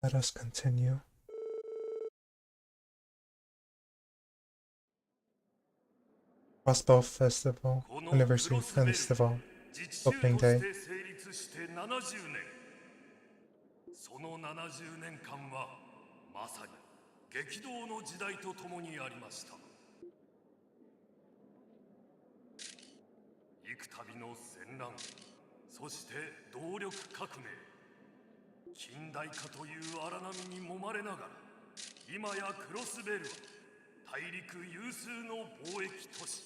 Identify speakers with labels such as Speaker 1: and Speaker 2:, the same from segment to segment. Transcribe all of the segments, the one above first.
Speaker 1: Let us continue. Crossbow Festival, Anniversary Festival, Opening Day.
Speaker 2: その70年間はまさに激動の時代とともにありました。幾度の戦乱、そして動力革命、近代化という荒波に揉まれながら、今やクロスベルは大陸有数の貿易都市。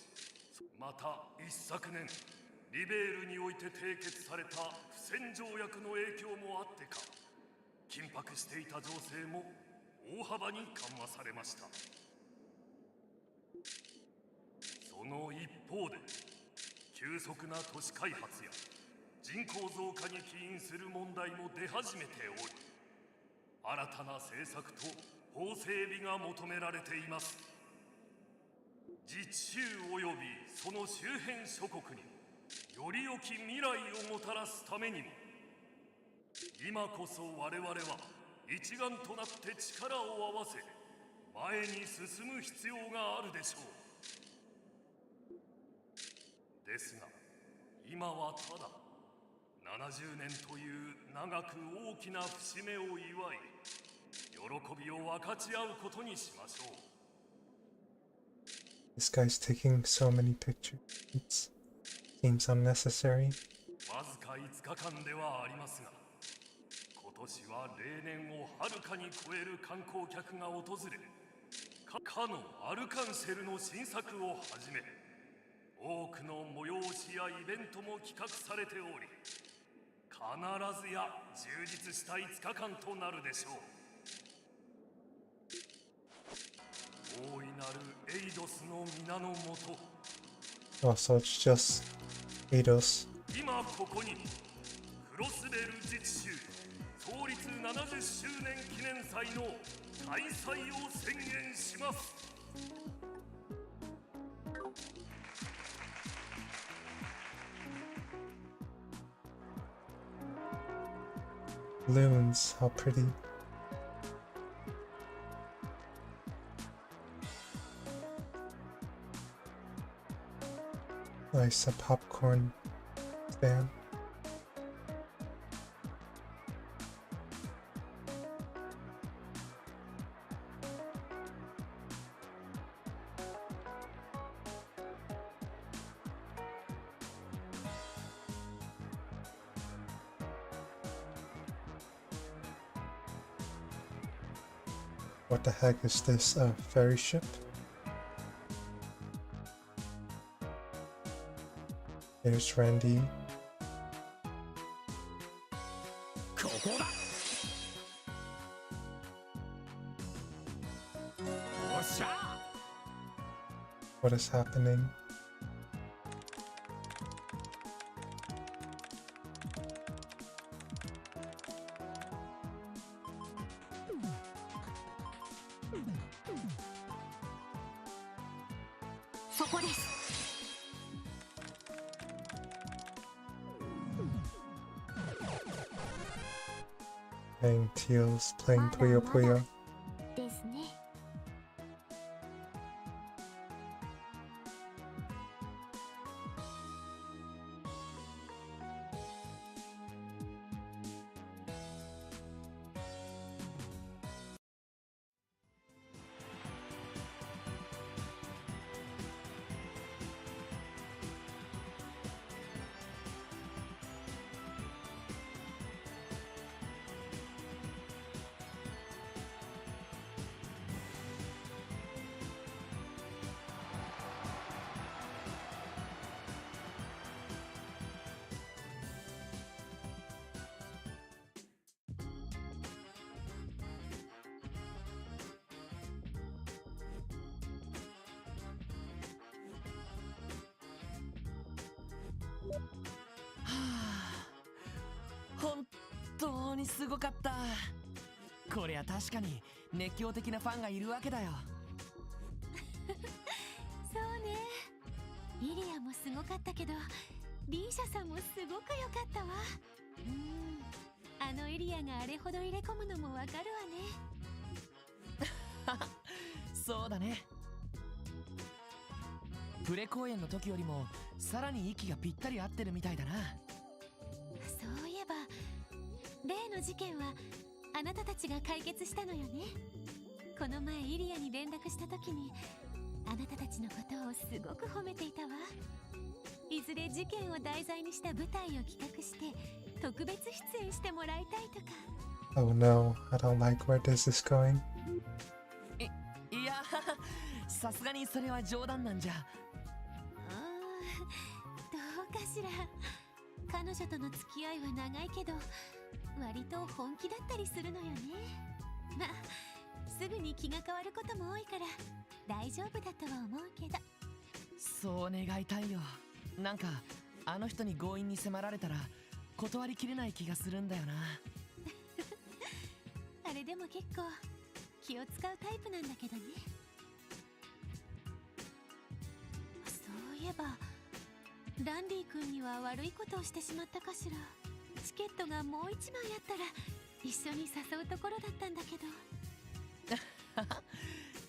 Speaker 2: また一昨年、リベールにおいて締結された不戦条約の影響もあってか、緊迫していた情勢も大幅に緩和されました。その一方で、急速な都市開発や人口増加に起因する問題も出始めており、新たな政策と法整備が求められています。自治州及びその周辺諸国により良き未来をもたらすためにも、今こそ我々は一丸となって力を合わせ前に進む必要があるでしょう。ですが今はただ70年という長く大きな節目を祝い、喜びを分かち合うことにしましょう。
Speaker 1: This guy's taking so many pictures. It seems unnecessary.
Speaker 2: わずか5日間ではありますが、今年は例年をはるかに超える観光客が訪れ、かのアルカンシェルの新作をはじめ、多くの催しやイベントも企画されており、必ずや充実した5日間となるでしょう。大いなるエイドスの皆のもと、
Speaker 1: Oh, so it's just Eidos.
Speaker 2: 今ここにクロスベル自治州創立70周年記念祭の開催を宣言します。
Speaker 1: Balloons, how pretty. Nice, a popcorn stand. What the heck is this? A ferry ship? There's Randy.
Speaker 3: ここだ。おっしゃ。
Speaker 1: What is happening? Playing Teals, playing Puyo Puyo.
Speaker 4: ですね。
Speaker 3: 本当にすごかった。こりゃ確かに熱狂的なファンがいるわけだよ。
Speaker 4: そうね。イリアもすごかったけど、リーシャさんもすごく良かったわ。あのエエリアがあれほど入れ込むのもわかるわね。
Speaker 3: そうだね。プレ公演の時よりもさらに息がぴったり合ってるみたいだな。
Speaker 4: そういえば例の事件はあなたたちが解決したのよね。この前イリアに連絡した時にあなたたちのことをすごく褒めていたわ。いずれ事件を題材にした舞台を企画して特別出演してもらいたいとか。
Speaker 1: Oh no, I don't like where this is going.
Speaker 3: いや、さすがにそれは冗談なんじゃ。
Speaker 4: どうかしら。彼女との付き合いは長いけど割と本気だったりするのよね。まあすぐに気が変わることも多いから大丈夫だとは思うけど。
Speaker 3: そう願いたいよ。なんかあの人に強引に迫られたら断りきれない気がするんだよな。
Speaker 4: あれでも結構気を使うタイプなんだけどね。そういえばランディ君には悪いことをしてしまったかしら。チケットがもう一枚あったら一緒に誘うところだったんだけど。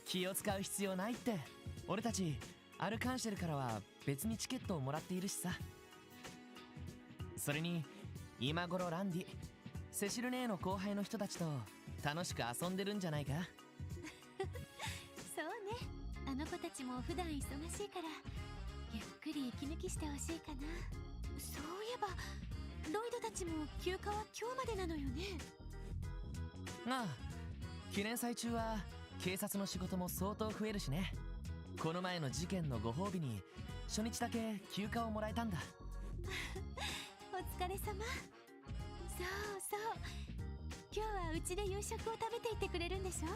Speaker 3: 気を使う必要ないって。俺たちアルカンシェルからは別にチケットをもらっているしさ。それに今頃ランディ、セシル姉の後輩の人たちと楽しく遊んでるんじゃないか。
Speaker 4: そうね、あの子たちも普段忙しいからゆっくり息抜きしてほしいかな。そういえばロイドたちも休暇は今日までなのよね。
Speaker 3: ああ、記念祭中は警察の仕事も相当増えるしね。この前の事件のご褒美に初日だけ休暇をもらえたんだ。
Speaker 4: お疲れ様。そうそう、今日はうちで夕食を食べていってくれるんでしょ。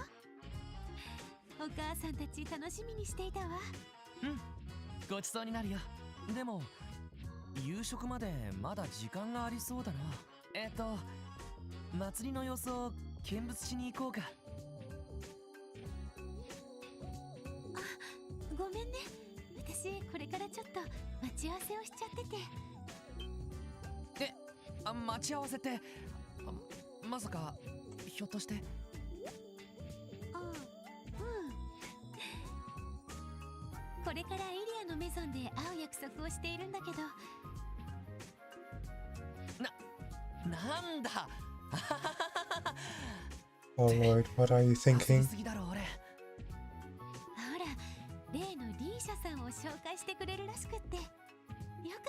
Speaker 4: お母さんたち楽しみにしていたわ。
Speaker 3: うん、ごちそうになるよ。でも夕食までまだ時間がありそうだな。祭りの様子を見物しに行こうか。
Speaker 4: ごめんね、私これからちょっと待ち合わせをしちゃってて。
Speaker 3: 待ち合わせってまさかひょっとして。
Speaker 4: あ、うん。これからイリアのメゾンで会う約束をしているんだけど。
Speaker 3: なんだ。
Speaker 1: Oh lord, what are you
Speaker 3: 焦り
Speaker 1: thinking?
Speaker 3: すぎだろ俺。
Speaker 4: ほら、例のリーシャさんを紹介してくれるらしくって、よか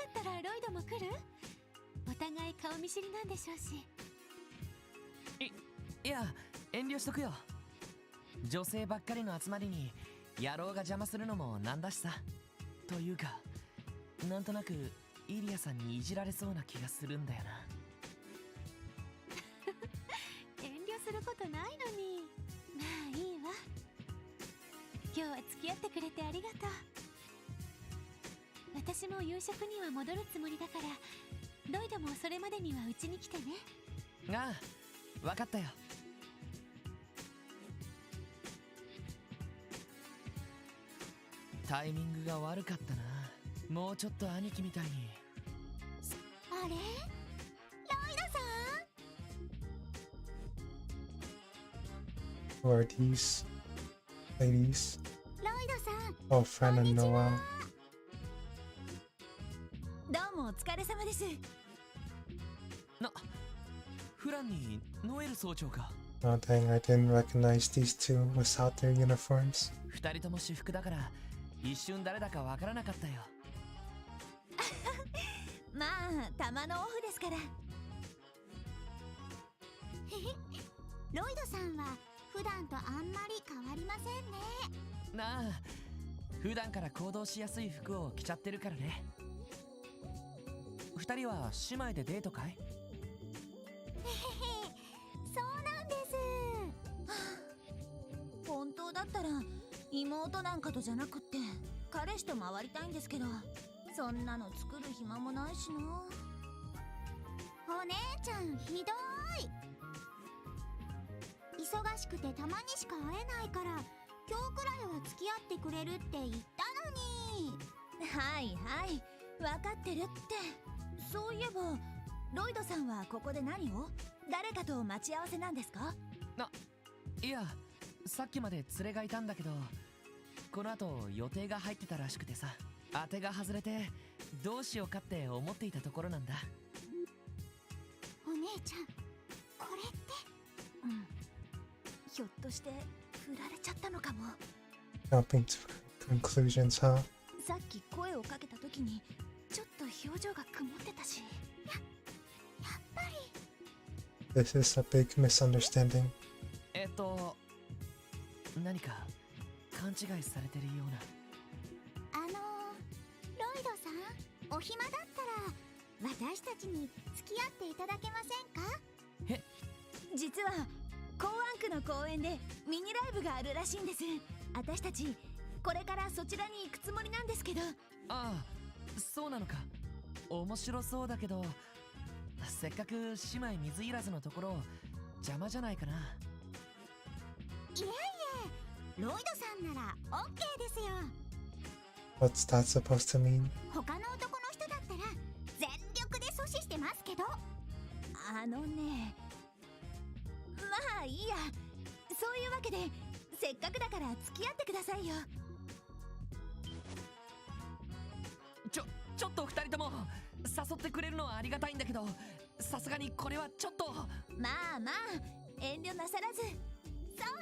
Speaker 4: ったらロイドも来る？お互い顔見知りなんでしょうし。
Speaker 3: いや、遠慮しとくよ。女性ばっかりの集まりに野郎が邪魔するのもなんだしさ。というか、なんとなくイリアさんにいじられそうな気がするんだよな。
Speaker 4: 遠慮することないのに。まあいいわ。今日は付き合ってくれてありがとう。私も夕食には戻るつもりだから、ロイドもそれまでにはうちに来てね。
Speaker 3: ああ、わかったよ。タイミングが悪かったな。もうちょっと兄貴みたいに。
Speaker 4: あれ？ロイドさん？
Speaker 1: Who are these ladies?
Speaker 4: ロイドさん、
Speaker 1: Oh, Fran and Noel.
Speaker 4: どうもお疲れ様です。
Speaker 3: フランにノエル総長か。
Speaker 1: Oh dang, I didn't recognize these two without their uniforms.
Speaker 3: 二人とも私服だから一瞬誰だかわからなかったよ。
Speaker 4: まあ、たまのオフですから。ロイドさんは普段とあんまり変わりませんね。
Speaker 3: なあ、普段から行動しやすい服を着ちゃってるからね。二人は姉妹でデートかい？
Speaker 4: そうなんです。本当だったら妹なんかとじゃなくって彼氏と回りたいんですけど、そんなの作る暇もないしな。お姉ちゃんひどい。忙しくてたまにしか会えないから今日くらいは付き合ってくれるって言ったのに。はいはい、分かってるって。そういえばロイドさんはここで何を？
Speaker 5: 誰かと待ち合わせなんですか？
Speaker 3: いや、さっきまで連れがいたんだけど、この後予定が入ってたらしくてさ、当てが外れてどうしようかって思っていたところなんだ。
Speaker 5: お姉ちゃん、これって。うん。ひょっとして振られちゃったのかも。
Speaker 1: Jumping to conclusions, huh?
Speaker 5: さっき声をかけた時にちょっと表情が曇ってたし。やっぱり。
Speaker 1: This is a big misunderstanding.
Speaker 3: 何か勘違いされてるような。
Speaker 5: ロイドさん、お暇だったら私たちに付き合っていただけませんか？
Speaker 3: え？
Speaker 5: 実は港湾区の公園でミニライブがあるらしいんです。私たちこれからそちらに行くつもりなんですけど。
Speaker 3: ああ、そうなのか。面白そうだけど、せっかく姉妹水入らずのところ邪魔じゃないかな。
Speaker 5: いえいえ、ロイドさんなら OK ですよ。
Speaker 1: What's that supposed to mean?
Speaker 5: 他の男の人だったら全力で阻止してますけど。ね、まあいいや。そういうわけでせっかくだから付き合ってくださいよ。
Speaker 3: ちょっと二人とも誘ってくれるのはありがたいんだけど、さすがにこれはちょっと。
Speaker 5: まあまあ、遠慮なさらず。そう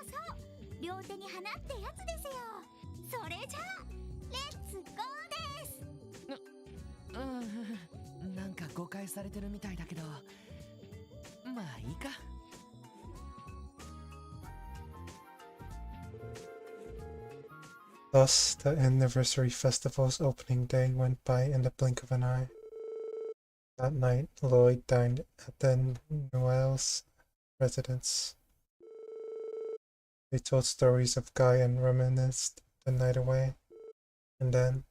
Speaker 5: そう、両手に花ってやつですよ。それじゃあレッツゴーです。
Speaker 3: なんか誤解されてるみたいだけど、まあいいか。
Speaker 1: Thus, the anniversary festival's opening day went by in the blink of an eye. That night, Lloyd dined at the Noel's residence. They told stories of Guy and reminisced the night away. And then,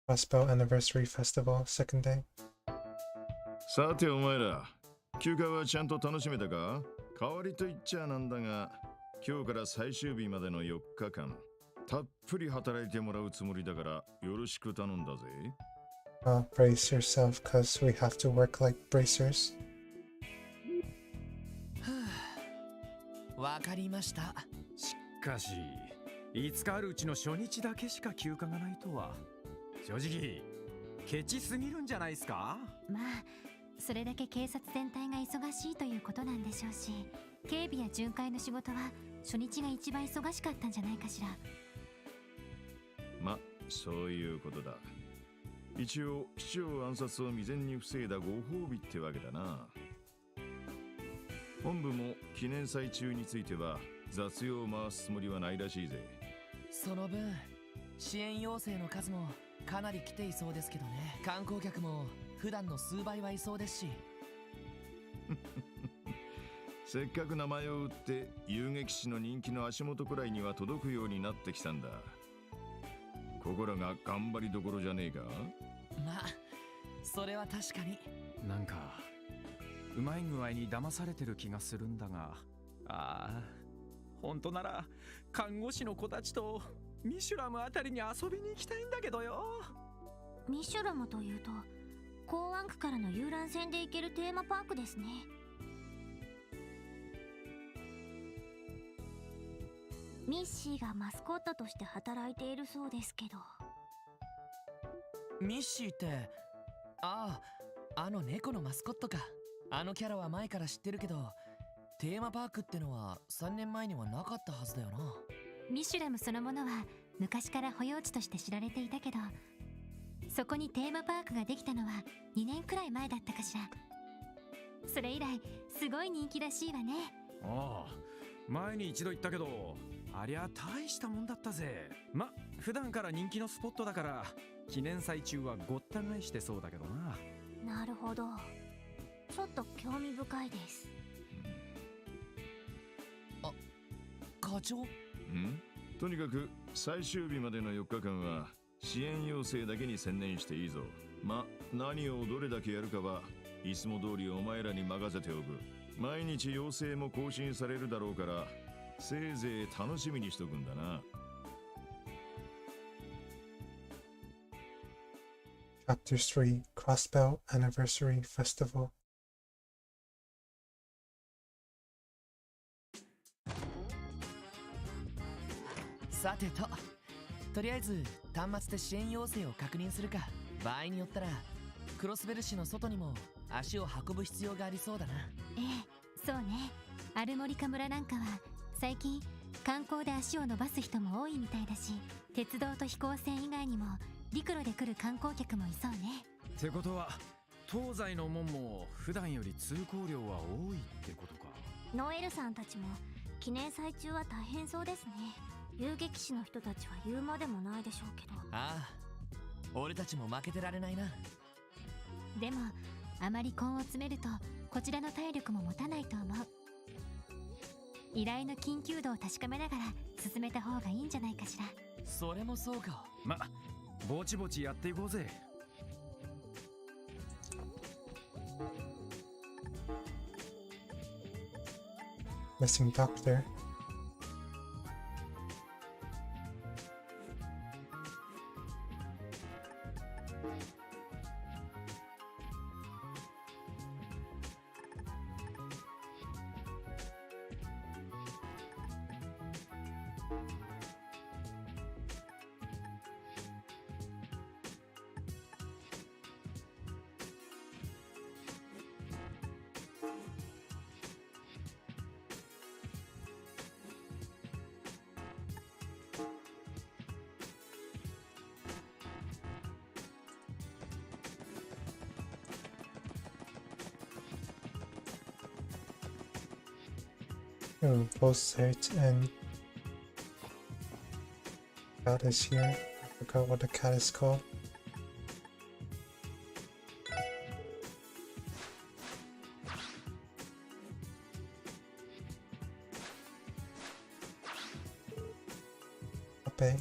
Speaker 1: Crossbow Anniversary Festival, second day.
Speaker 6: さてお前ら、休暇はちゃんと楽しめたか？代わりと言っちゃなんだが、今日から最終日までの4日間、たっぷり働いてもらうつもりだからよろしく頼んだぜ。
Speaker 1: Brace yourself, cause we have to work like bracers.
Speaker 3: わかりました。
Speaker 7: しかし、5日あるうちの初日だけしか休暇がないとは、正直ケチすぎるんじゃないですか？
Speaker 4: まあそれだけ警察全体が忙しいということなんでしょうし、警備や巡回の仕事は初日が一番忙しかったんじゃないかしら。
Speaker 6: ま、そういうことだ。一応市長暗殺を未然に防いだご褒美ってわけだな。本部も記念祭中については雑用を回すつもりはないらしいぜ。
Speaker 3: その分支援要請の数もかなり来ていそうですけどね。観光客も普段の数倍はいそうですし。
Speaker 6: せっかく名前を売って遊撃士の人気の足元くらいには届くようになってきたんだ。ここらが頑張りどころじゃねえか？
Speaker 3: まあそれは確かに。
Speaker 7: なんかうまい具合に騙されてる気がするんだが、本当なら看護師の子たちとミシュラムあたりに遊びに行きたいんだけどよ。
Speaker 4: ミシュラムというと港湾区からの遊覧船で行けるテーマパークですね。ミッシーがマスコットとして働いているそうですけど。
Speaker 3: ミッシーって、あの猫のマスコットか。あのキャラは前から知ってるけど、テーマパークってのは3年前にはなかったはずだよな。
Speaker 4: ミシュラムそのものは昔から保養地として知られていたけど、そこにテーマパークができたのは2年くらい前だったかしら。それ以来すごい人気らしいわね。
Speaker 7: ああ、前に一度行ったけど、ありゃ大したもんだったぜ。ま、普段から人気のスポットだから記念祭中はごった返してそうだけどな。
Speaker 4: なるほど、ちょっと興味深いです。
Speaker 3: 課長？
Speaker 6: とにかく最終日までの4日間は支援要請だけに専念していいぞ。ま、何をどれだけやるかはいつも通りお前らに任せておく。毎日要請も更新されるだろうから、せいぜい楽しみにしとくんだな。
Speaker 1: Chapter 3 Crossbow Anniversary Festival.
Speaker 3: さてとりあえず端末で支援要請を確認するか。場合によったらクロスベル市の外にも足を運ぶ必要がありそうだな。
Speaker 4: ええ、そうね。アルモリカ村なんかは最近観光で足を伸ばす人も多いみたいだし、鉄道と飛行船以外にも陸路で来る観光客もいそうね。
Speaker 7: ってことは東西の門も普段より通行量は多いってことか。
Speaker 5: ノエルさんたちも記念祭中は大変そうですね。遊撃士の人たちは言うまでもないでしょうけど。
Speaker 3: ああ、俺たちも負けてられないな。
Speaker 4: でもあまり根を詰めるとこちらの体力も持たないと思う。依頼の緊急度を確かめながら進めた方がいいんじゃないかしら。
Speaker 3: それもそうか。
Speaker 7: ま、ぼちぼちやっていこうぜ。
Speaker 1: Missing doctor. Pulsate and cat is here. I forgot what the cat is called. Okay.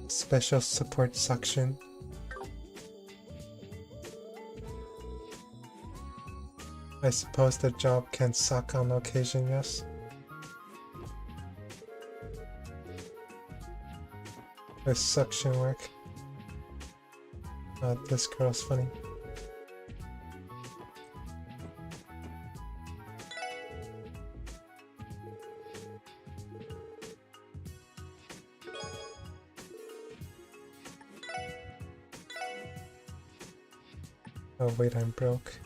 Speaker 1: Special support section. I suppose the job can suck on occasion, yes. There's suction work. This girl's funny. Oh wait, I'm broke.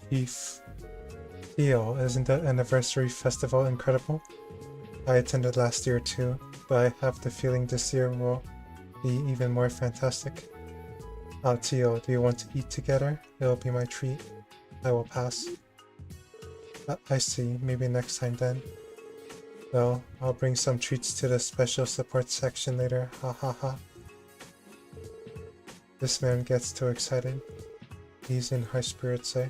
Speaker 1: Chief Theo, isn't the anniversary festival incredible? I attended last year too, but I have the feeling this year will be even more fantastic. Tio, do you want to eat together? It'll be my treat. I will pass. I see. Maybe next time then. Well, I'll bring some treats to the special support section later. Ha ha ha. This man gets too excited. He's in high spirits, eh?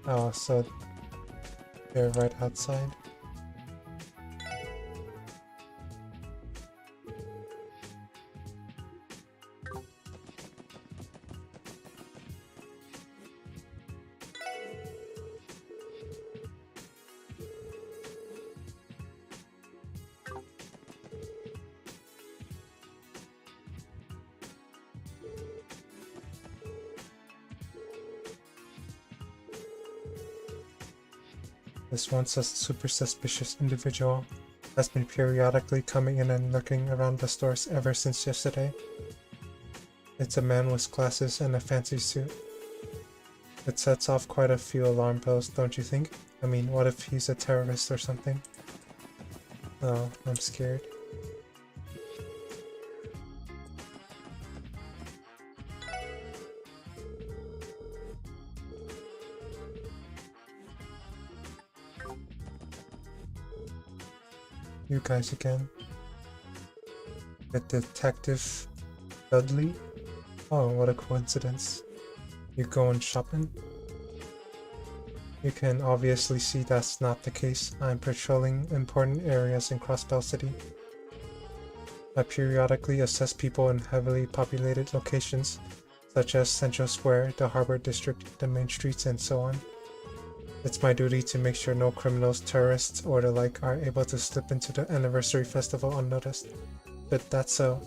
Speaker 1: Oh, so they're right outside. This once a super suspicious individual has been periodically coming in and looking around the stores ever since yesterday. It's a man with glasses and a fancy suit. It sets off quite a few alarm bells, don't you think? I mean, what if he's a terrorist or something? Oh, I'm scared. You guys again. The Detective Dudley? Oh, what a coincidence. You going shopping? You can obviously see that's not the case. I'm patrolling important areas in Crossbell City. I periodically assess people in heavily populated locations, such as Central Square, the Harbor District, the main streets, and so on. It's my duty to make sure no criminals, terrorists, or the like are able to slip into the anniversary festival unnoticed. But that's so.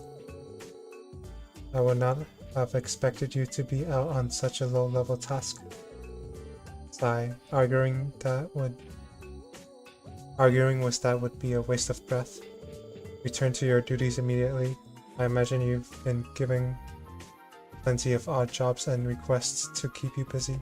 Speaker 1: I would not have expected you to be out on such a low-level task. Sigh, arguing was that would be a waste of breath. Return to your duties immediately. I imagine you've been given plenty of odd jobs and requests to keep you busy.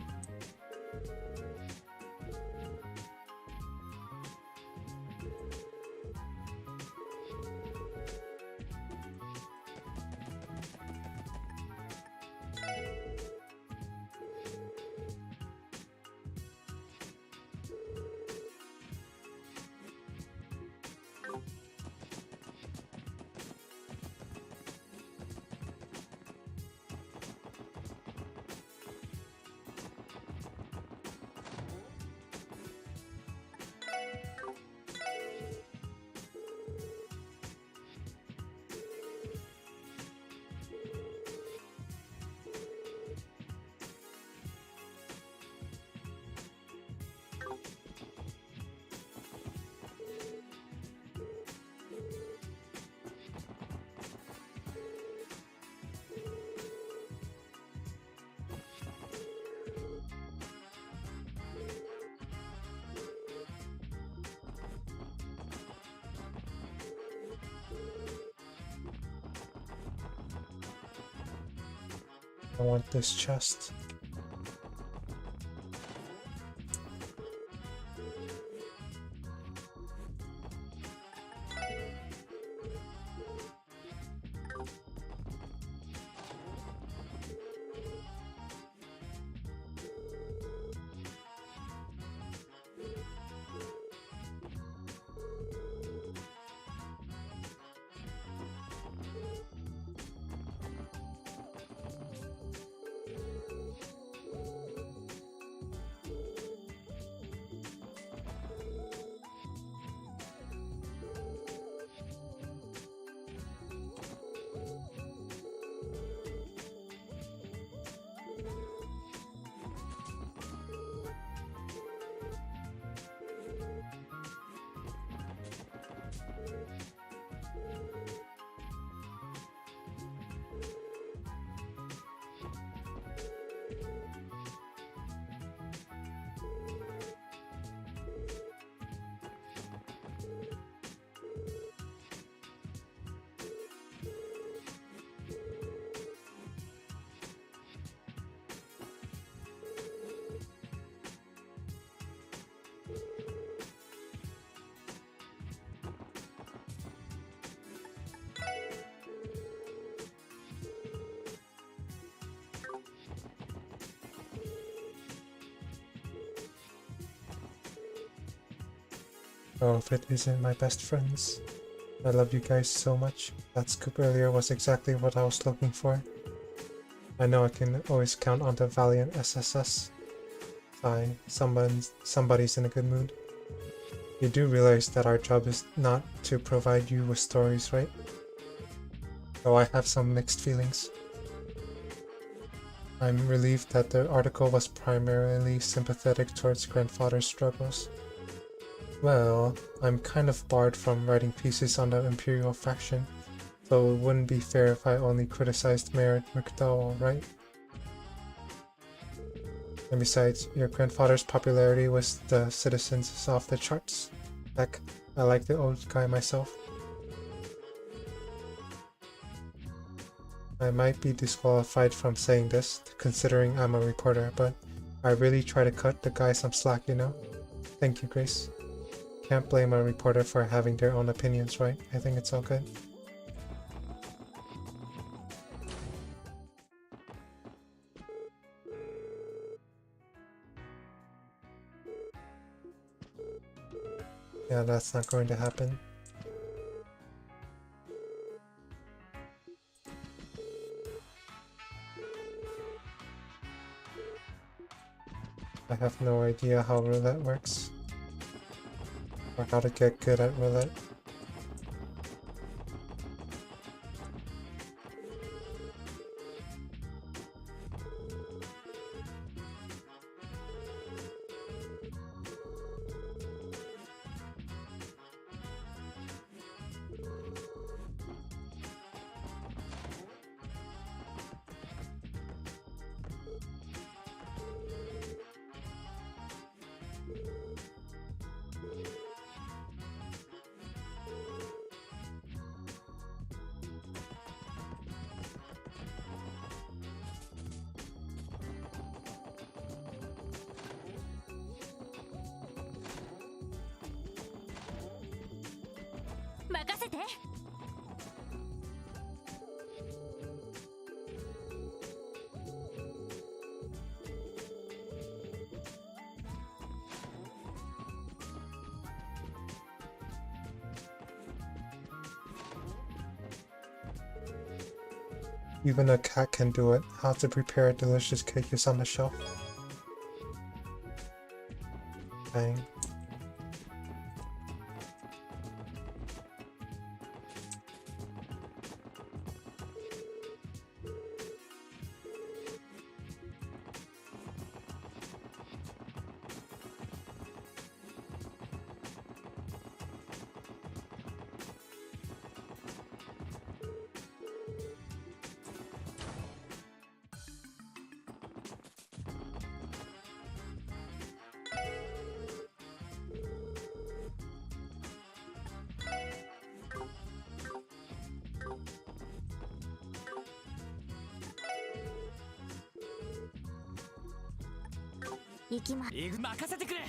Speaker 1: I want this chest. Oh, if it isn't my best friends. I love you guys so much. That scoop earlier was exactly what I was looking for. I know I can always count on the Valiant SSS. Somebody's in a good mood. You do realize that our job is not to provide you with stories, right? Though I have some mixed feelings. I'm relieved that the article was primarily sympathetic towards grandfather's struggles. Well, I'm kind of barred from writing pieces on the Imperial faction, so it wouldn't be fair if I only criticized Mayor McDowell, right? And besides, your grandfather's popularity with the citizens is off the charts. Heck, I like the old guy myself. I might be disqualified from saying this, considering I'm a reporter, but I really try to cut the guy some slack, you know? Thank you, Grace. Can't blame a reporter for having their own opinions, right? I think it's all good. Yeah, that's not going to happen. I have no idea how roulette works. Or how to get good at roulette. Even a cat can do it. How to prepare a delicious cake is on the shelf. Bang.
Speaker 5: 行きま。
Speaker 3: 任せてくれ。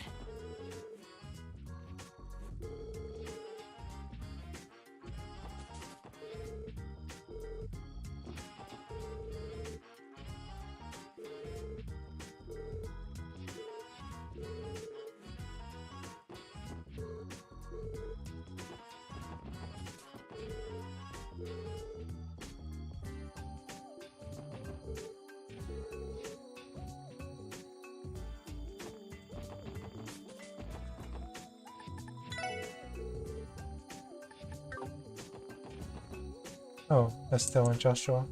Speaker 1: Oh, Estelle and Joshua.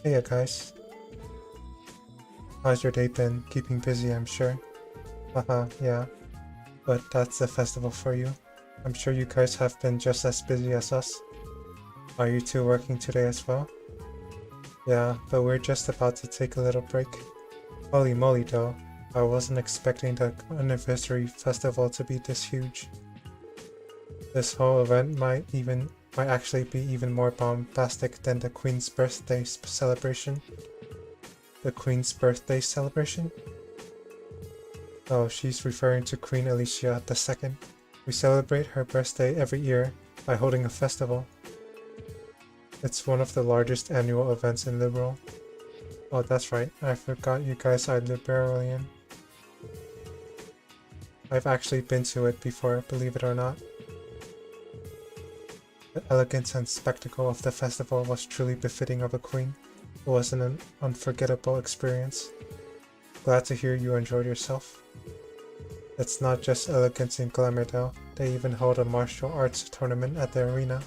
Speaker 1: Hey guys. How's your day been? Keeping busy, I'm sure. Haha, yeah. But that's the festival for you. I'm sure you guys have been just as busy as us. Are you two working today as well? Yeah, but we're just about to take a little break. Holy moly though, I wasn't expecting the anniversary festival to be this huge. This whole event might actually be even more bombastic than the Queen's birthday celebration. The Queen's birthday celebration? Oh, she's referring to Queen Alicia II. We celebrate her birthday every year by holding a festival. It's one of the largest annual events in Liberl. Oh, that's right, I forgot you guys are Liberalian. I've actually been to it before, believe it or not. The elegance and spectacle of the festival was truly befitting of a queen. It was an unforgettable experience. Glad to hear you enjoyed yourself. It's not just elegance and glamour though, they even hold a martial arts tournament at the arena.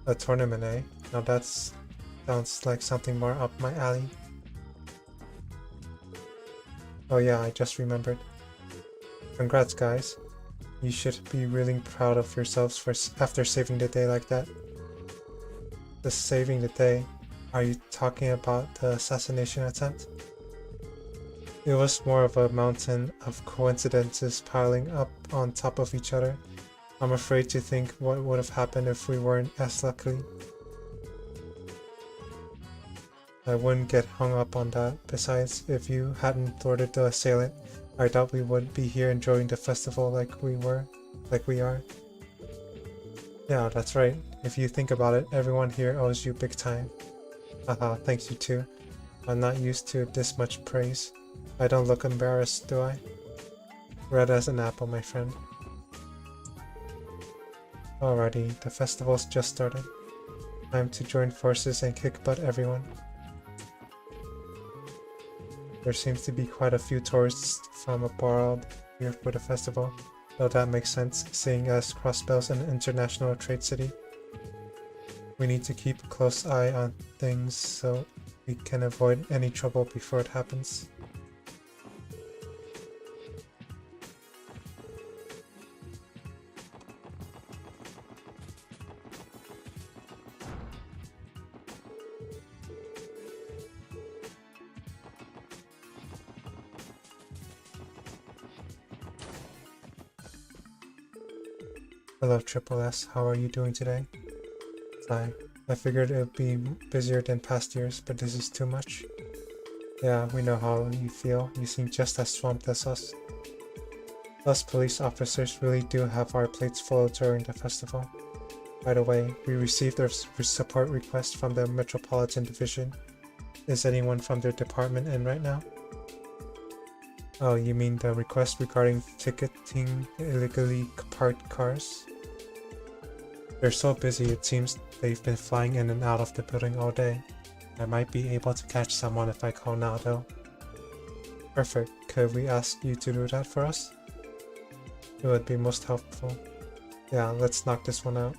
Speaker 1: A tournament, eh? Now that sounds like something more up my alley. Oh yeah, I just remembered. Congrats guys. You should be really proud of yourselves after saving the day like that. The saving the day? Are you talking about the assassination attempt? It was more of a mountain of coincidences piling up on top of each other. I'm afraid to think what would have happened if we weren't as lucky. I wouldn't get hung up on that. Besides, if you hadn't thwarted the assailant, I doubt we would be here enjoying the festival like we are. Yeah, that's right. If you think about it, everyone here owes you big time. Haha, thanks you too. I'm not used to this much praise. I don't look embarrassed, do I? Red as an apple, my friend. Alrighty, the festival's just started. Time to join forces and kick butt, everyone. There seems to be quite a few tourists from abroad here for the festival, though that makes sense, seeing as Crossbell's an international trade city. We need to keep a close eye on things so we can avoid any trouble before it happens. Hello Triple S, how are you doing today? Hi. I figured it would be busier than past years, but this is too much. Yeah, we know how you feel. You seem just as swamped as us. Us police officers really do have our plates full during the festival. By the way, we received a support request from the Metropolitan Division. Is anyone from their department in right now? Oh, you mean the request regarding ticketing illegally parked cars? They're so busy it seems they've been flying in and out of the building all day. I might be able to catch someone if I call now though. Perfect. Could we ask you to do that for us? It would be most helpful. Yeah, let's knock this one out.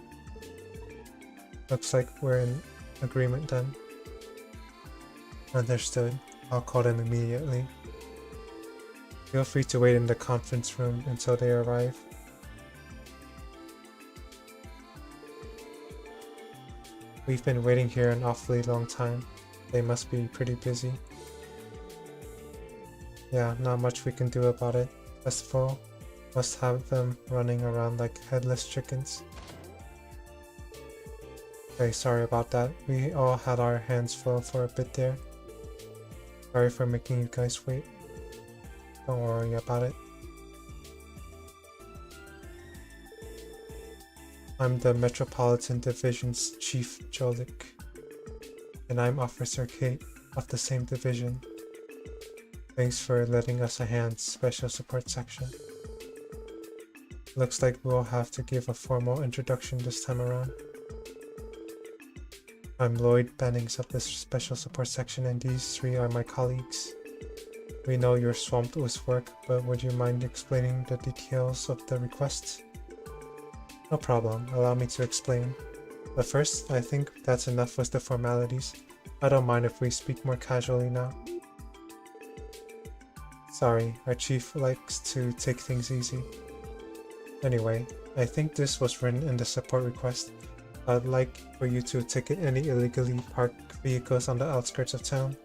Speaker 1: Looks like we're in agreement then. Understood. I'll call them immediately. Feel free to wait in the conference room until they arrive. We've been waiting here an awfully long time. They must be pretty busy. Yeah, not much we can do about it. Festival must have them running around like headless chickens. Okay, sorry about that. We all had our hands full for a bit there. Sorry for making you guys wait. Don't worry about it. I'm the Metropolitan Division's Chief Jolik, and I'm Officer Kate of the same division. Thanks for letting us a hand, Special Support Section. Looks like we'll have to give a formal introduction this time around. I'm Lloyd Bennings of the Special Support Section, and these three are my colleagues. We know you're swamped with work, but would you mind explaining the details of the request? No problem, allow me to explain. But first, I think that's enough with the formalities. I don't mind if we speak more casually now. Sorry, our chief likes to take things easy. Anyway, I think this was written in the support request. I'd like for you to ticket any illegally parked vehicles on the outskirts of town.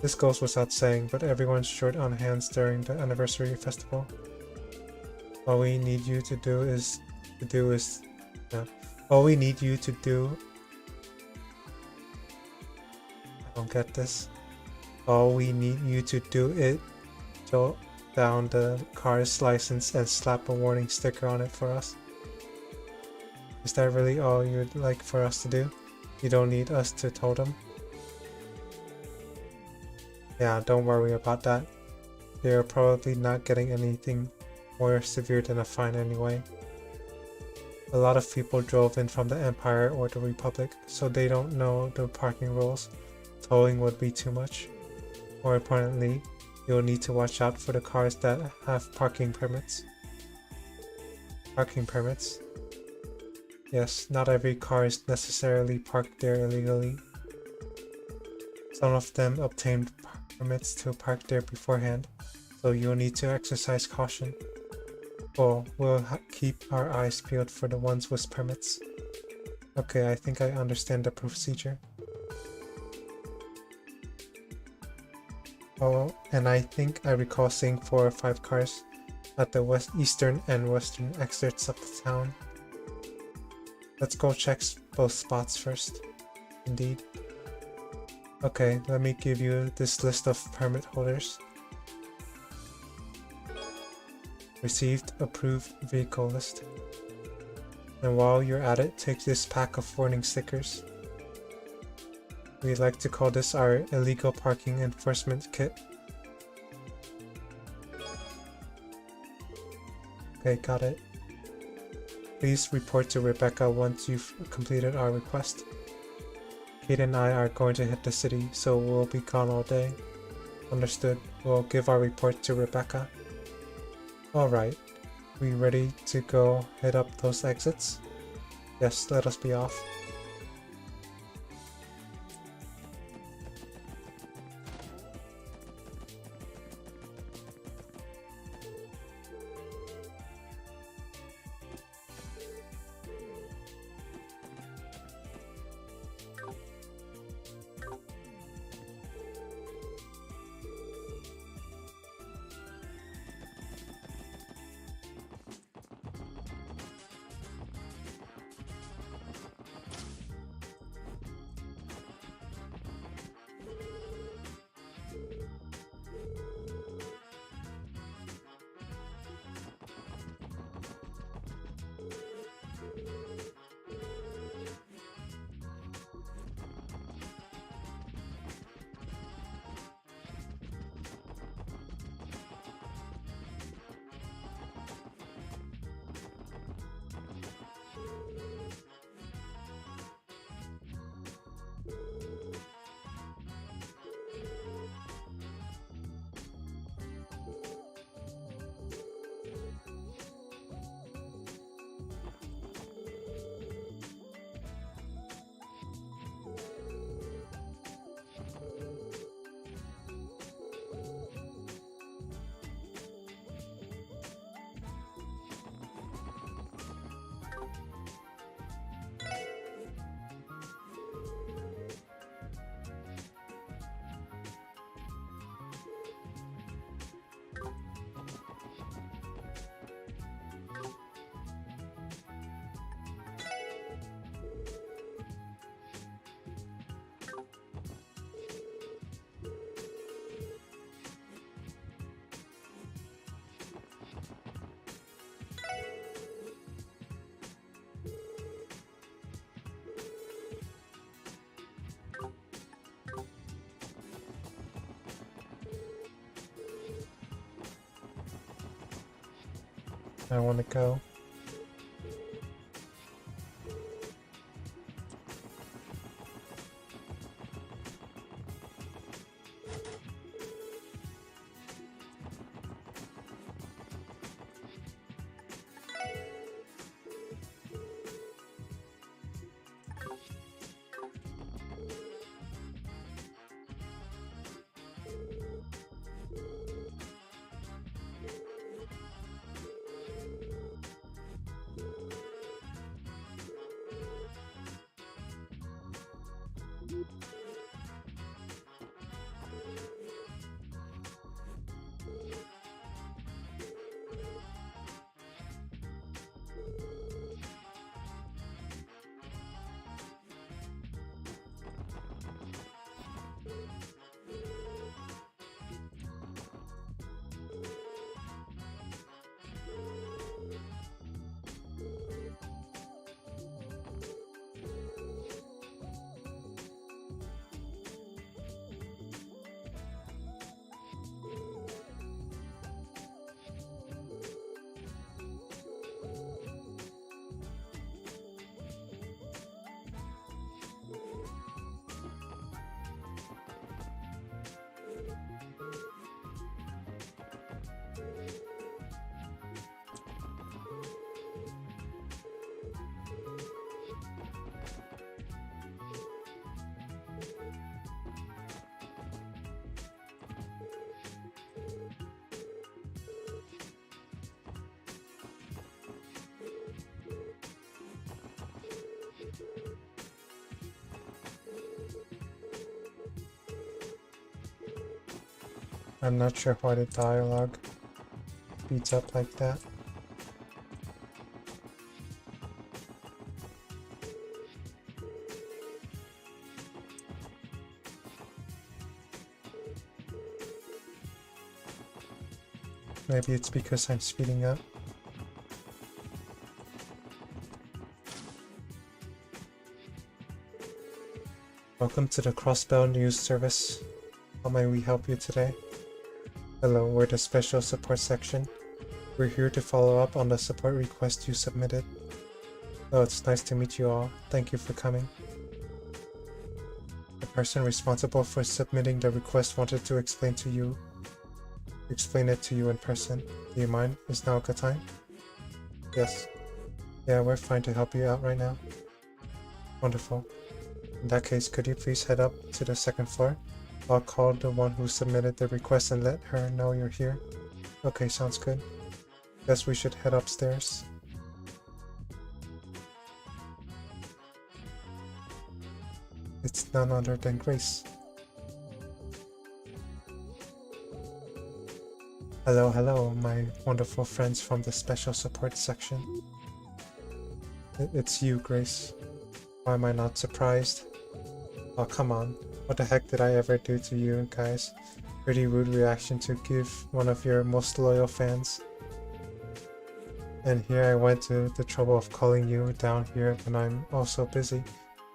Speaker 1: This goes without saying, but everyone's short on hands during the anniversary festival. All we need you to do is all we need you to do. I don't get this. All we need you to do is jot down the car's license and slap a warning sticker on it for us. Is that really all you'd like for us to do? You don't need us to tow them? Yeah, don't worry about that. They're probably not getting anything more severe than a fine anyway. A lot of people drove in from the Empire or the Republic, so they don't know the parking rules. Towing would be too much. More importantly, you'll need to watch out for the cars that have parking permits. Parking permits? Yes, not every car is necessarily parked there illegally. Some of them obtained permits to park there beforehand, so you'll need to exercise caution. Well, we'll keep our eyes peeled for the ones with permits. Okay, I think I understand the procedure. Oh, and I think I recall seeing 4 or 5 cars at the eastern and western exits of the town. Let's go check both spots first. Indeed. Okay, let me give you this list of permit holders. Received approved vehicle list. And while you're at it, take this pack of warning stickers. We like to call this our illegal parking enforcement kit. Okay, got it. Please report to Rebecca once you've completed our request. Kate and I are going to hit the city, so we'll be gone all day. Understood. We'll give our report to Rebecca. Alright. We ready to go hit up those exits? Yes, let us be off. I want to go. I'm not sure why the dialogue beats up like that. Maybe it's because I'm speeding up. Welcome to the Crossbell News Service. How may we help you today? Hello, we're the Special Support Section. We're here to follow up on the support request you submitted. Oh, it's nice to meet you all. Thank you for coming. The person responsible for submitting the request wanted to explain it to you in person. Do you mind? Is now a good time? Yes. Yeah, we're fine to help you out right now. Wonderful. In that case, could you please head up to the second floor? I'll call the one who submitted the request and let her know you're here. Okay, sounds good. Guess we should head upstairs. It's none other than Grace. Hello, hello, my wonderful friends from the Special Support Section. It's you, Grace. Why am I not surprised? Oh, come on. What the heck did I ever do to you guys? Pretty rude reaction to give one of your most loyal fans. And here I went to the trouble of calling you down here when I'm also busy.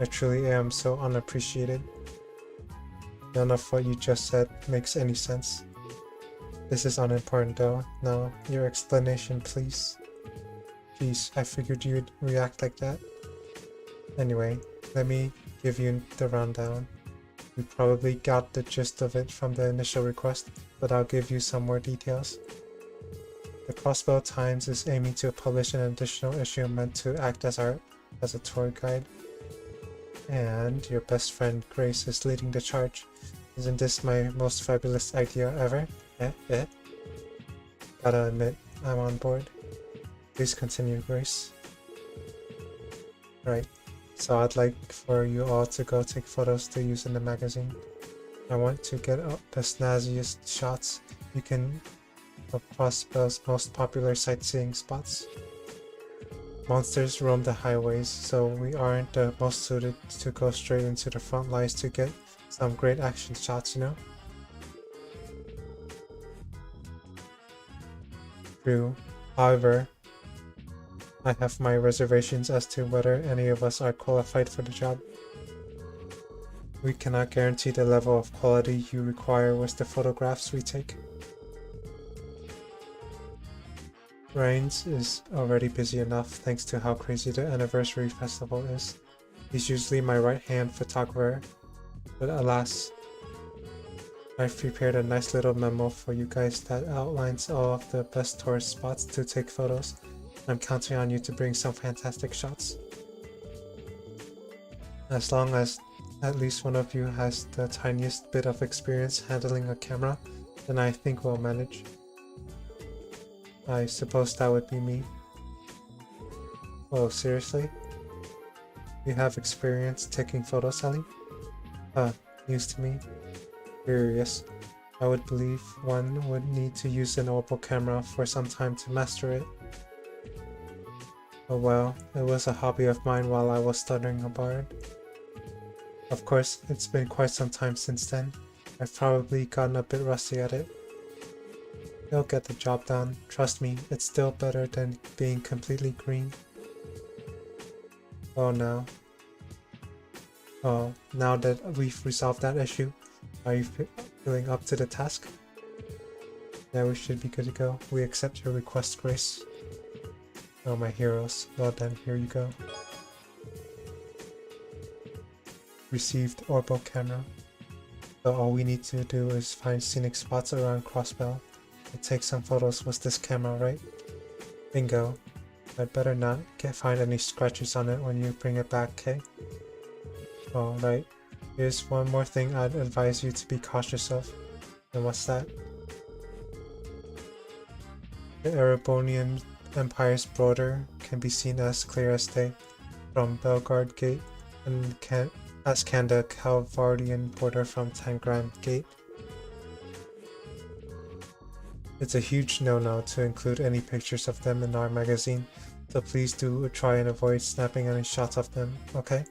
Speaker 1: I truly am so unappreciated. None of what you just said makes any sense. This is unimportant though. Now, your explanation, please. Jeez, I figured you'd react like that. Anyway, let me give you the rundown. You probably got the gist of it from the initial request, but I'll give you some more details. The Crossbell Times is aiming to publish an additional issue meant to act as a tour guide. And your best friend Grace is leading the charge. Isn't this my most fabulous idea ever? Gotta admit, I'm on board. Please continue, Grace. Right. So I'd like for you all to go take photos to use in the magazine. I want to get the snazziest shots you can of Crossbell's most popular sightseeing spots. Monsters roam the highways, so we aren't the most suited to go straight into the front lines to get some great action shots, you know? True. However, I have my reservations as to whether any of us are qualified for the job. We cannot guarantee the level of quality you require with the photographs we take. Rains is already busy enough thanks to how crazy the anniversary festival is. He's usually my right-hand photographer, but alas, I've prepared a nice little memo for you guys that outlines all of the best tourist spots to take photos. I'm counting on you to bring some fantastic shots. As long as at least one of you has the tiniest bit of experience handling a camera, then I think we'll manage. I suppose that would be me. Oh, seriously? You have experience taking photos, Ellie? News to me. Curious. I would believe one would need to use an Oppo camera for some time to master it. Oh well, it was a hobby of mine while I was studying abroad. Of course, it's been quite some time since then. I've probably gotten a bit rusty at it. You'll get the job done. Trust me, it's still better than being completely green. Oh no. Oh, now that we've resolved that issue, are you feeling up to the task? Yeah, we should be good to go. We accept your request, Grace. Oh, my heroes. Well then, here you go. Received Orbo camera. So all we need to do is find scenic spots around Crossbell and take some photos with this camera, right? Bingo. I'd better not find any scratches on it when you bring it back, okay? Oh, right. Here's one more thing I'd advise you to be cautious of. And what's that? The Erebonian Empire's border can be seen as clear as day from Belgard Gate, and as can the Calvardian border from Tangram Gate. It's a huge no-no to include any pictures of them in our magazine, so please do try and avoid snapping any shots of them, okay?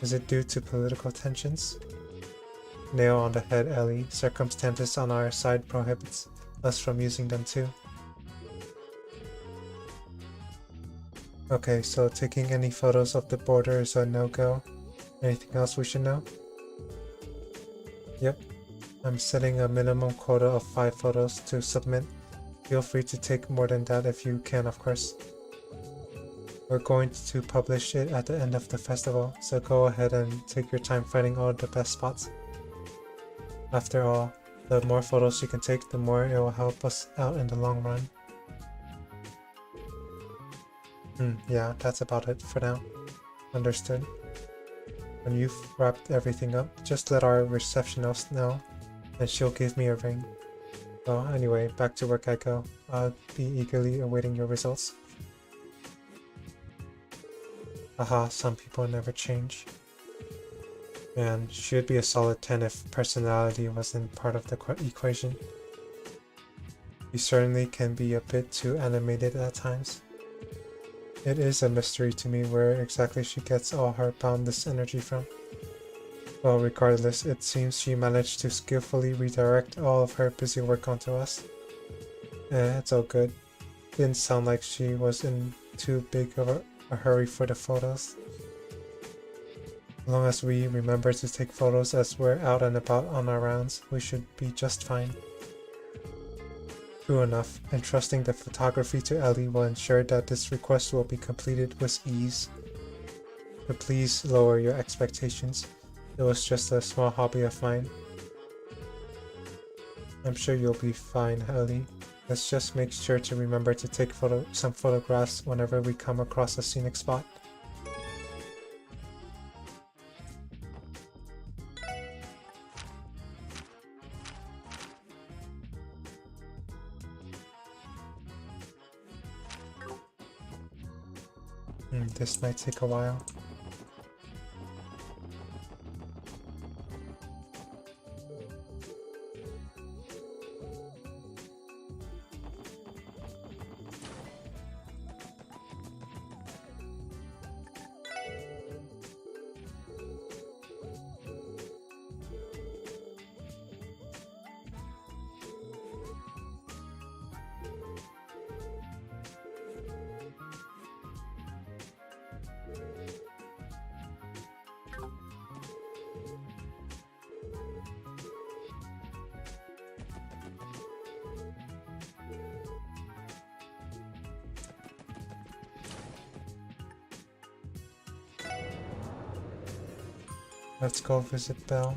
Speaker 1: Is it due to political tensions? Nail on the head, Ellie. Circumstances on our side prohibits us from using them too. Okay, so taking any photos of the border is a no-go. Anything else we should know? Yep. I'm setting a minimum quota of 5 photos to submit. Feel free to take more than that if you can, of course. We're going to publish it at the end of the festival, so go ahead and take your time finding all the best spots. After all, the more photos you can take, the more it will help us out in the long run. Yeah, that's about it for now. Understood. When you've wrapped everything up, just let our receptionist know, and she'll give me a ring. Well, anyway, back to work I go. I'll be eagerly awaiting your results. Haha, some people never change. Man, she'd be a solid 10 if personality wasn't part of the equation. You certainly can be a bit too animated at times. It is a mystery to me where exactly she gets all her boundless energy from. Well, regardless, it seems she managed to skillfully redirect all of her busy work onto us. It's all good. Didn't sound like she was in too big of a hurry for the photos. As long as we remember to take photos as we're out and about on our rounds, we should be just fine. True enough, entrusting the photography to Ellie will ensure that this request will be completed with ease. But please lower your expectations. It was just a small hobby of mine. I'm sure you'll be fine, Ellie. Let's just make sure to remember to take some photographs whenever we come across a scenic spot. This might take a while. Let's go visit Belle.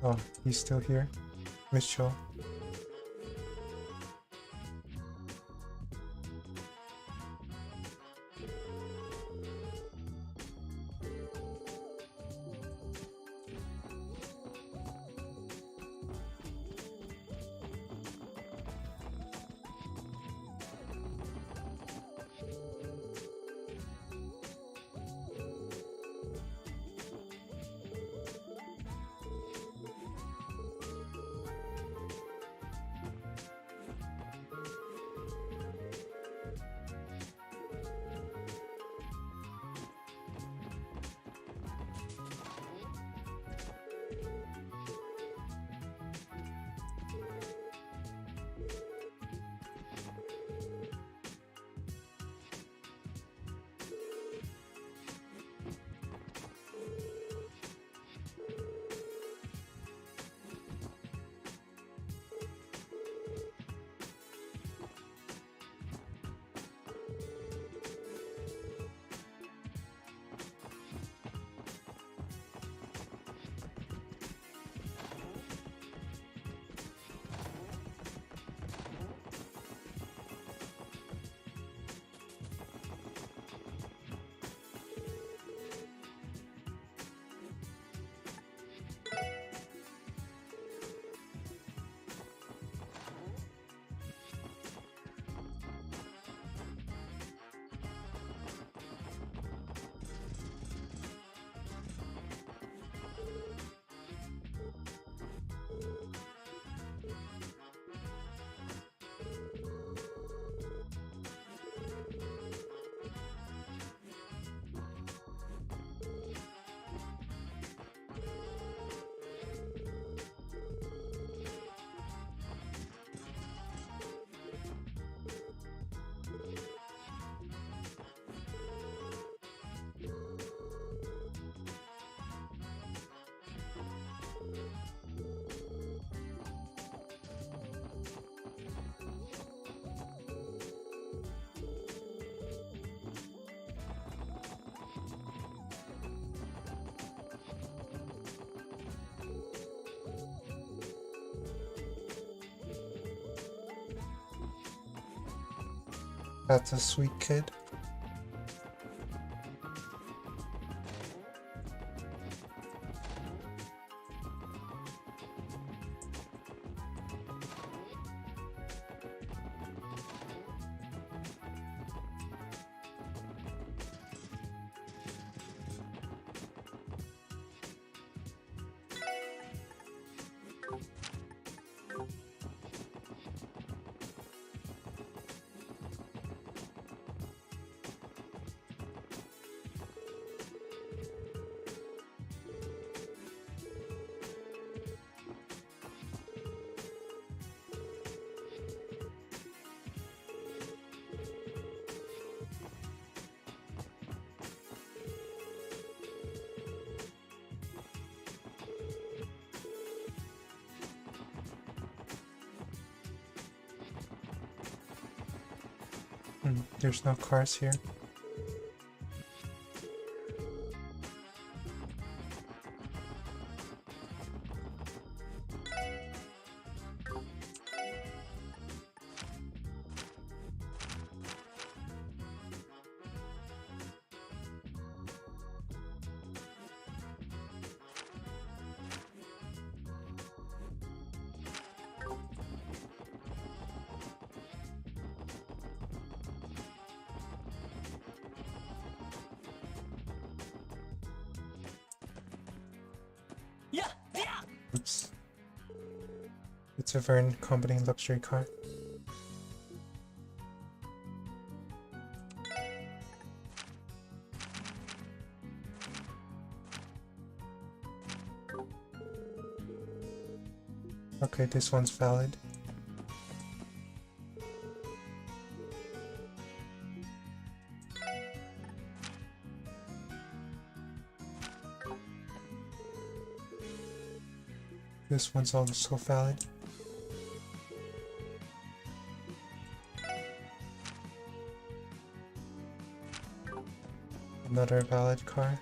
Speaker 1: Oh, he's still here. Mitchell. That's a sweet kid. There's no cars here. Oops. It's a Verne Company luxury car. Okay, this one's valid. This one's also valid. Another valid car.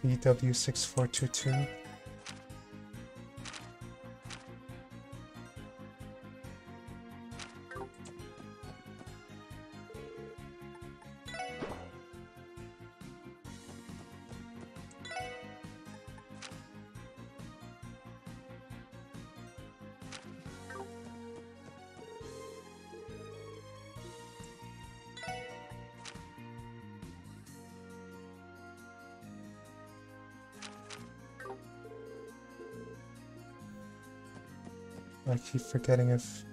Speaker 1: DW6422. I keep forgetting if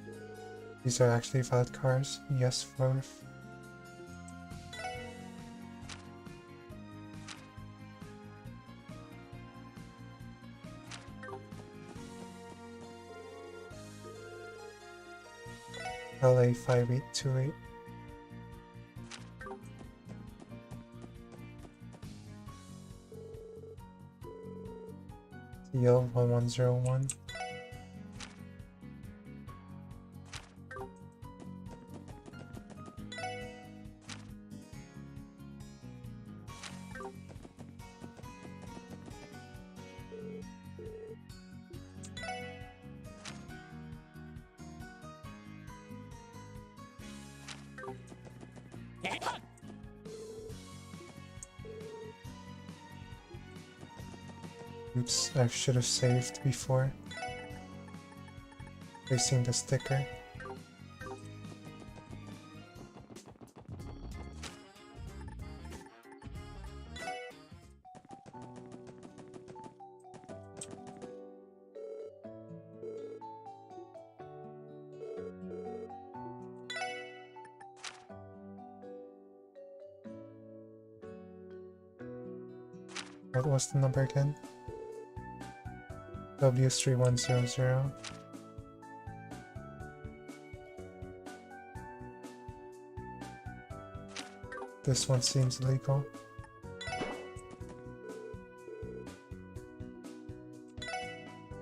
Speaker 1: these are actually valid cars. Yes, both. LA5828. TL1101. Oops, I should have saved before placing the sticker. What was the number again? W3100. This one seems legal.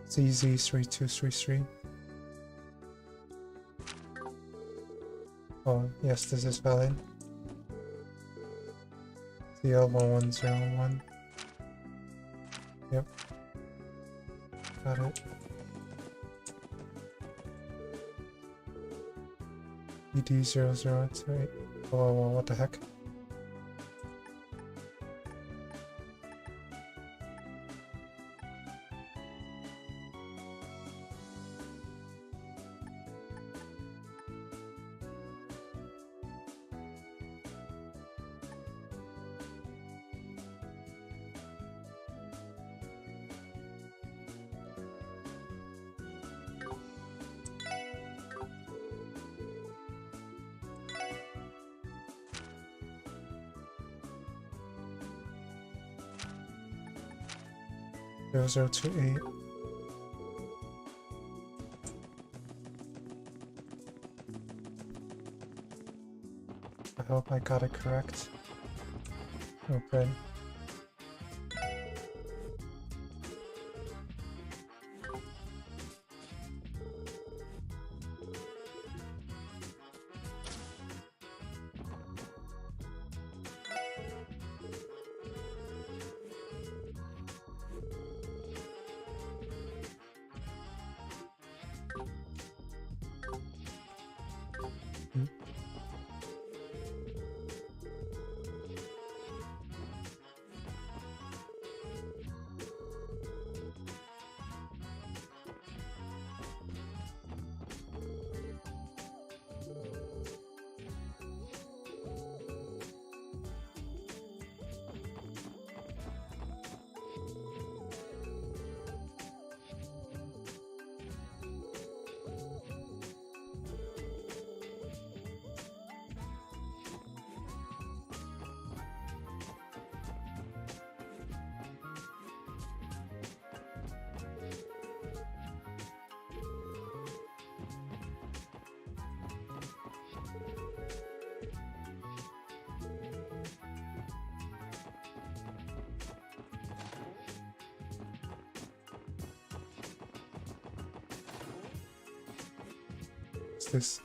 Speaker 1: ZZ3233. Oh, yes, this is valid. TL1101. Yep. Got it. ED0028. Oh, what the heck? 0028. I hope I got it correct. Open. What's this?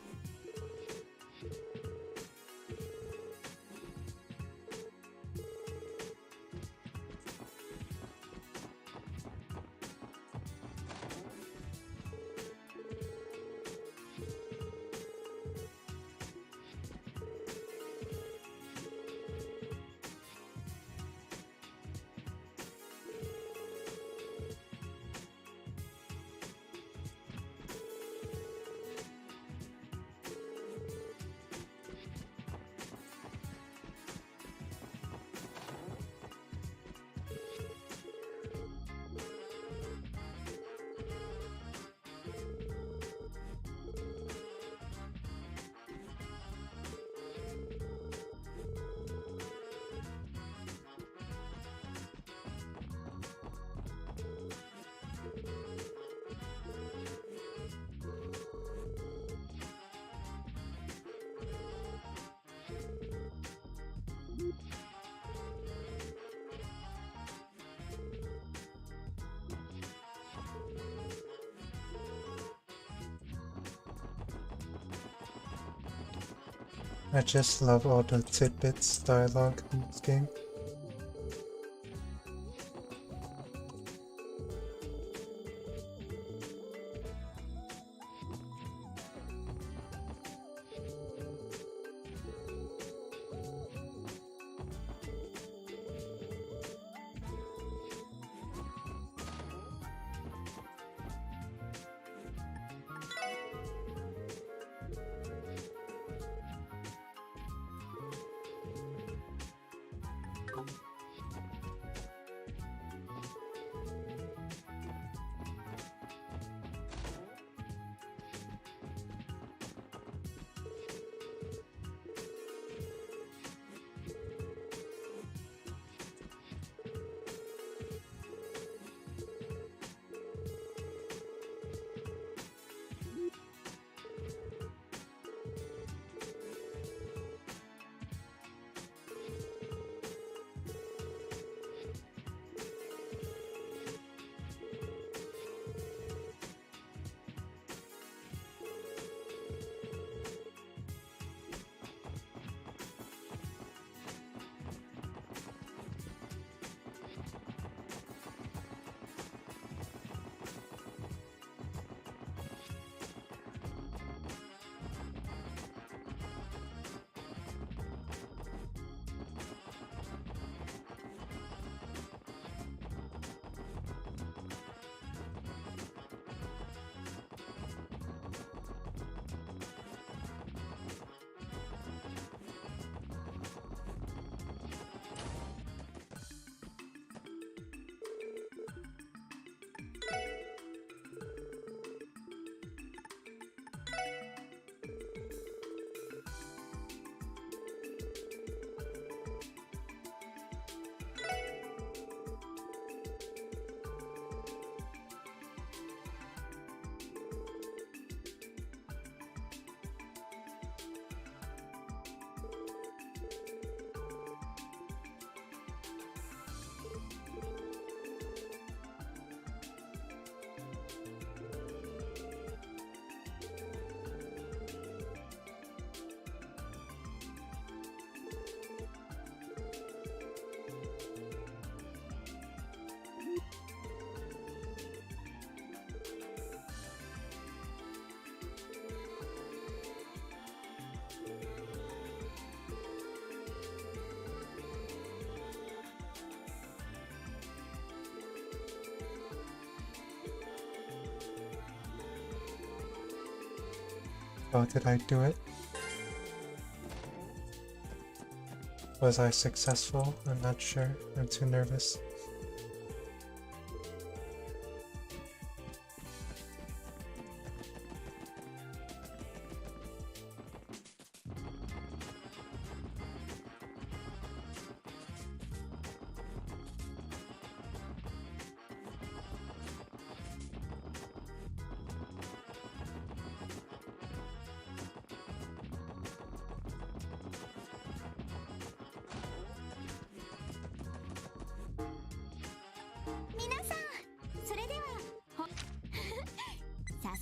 Speaker 1: I just love all the tidbits dialogue in this game. Oh, did I do it? Was I successful? I'm not sure. I'm too nervous.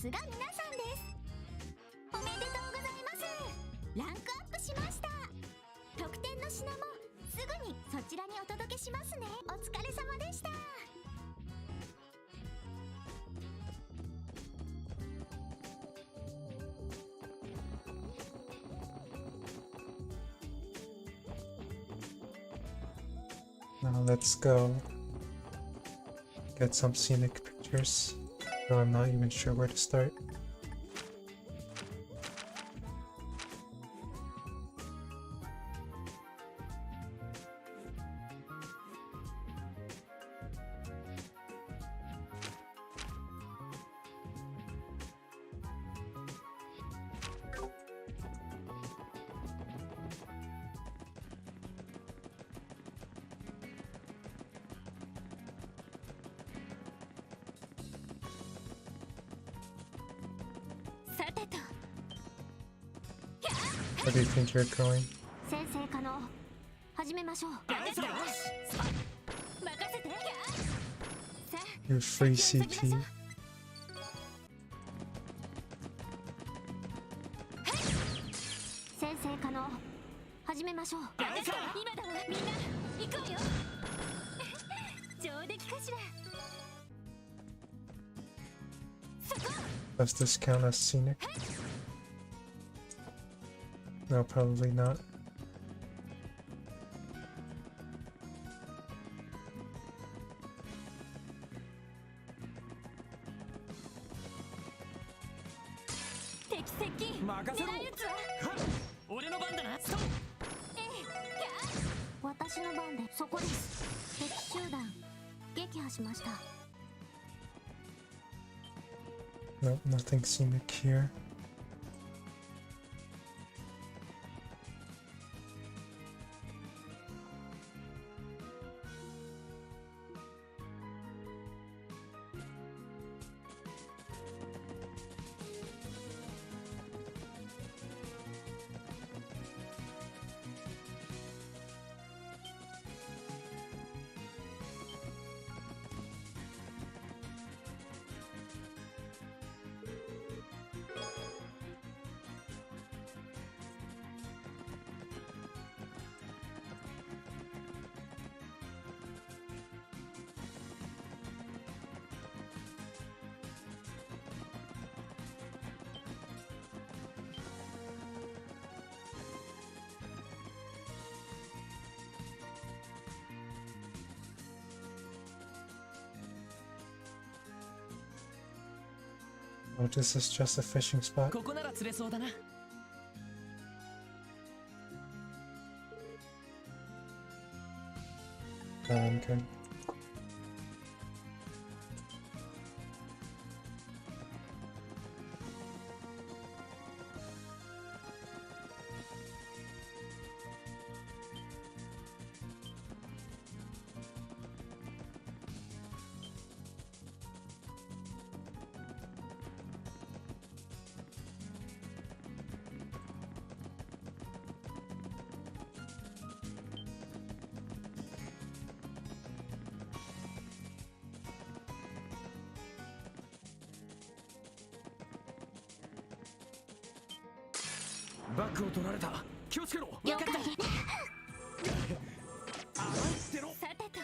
Speaker 5: すが皆さんです。おめでとうございます。ランクアップしました。特典の品もすぐにそちらにお届けしますね。お疲れ様でした。
Speaker 1: Now let's go get some scenic pictures. Though I'm not even sure where to start. Where do you think you're going?
Speaker 5: 先生可能始めましょう。任せて。
Speaker 1: Your free CP.
Speaker 5: 先生可能始めましょう。今だわ。みんな行くわよ。上出来かしら。
Speaker 1: Does this count as scenic? No, probably not. Nope, nothing scenic here. Oh, this is just a fishing spot.
Speaker 3: ここなら釣れそうだな。
Speaker 1: I'm good.
Speaker 7: Back バックを取られた。気をつけろ。
Speaker 5: 了解。
Speaker 7: 甘いってろ。
Speaker 5: さてと。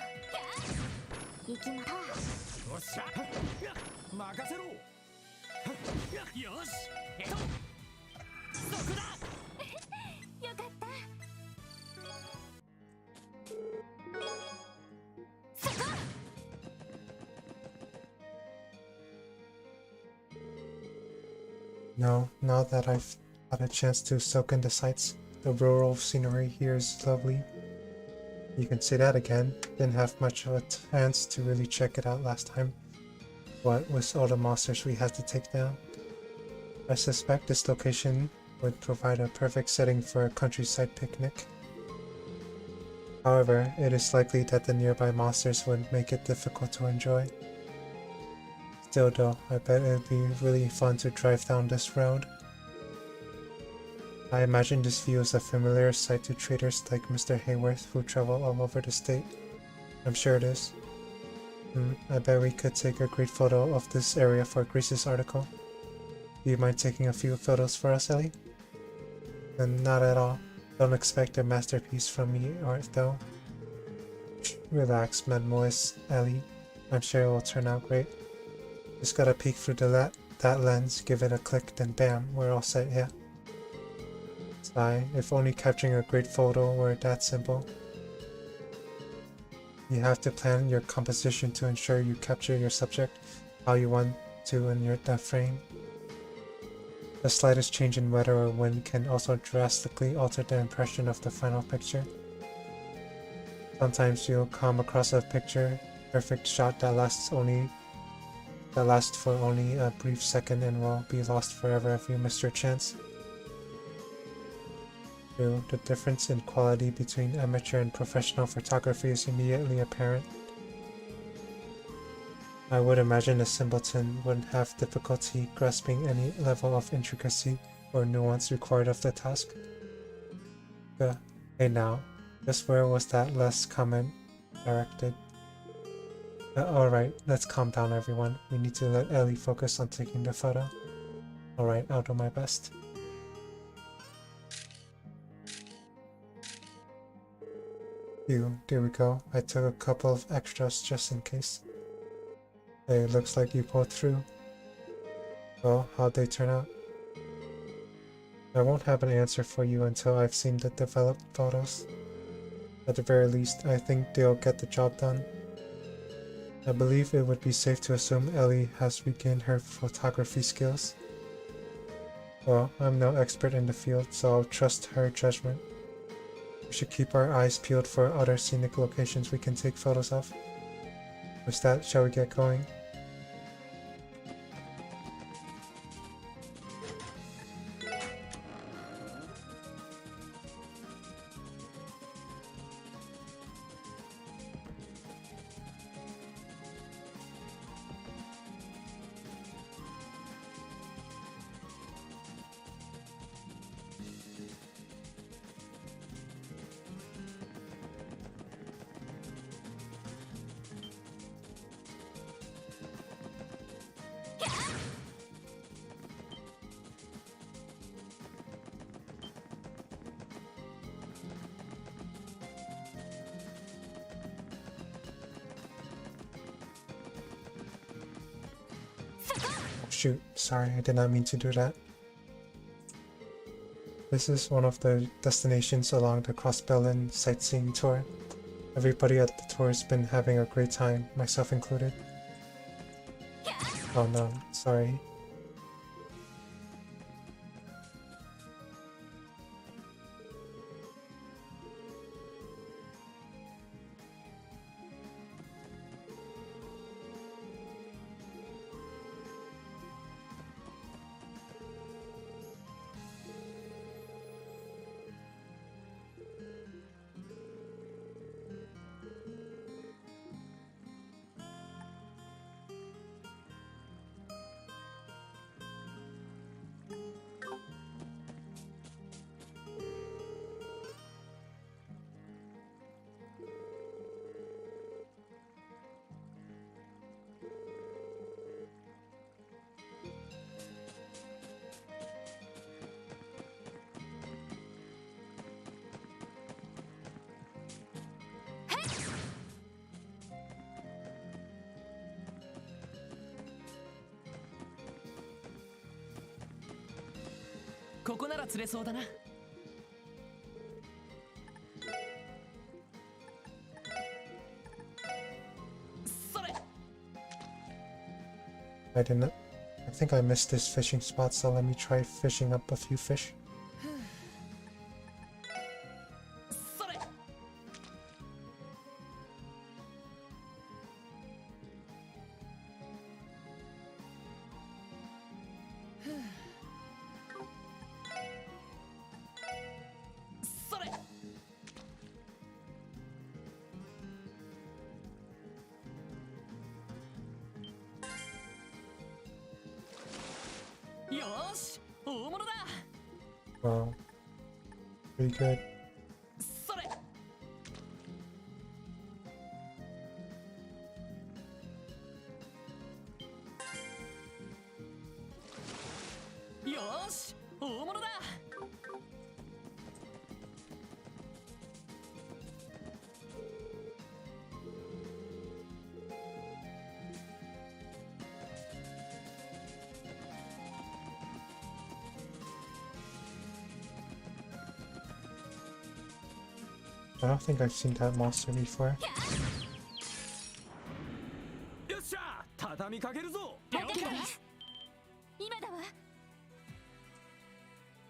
Speaker 5: 行きま。
Speaker 7: よっしゃ。任せろ。よし。そこだ。
Speaker 5: よかった。そこ。
Speaker 1: No, now that I've had a chance to soak in the sights, the rural scenery here is lovely. You can say that again. Didn't have much of a chance to really check it out last time. What with all the monsters we had to take down. I suspect this location would provide a perfect setting for a countryside picnic. However, it is likely that the nearby monsters would make it difficult to enjoy. Still though, I bet it would be really fun to drive down this road. I imagine this view is a familiar sight to traders like Mr. Hayworth who travel all over the state. I'm sure it is. I bet we could take a great photo of this area for Greece's article. Do you mind taking a few photos for us, Ellie? And not at all. Don't expect a masterpiece from me, though. Relax, Mademoiselle Ellie. I'm sure it will turn out great. Just gotta peek through that lens, give it a click, then bam, we're all set here. Sigh, if only capturing a great photo were that simple. You have to plan your composition to ensure you capture your subject how you want to in that frame. The slightest change in weather or wind can also drastically alter the impression of the final picture. Sometimes you'll come across a perfect shot that lasts for only a brief second and will be lost forever if you miss your chance. True, the difference in quality between amateur and professional photography is immediately apparent. I would imagine a simpleton would have difficulty grasping any level of intricacy or nuance required of the task. Hey now, just where was that last comment directed? Alright, let's calm down everyone. We need to let Ellie focus on taking the photo. Alright, I'll do my best. There we go. I took a couple of extras just in case. Hey, it looks like you pulled through. Well, how'd they turn out? I won't have an answer for you until I've seen the developed photos. At the very least, I think they'll get the job done. I believe it would be safe to assume Ellie has regained her photography skills. Well, I'm no expert in the field, so I'll trust her judgment. We should keep our eyes peeled for other scenic locations we can take photos of. With that, shall we get going? Shoot, sorry, I did not mean to do that. This is one of the destinations along the Crossbelin sightseeing tour. Everybody at the tour has been having a great time, myself included. Oh no, sorry.
Speaker 3: ここなら釣れそうだな。それ。
Speaker 1: I didn't I think I missed this fishing spot, so let me try fishing up a few fish.
Speaker 3: それ。それ。よーし、大物だ。
Speaker 1: Wow. Pretty good.
Speaker 3: それ。よーし、大物だ。
Speaker 1: I don't think I've seen that monster before.
Speaker 7: よっしゃ畳みかけるぞ。
Speaker 4: だから今だわ。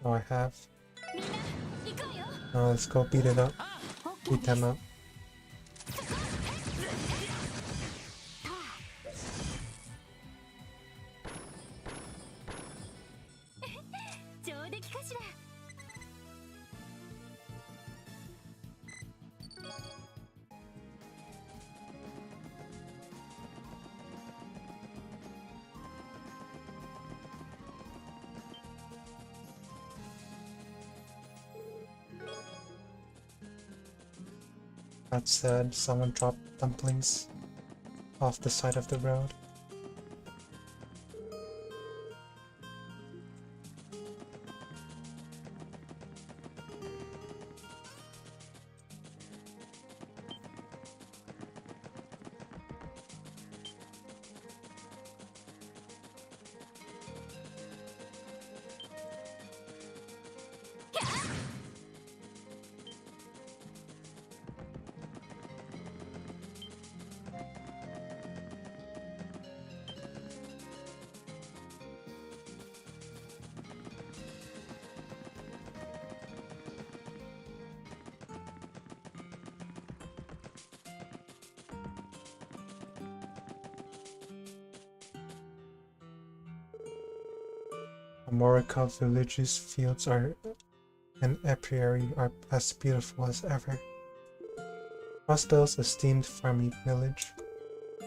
Speaker 1: Oh, I have.
Speaker 4: みんな行こうよ。
Speaker 1: Now let's go beat it up.
Speaker 4: オッケー
Speaker 1: Beat them up.
Speaker 4: 上出来かしら。
Speaker 1: That said, someone dropped dumplings off the side of the road. Amorica village's fields are and apiary are as beautiful as ever. Crossbell's esteemed farming village.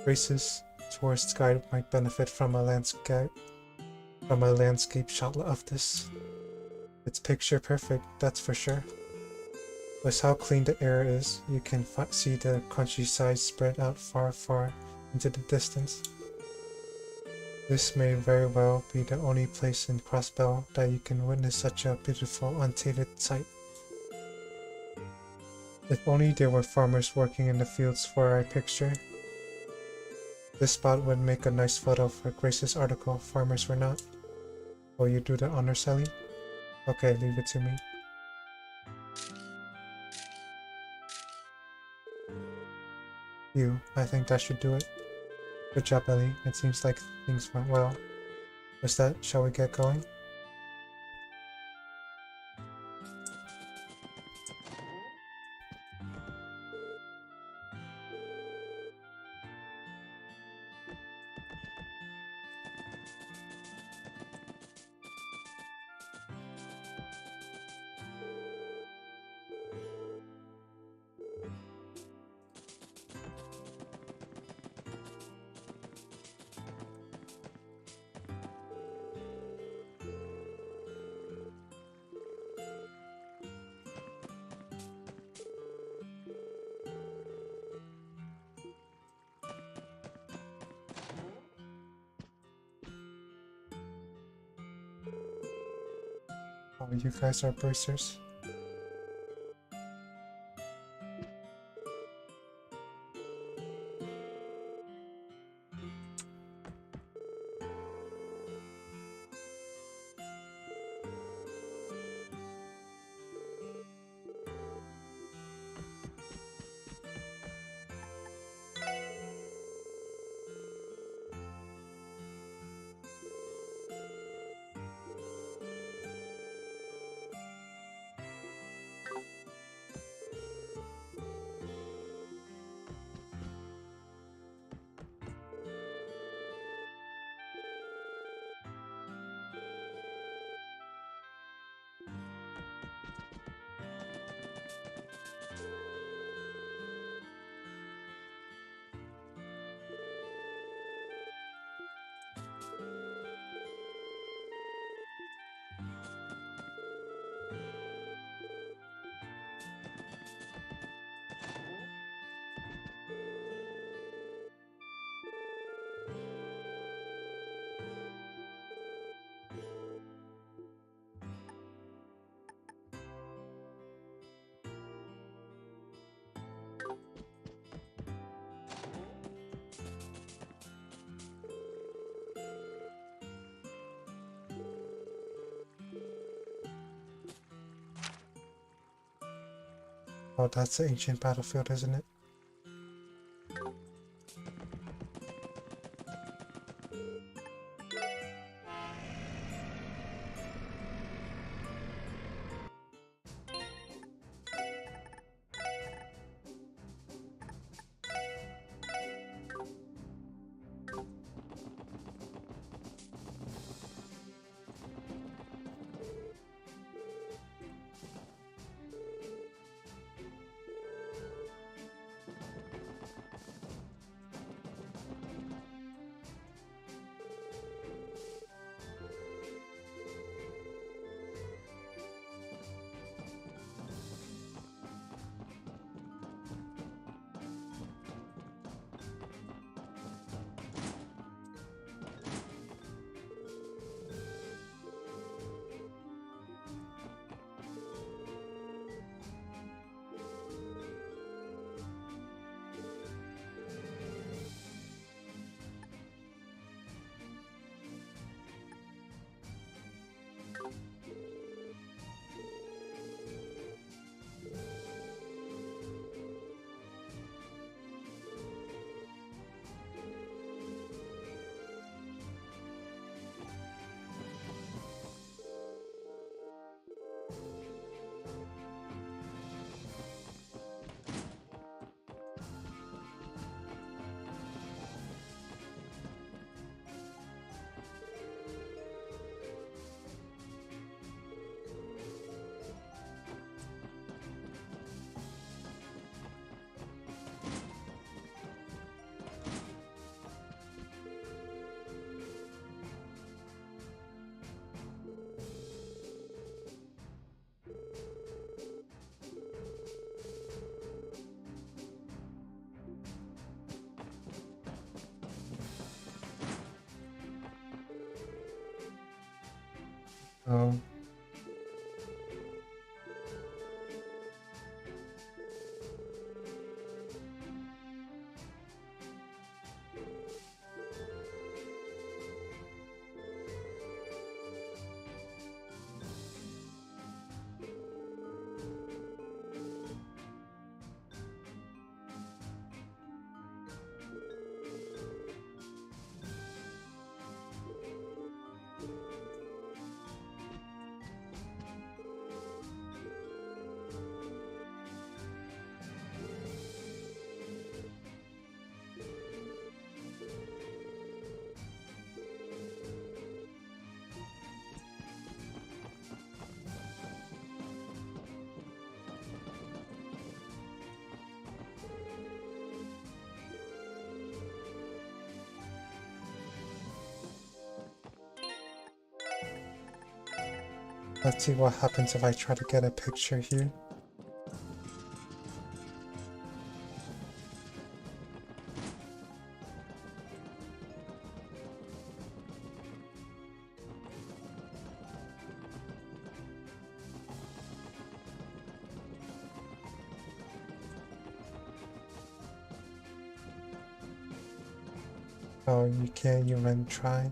Speaker 1: Grace's tourist guide might benefit from a landscape shot of this. It's picture perfect, that's for sure. With how clean the air is, you can see the countryside spread out far, far into the distance. This may very well be the only place in Crossbell that you can witness such a beautiful, untainted sight. If only there were farmers working in the fields for our picture. This spot would make a nice photo for Grace's article, Farmers Were Not. Will you do the honor, Sally? Okay, leave it to me. I think that should do it. Good job, Ellie. It seems like things went well. With that, shall we get going? Oh, you guys are bracers. Oh, that's the ancient battlefield, isn't it? Oh. Let's see what happens if I try to get a picture here. Oh, you can't even try.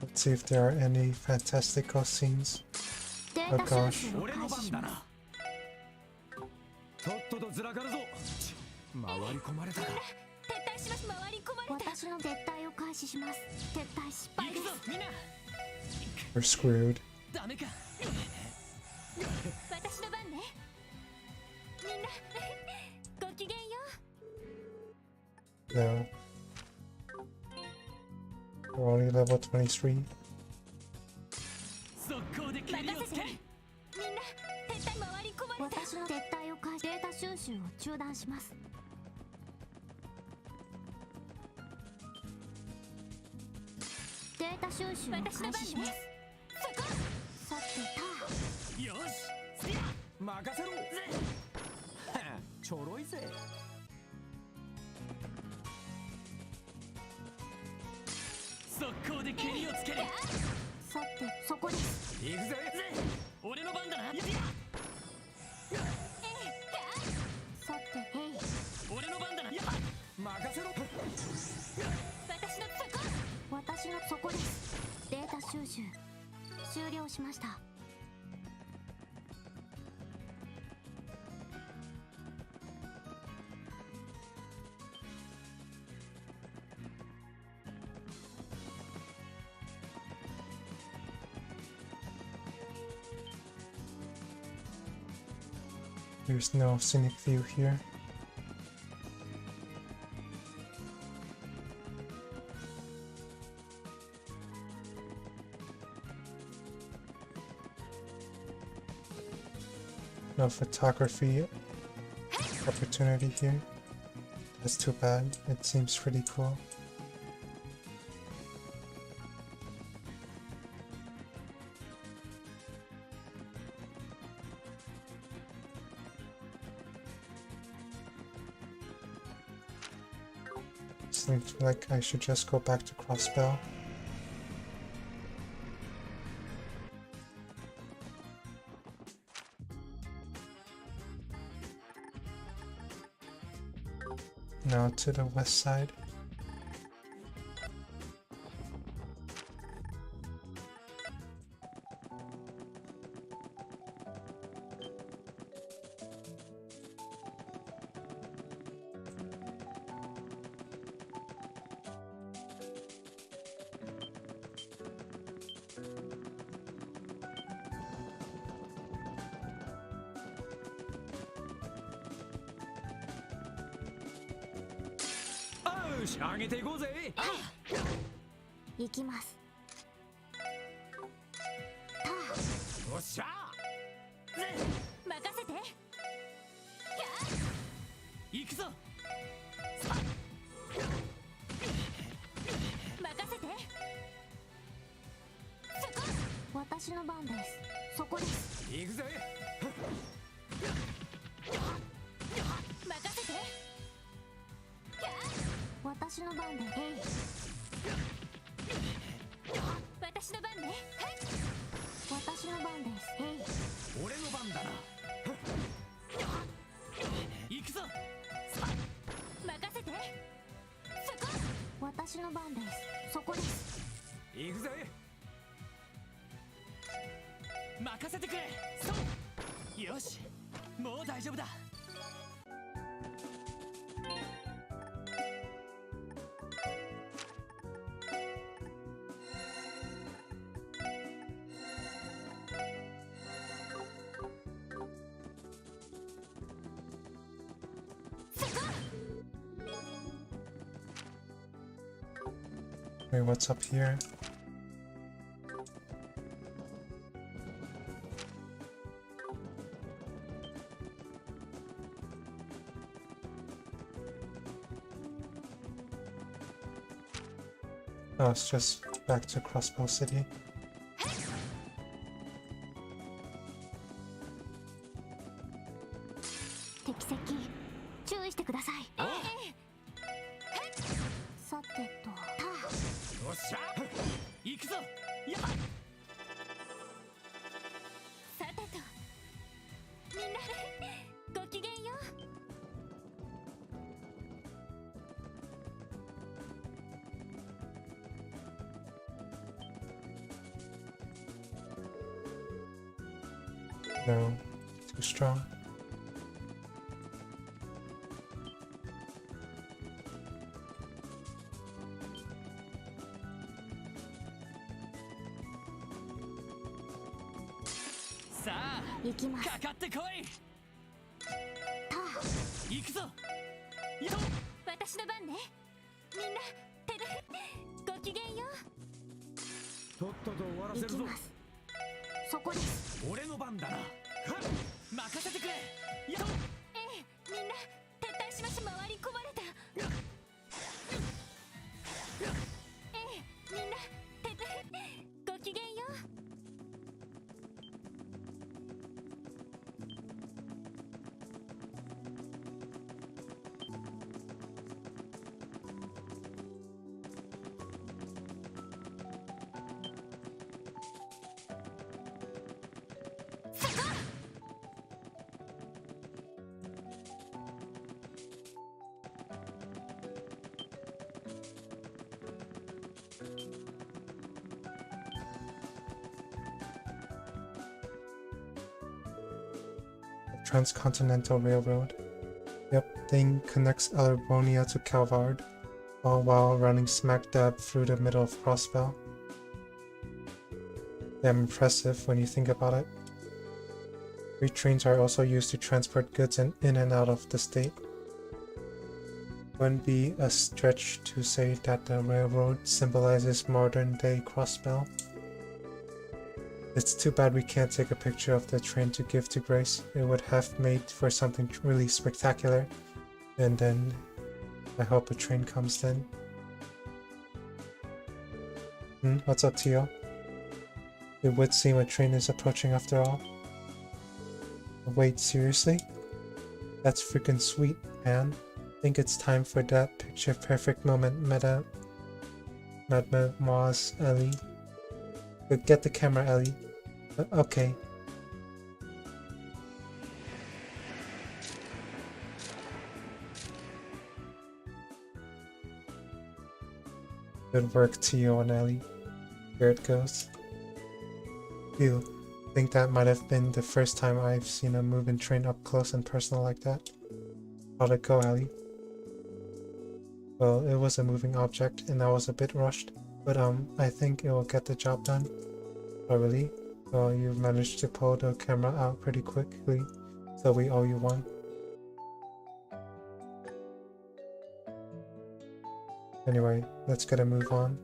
Speaker 1: Let's see if there are any fantastical scenes.
Speaker 5: デ
Speaker 1: Oh
Speaker 5: ータ収
Speaker 1: gosh.
Speaker 5: 集を
Speaker 7: 俺の
Speaker 5: 開始します
Speaker 7: 番だなとっととずらかるぞ回り込まれたか
Speaker 4: 撤退します。回り込まれた。
Speaker 5: 私の撤退を開始します撤退失敗です
Speaker 3: みんな
Speaker 1: We're screwed.
Speaker 3: ダメか
Speaker 4: 私の番ね。みんなごきげんよ
Speaker 1: No. We're only level 23.
Speaker 3: 速攻で蹴りをつける
Speaker 4: う。みんな撤退回り込まれた。
Speaker 5: 私の撤退を開始データ収集を中断しますデータ収集を開始しますさて
Speaker 3: よし
Speaker 7: 任せろちょろいぜ。
Speaker 3: 速攻で蹴りをつける。
Speaker 5: さてそこです。
Speaker 7: 行くぜ。
Speaker 3: 俺の番だな。
Speaker 5: さて
Speaker 3: 俺の番だな。
Speaker 7: 任せろ。
Speaker 5: 私のそこです。データ収集終了しました。
Speaker 1: There's no scenic view here. No photography opportunity here. That's too bad. It seems pretty cool. Seems like I should just go back to Crossbell. Now to the west side.
Speaker 7: よし、上げていこうぜ。
Speaker 5: 行きます。
Speaker 7: おっしゃ
Speaker 4: 任せて。
Speaker 3: 行くぞ。
Speaker 4: 任せて。
Speaker 5: 私の番です。そこです。
Speaker 7: 行くぜ。
Speaker 4: 任せて。
Speaker 5: 私の番で
Speaker 4: 私の番ね。
Speaker 5: 私の番です。
Speaker 7: 俺の番だな。
Speaker 3: 行くぞ。
Speaker 4: 任せて。
Speaker 5: 私の番です。そこです。
Speaker 7: 行くぜ。
Speaker 3: 任せてくれ。そうよし、もう大丈夫だ。
Speaker 1: Wait, what's up here? Oh, it's just back to Crossbow City.
Speaker 5: Saてと、
Speaker 7: おっしゃ
Speaker 3: 行くぞ。やっ
Speaker 4: さてと、みんなごきげんよう。
Speaker 1: No, too strong.
Speaker 3: さあ、
Speaker 5: 行きます。
Speaker 3: かかってこい。
Speaker 5: た、
Speaker 3: 行くぞ。よ
Speaker 4: 私の番ね。みんな手でごきげんよう。
Speaker 7: とっとと終わらせ
Speaker 5: 行
Speaker 7: るぞ。
Speaker 5: きます。そこです。
Speaker 7: 俺の番だな。
Speaker 3: 任せてくれ。よ
Speaker 4: ええ、みんな撤退しまし。回り込まれた。ええ、みんなごきげんよう。
Speaker 1: Transcontinental Railroad. Yep, thing connects Albonia to Calvard, all while running smack dab through the middle of Crossbell. Damn impressive when you think about it. Freight trains are also used to transport goods in and out of the state. Wouldn't be a stretch to say that the railroad symbolizes modern-day Crossbell. It's too bad we can't take a picture of the train to give to Grace. It would have made for something really spectacular. And then I hope a train comes then. What's up, Tio? It would seem a train is approaching after all. Wait, seriously? That's freaking sweet, man. Think it's time for that picture perfect moment, Mademoiselle Ellie. Get the camera, Ellie. Okay. Good work, Tio and Ellie. Here it goes. Phew. Think that might have been the first time I've seen a moving train up close and personal like that. How'd it go, Ellie? Well, it was a moving object and I was a bit rushed, but I think it will get the job done. Oh really? Well, you managed to pull the camera out pretty quickly, so we owe you one. Anyway, let's get a move on.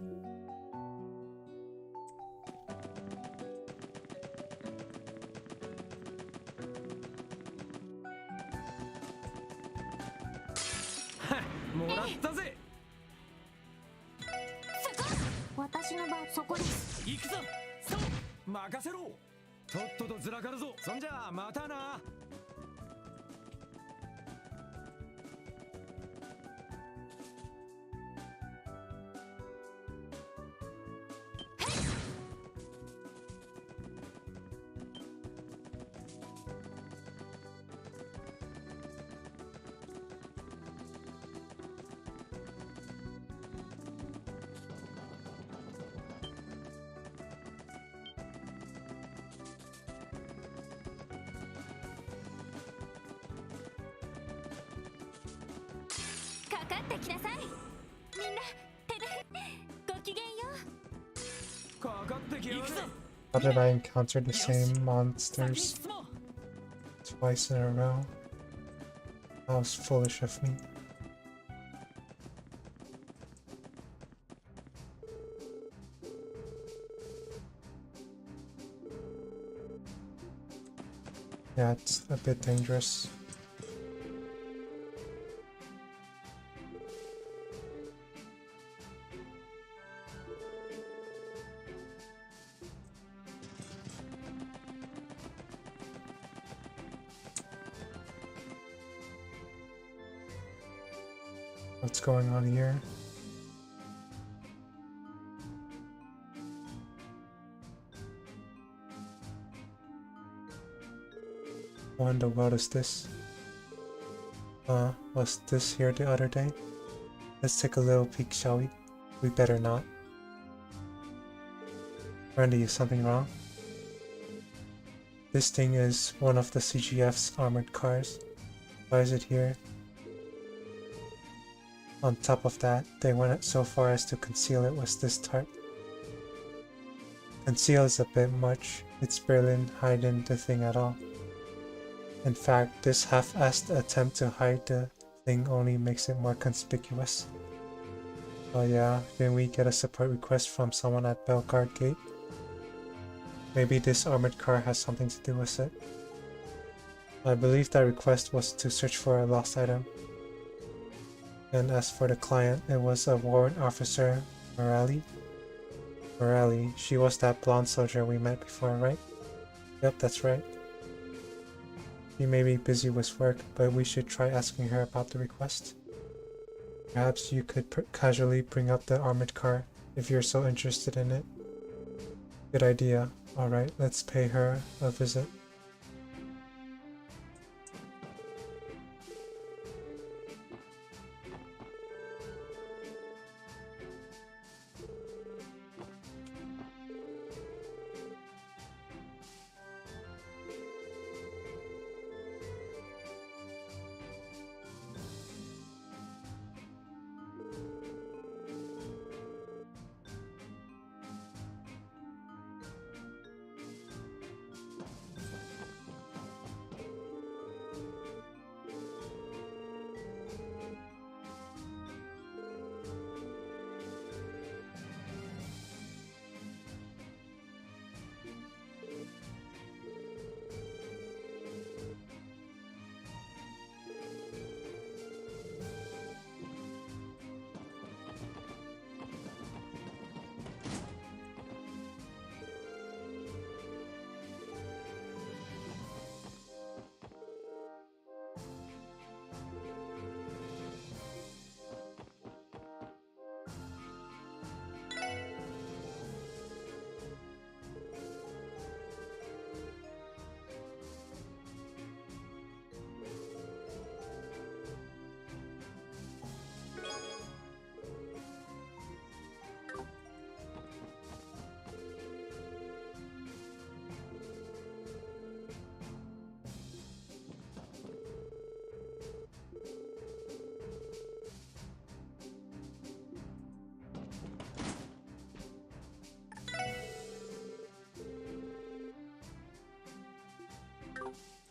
Speaker 1: How did I encounter the same monsters twice in a row? That was foolish of me. Yeah, it's a bit dangerous. What's going on here? What in the world is this? Was this here the other day? Let's take a little peek, shall we? We better not. Randy, is something wrong? This thing is one of the CGF's armored cars. Why is it here? On top of that, they went so far as to conceal it with this tarp. Conceal is a bit much. It's barely hiding the thing at all. In fact, this half-assed attempt to hide the thing only makes it more conspicuous. Oh yeah, didn't we get a support request from someone at Bellegarde Gate? Maybe this armored car has something to do with it. I believe that request was to search for a lost item. And as for the client, it was a warrant officer, Morelli. Morelli, she was that blonde soldier we met before, right? Yep, that's right. She may be busy with work, but we should try asking her about the request. Perhaps you could casually bring up the armored car if you're so interested in it. Good idea. Alright, let's pay her a visit.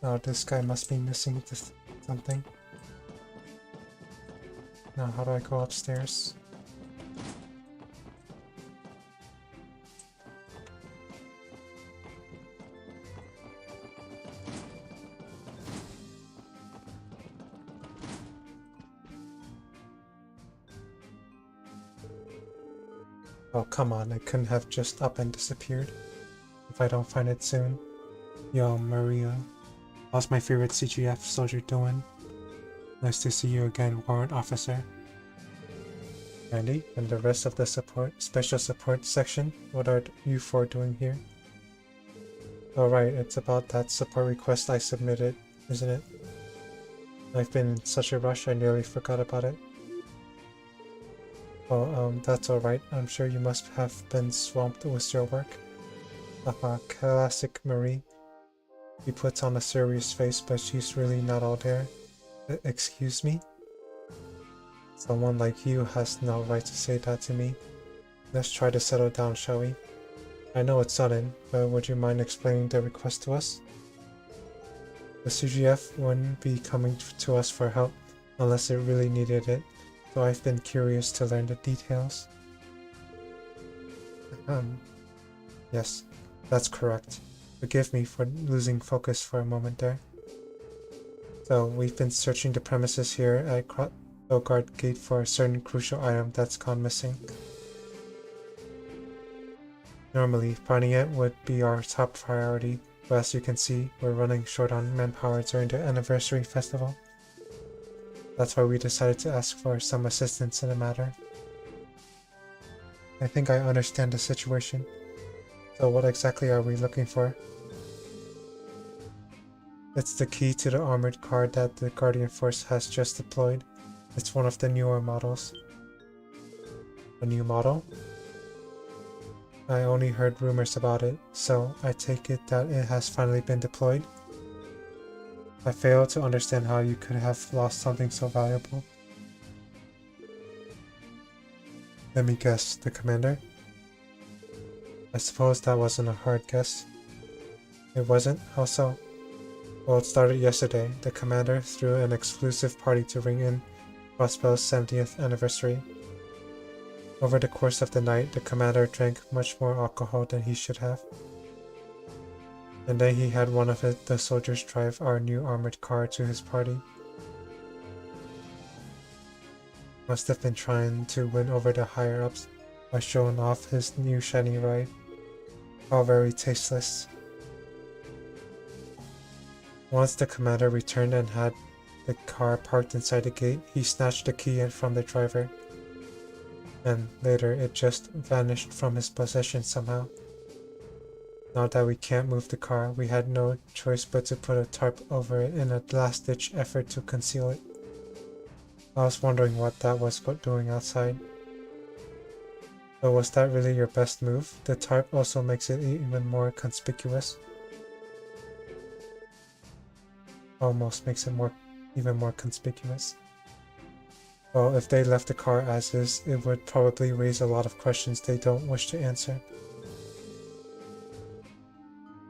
Speaker 1: Oh, this guy must be missing something. Now, how do I go upstairs? Oh, come on, it couldn't have just up and disappeared if I don't find it soon. Yo, Maria. How's my favorite CGF soldier doing? Nice to see you again, warrant officer. Andy, and the rest of the special support section, what are you four doing here? Alright, it's about that support request I submitted, isn't it? I've been in such a rush I nearly forgot about it. Oh, that's alright. I'm sure you must have been swamped with your work. Classic Marie. She puts on a serious face, but she's really not all there. Excuse me? Someone like you has no right to say that to me. Let's try to settle down, shall we? I know it's sudden, but would you mind explaining the request to us? The CGF wouldn't be coming to us for help unless it really needed it. So I've been curious to learn the details. Yes, that's correct. Forgive me for losing focus for a moment there. So we've been searching the premises here at Belgard Gate for a certain crucial item that's gone missing. Normally, finding it would be our top priority, but as you can see, we're running short on manpower during the anniversary festival. That's why we decided to ask for some assistance in the matter. I think I understand the situation. So what exactly are we looking for? It's the key to the armored car that the Guardian Force has just deployed. It's one of the newer models. A new model? I only heard rumors about it, so I take it that it has finally been deployed. I fail to understand how you could have lost something so valuable. Let me guess, the commander? I suppose that wasn't a hard guess. It wasn't? How so? Well, it started yesterday. The commander threw an exclusive party to ring in Crossbell's 70th anniversary. Over the course of the night, the commander drank much more alcohol than he should have. And then he had one of the soldiers drive our new armored car to his party. Must have been trying to win over the higher-ups by showing off his new shiny ride. All very tasteless. Once the commander returned and had the car parked inside the gate, he snatched the key from the driver. And later it just vanished from his possession somehow. Now that we can't move the car, we had no choice but to put a tarp over it in a last-ditch effort to conceal it. I was wondering what that was doing outside. But was that really your best move? The tarp also makes it even more conspicuous. Almost makes it even more conspicuous. Well, if they left the car as is, it would probably raise a lot of questions they don't wish to answer.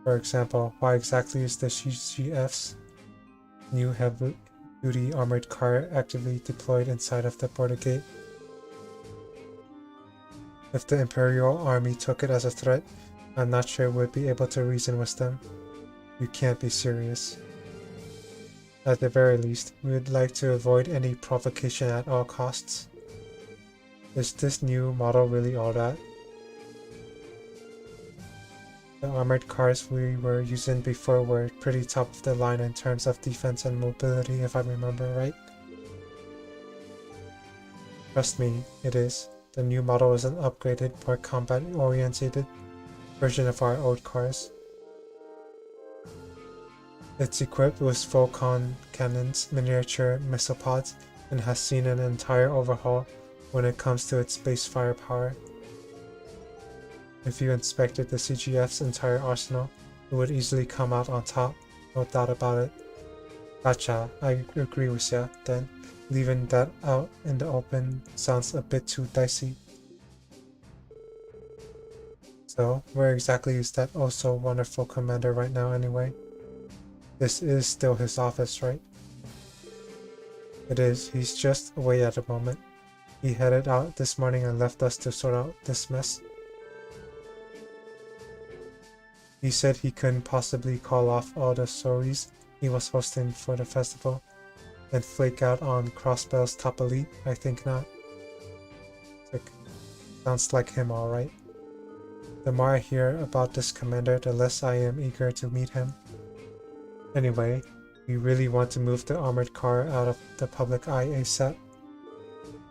Speaker 1: For example, why exactly is the CGF's new heavy-duty armored car actively deployed inside of the border gate? If the Imperial Army took it as a threat, I'm not sure we'd be able to reason with them. You can't be serious. At the very least, we would like to avoid any provocation at all costs. Is this new model really all that? The armored cars we were using before were pretty top of the line in terms of defense and mobility, if I remember right. Trust me, it is. The new model is an upgraded, more combat-oriented version of our old cars. It's equipped with Volcon cannons, miniature missile pods, and has seen an entire overhaul when it comes to its base firepower. If you inspected the CGF's entire arsenal, it would easily come out on top, no doubt about it. Gotcha, I agree with ya, then. Leaving that out in the open sounds a bit too dicey. So, where exactly is that oh so wonderful commander right now anyway? This is still his office, right? It is. He's just away at the moment. He headed out this morning and left us to sort out this mess. He said he couldn't possibly call off all the stories he was hosting for the festival and flake out on Crossbell's top elite. I think not. Sounds like him, alright. The more I hear about this commander, the less I am eager to meet him. Anyway, we really want to move the armored car out of the public eye ASAP.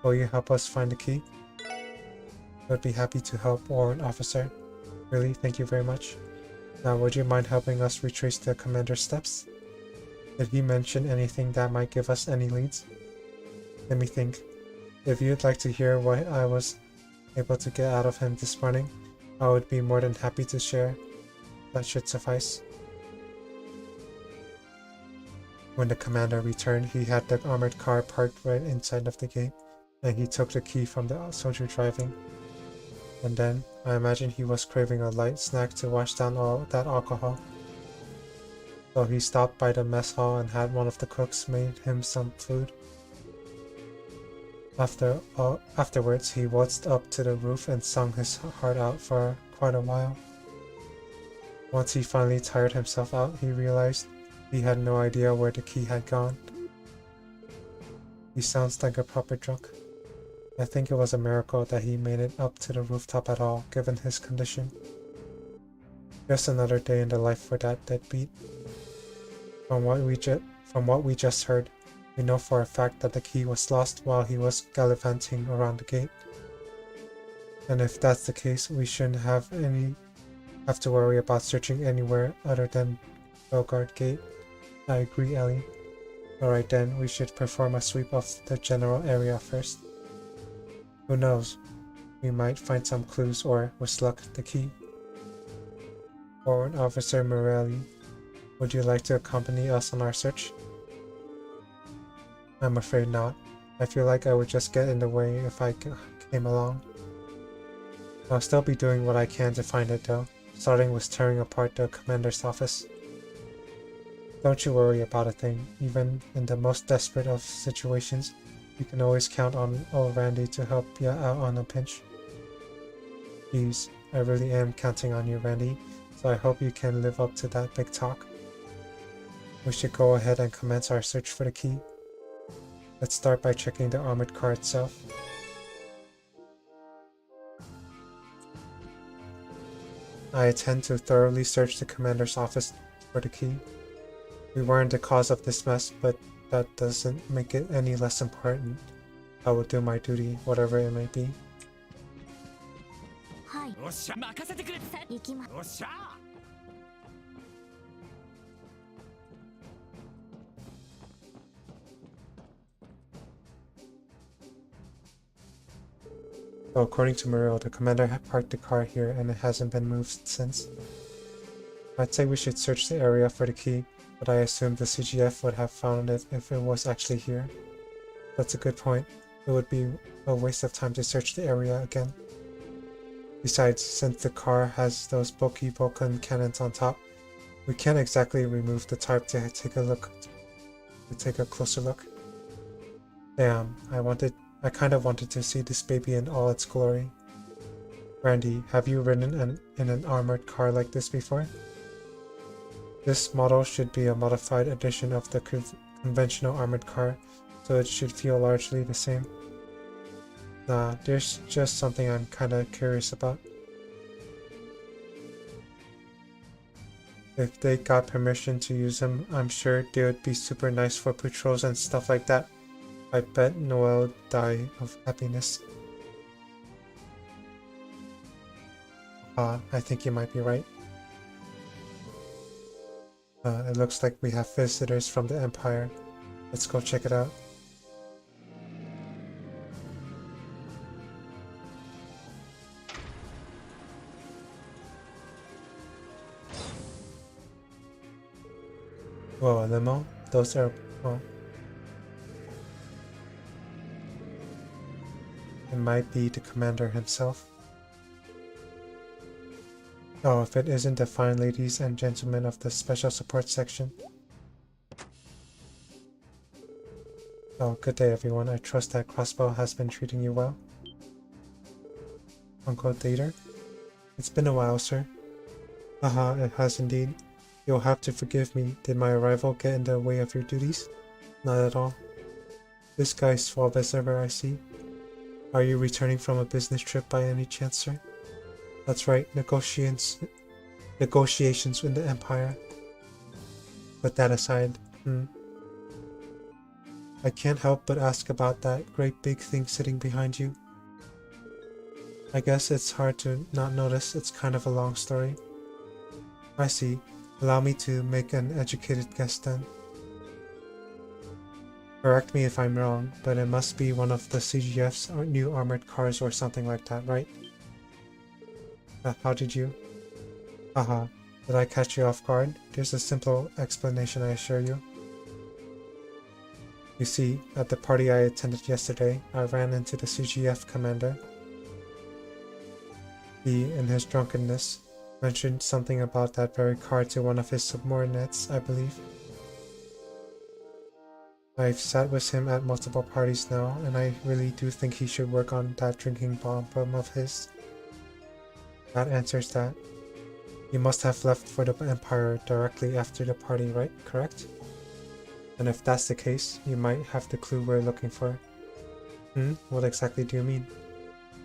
Speaker 1: Will you help us find the key? I would be happy to help, Warrant Officer. Really, thank you very much. Now, would you mind helping us retrace the commander's steps? Did he mention anything that might give us any leads? Let me think. If you'd like to hear what I was able to get out of him this morning, I would be more than happy to share. That should suffice. When the commander returned, he had the armored car parked right inside of the gate, and he took the key from the soldier driving. And then, I imagine he was craving a light snack to wash down all that alcohol. So he stopped by the mess hall and had one of the cooks made him some food. Afterwards, he waltzed up to the roof and sung his heart out for quite a while. Once he finally tired himself out, he realized he had no idea where the key had gone. He sounds like a proper drunk. I think it was a miracle that he made it up to the rooftop at all, given his condition. Just another day in the life for that deadbeat. From what we just heard, we know for a fact that the key was lost while he was gallivanting around the gate. And if that's the case, we shouldn't have to worry about searching anywhere other than Belgard Gate. I agree, Ellie. Alright then, we should perform a sweep of the general area first. Who knows? We might find some clues or, with luck, the key. Warrant Officer Morelli, would you like to accompany us on our search? I'm afraid not. I feel like I would just get in the way if I came along. I'll still be doing what I can to find it though, starting with tearing apart the commander's office. Don't you worry about a thing. Even in the most desperate of situations, you can always count on old Randy to help you out on a pinch. Please, I really am counting on you, Randy, so I hope you can live up to that big talk. We should go ahead and commence our search for the key. Let's start by checking the armored car itself. I intend to thoroughly search the commander's office for the key. We weren't the cause of this mess, but that doesn't make it any less important. I will do my duty, whatever it may be.
Speaker 5: はい、
Speaker 7: おっしゃ任せてくれ
Speaker 5: 行きま。
Speaker 7: おっしゃ
Speaker 1: So according to Muriel, the commander had parked the car here and it hasn't been moved since. I'd say we should search the area for the key, but I assumed the CGF would have found it if it was actually here. That's a good point. It would be a waste of time to search the area again. Besides, since the car has those bulky Vulcan cannons on top, we can't exactly remove the tarp to take a closer look. Damn, I kind of wanted to see this baby in all its glory. Randy, have you ridden in an armored car like this before? This model should be a modified edition of the conventional armored car, so it should feel largely the same. Nah, there's just something I'm kinda curious about. If they got permission to use them, I'm sure they would be super nice for patrols and stuff like that. I bet Noelle would die of happiness. I think you might be right. It looks like we have visitors from the Empire. Let's go check it out. Whoa, a limo? Those are... well... it might be the commander himself. Oh, if it isn't the fine ladies and gentlemen of the Special Support Section. Oh, good day everyone. I trust that Crossbow has been treating you well. Uncle Dater? It's been a while, sir. Haha, it has indeed. You'll have to forgive me. Did my arrival get in the way of your duties? Not at all. This guy's suave as ever, I see. Are you returning from a business trip by any chance, sir? That's right, negotiations with the Empire. Put that aside. I can't help but ask about that great big thing sitting behind you. I guess it's hard to not notice. It's kind of a long story. I see. Allow me to make an educated guess then. Correct me if I'm wrong, but it must be one of the CGF's new armored cars or something like that, right? How did you? Haha, did I catch you off guard? There's a simple explanation, I assure you. You see, at the party I attended yesterday, I ran into the CGF commander. He, in his drunkenness, mentioned something about that very car to one of his subordinates, I believe. I've sat with him at multiple parties now, and I really do think he should work on that drinking problem of his. That answers that. You must have left for the Empire directly after the party, right? Correct? And if that's the case, you might have the clue we're looking for. What exactly do you mean?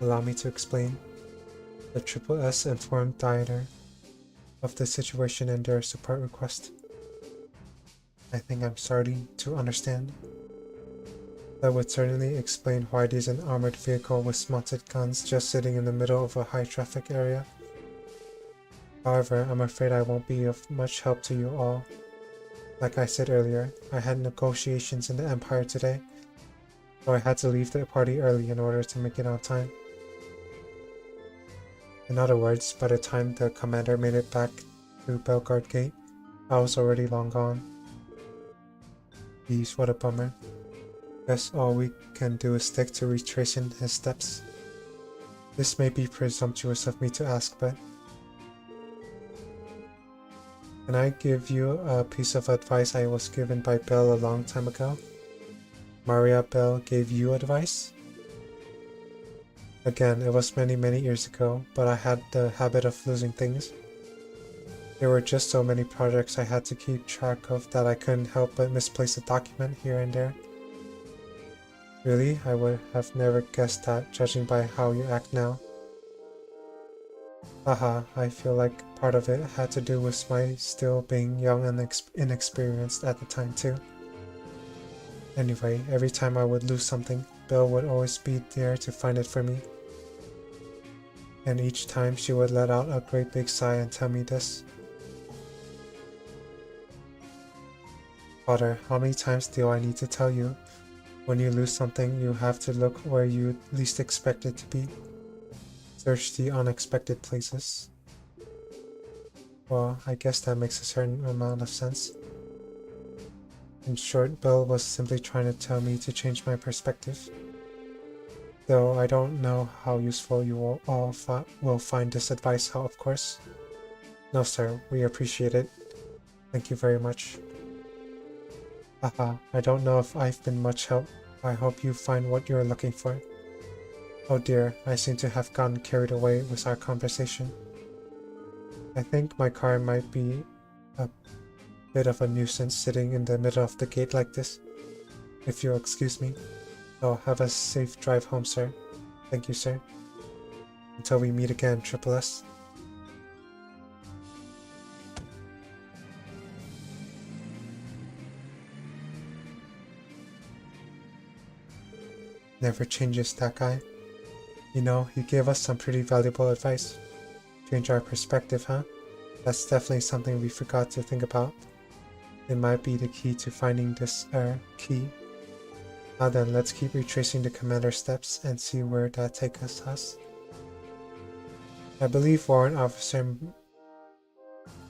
Speaker 1: Allow me to explain. The Triple S informed Dieter of the situation and their support request. I think I'm starting to understand. That would certainly explain why there's an armored vehicle with mounted guns just sitting in the middle of a high traffic area. However, I'm afraid I won't be of much help to you all. Like I said earlier, I had negotiations in the Empire today, so I had to leave the party early in order to make it on time. In other words, by the time the commander made it back to Belgard Gate, I was already long gone. Geez, what a bummer. Guess all we can do is stick to retracing his steps. This may be presumptuous of me to ask, but can I give you a piece of advice I was given by Belle a long time ago? Maria Belle gave you advice? Again, it was many years ago, but I had the habit of losing things. There were just so many projects I had to keep track of that I couldn't help but misplace a document here and there. Really, I would have never guessed that, judging by how you act now. Haha, I feel like part of it had to do with my still being young and inexperienced at the time too. Anyway, every time I would lose something, Belle would always be there to find it for me. And each time she would let out a great big sigh and tell me this. Potter, how many times do I need to tell you? When you lose something, you have to look where you least expect it to be. Search the unexpected places. Well, I guess that makes a certain amount of sense. In short, Belle was simply trying to tell me to change my perspective. Though I don't know how useful you all will find this advice, of course. No sir, we appreciate it. Thank you very much. Haha, I don't know if I've been much help. I hope you find what you're looking for. Oh dear, I seem to have gotten carried away with our conversation. I think my car might be a bit of a nuisance sitting in the middle of the gate like this. If you'll excuse me. So have a safe drive home, sir. Thank you, sir. Until we meet again, Triple S. Never changes, that guy. You know, he gave us some pretty valuable advice. Change our perspective, huh? That's definitely something we forgot to think about. It might be the key to finding this key. Now then, let's keep retracing the commander's steps and see where that takes us. I believe Warrant Officer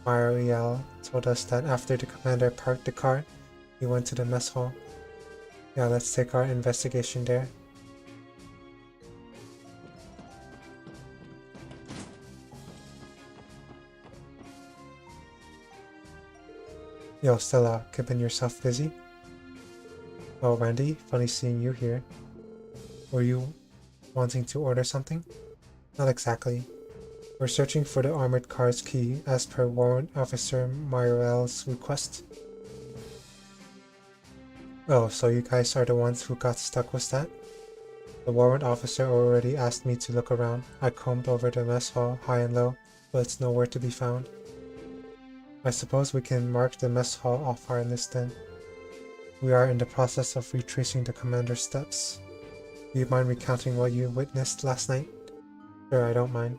Speaker 1: Mariel told us that after the commander parked the car, he went to the mess hall. Yeah, let's take our investigation there. Yo, Stella, keeping yourself busy? Oh, Randy, funny seeing you here. Were you wanting to order something? Not exactly. We're searching for the armored car's key as per Warrant Officer Myrell's request. Oh, so you guys are the ones who got stuck with that? The warrant officer already asked me to look around. I combed over the mess hall, high and low, but it's nowhere to be found. I suppose we can mark the mess hall off our list then. We are in the process of retracing the commander's steps. Do you mind recounting what you witnessed last night? Sure, I don't mind.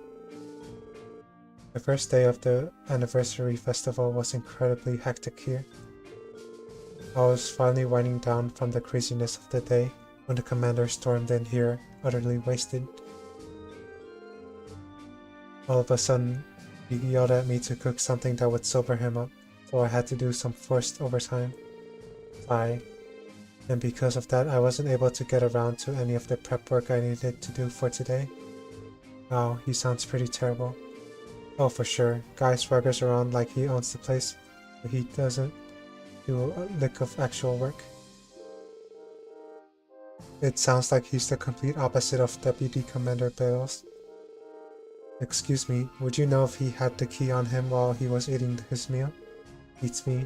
Speaker 1: The first day of the anniversary festival was incredibly hectic here. I was finally winding down from the craziness of the day when the commander stormed in here, utterly wasted. All of a sudden, he yelled at me to cook something that would sober him up, so I had to do some forced overtime. And because of that, I wasn't able to get around to any of the prep work I needed to do for today. Wow, he sounds pretty terrible. Oh, for sure, guy swaggers around like he owns the place, but he doesn't do a lick of actual work. It sounds like he's the complete opposite of Deputy Commander Bales. Excuse me, would you know if he had the key on him while he was eating his meal? Beats me.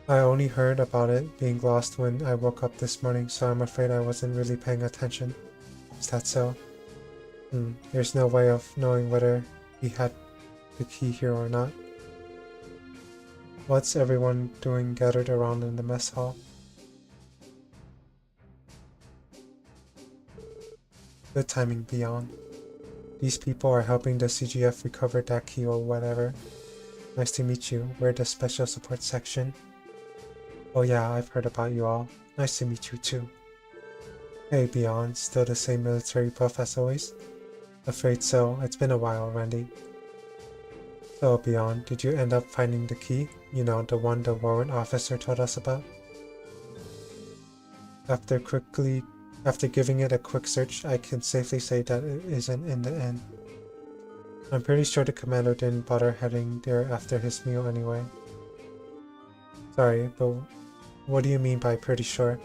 Speaker 1: I only heard about it being lost when I woke up this morning, so I'm afraid I wasn't really paying attention. Is that so? There's no way of knowing whether he had the key here or not. What's everyone doing gathered around in the mess hall? Good timing, Beyond. These people are helping the CGF recover that key or whatever. Nice to meet you. We're the Special Support Section. Oh yeah, I've heard about you all. Nice to meet you too. Hey Beyond, still the same military buff as always? Afraid so, it's been a while, Randy. So Beyond, did you end up finding the key? You know, the one the warrant officer told us about? After giving it a quick search, I can safely say that it isn't in the end. I'm pretty sure the commander didn't bother heading there after his meal anyway. Sorry, but what do you mean by pretty sure?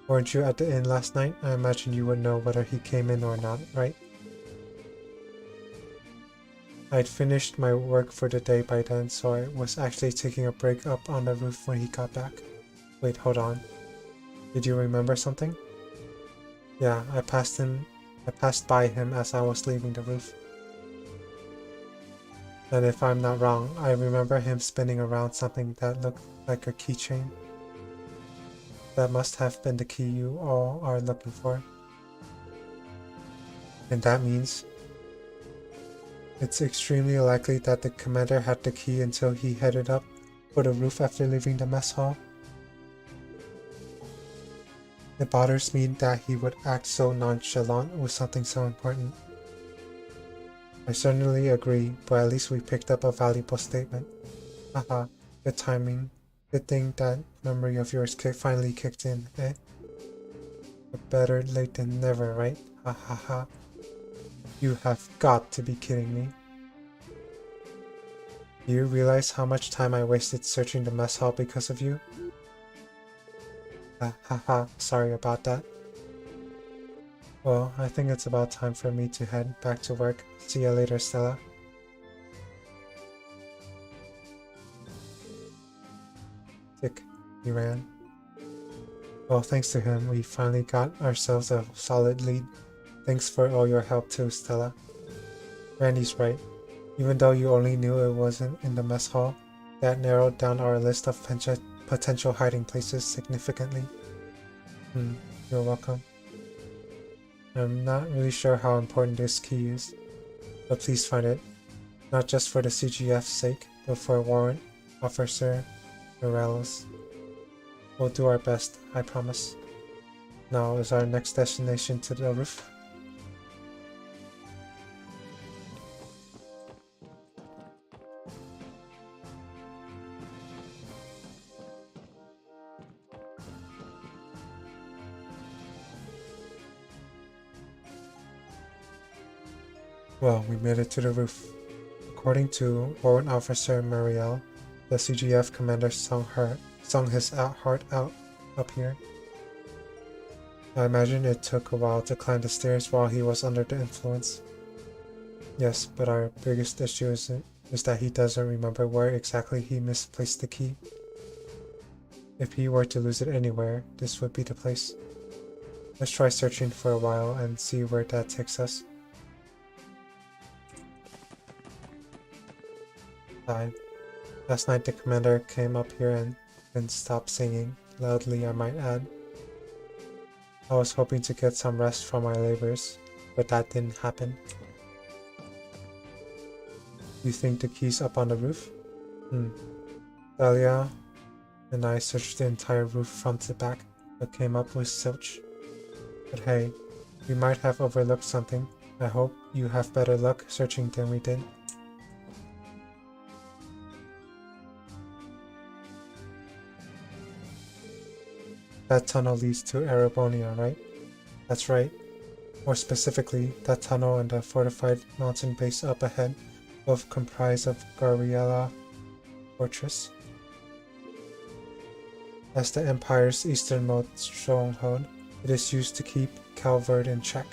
Speaker 1: Weren't you at the inn last night? I imagine you would know whether he came in or not, right? I'd finished my work for the day by then, so I was actually taking a break up on the roof when he got back. Wait, hold on. Did you remember something? Yeah, I passed by him as I was leaving the roof. And if I'm not wrong, I remember him spinning around something that looked like a keychain. That must have been the key you all are looking for. And that means it's extremely likely that the commander had the key until he headed up for the roof after leaving the mess hall. It bothers me that he would act so nonchalant with something so important. I certainly agree, but at least we picked up a valuable statement. Haha, good timing. Good thing that memory of yours finally kicked in, eh? But better late than never, right? Ha ha ha. You have got to be kidding me. Do you realize how much time I wasted searching the mess hall because of you? Haha, sorry about that. Well, I think it's about time for me to head back to work. See you later, Stella. Tick, he ran. Well, thanks to him, we finally got ourselves a solid lead. Thanks for all your help too, Stella. Randy's right. Even though you only knew it wasn't in the mess hall, that narrowed down our list of potential hiding places significantly. You're welcome. I'm not really sure how important this key is, but please find it. Not just for the CGF's sake, but for Warrant Officer Morales. We'll do our best, I promise. Now is our next destination to the roof? Well, we made it to the roof. According to Warrant Officer Muriel, the CGF commander saw sung his heart out up here. I imagine it took a while to climb the stairs while he was under the influence. Yes, but our biggest issue is that he doesn't remember where exactly he misplaced the key. If he were to lose it anywhere, this would be the place. Let's try searching for a while and see where that takes us. Last night the commander came up here and didn't stop singing, loudly I might add. I was hoping to get some rest from my labors, but that didn't happen. You think the key's up on the roof? Dahlia and I searched the entire roof front to back, but came up with zilch. But hey, we might have overlooked something. I hope you have better luck searching than we did. That tunnel leads to Erebonia, right? That's right. More specifically, that tunnel and the fortified mountain base up ahead both comprise of Gariella Fortress. As the Empire's easternmost stronghold, it is used to keep Calvard in check.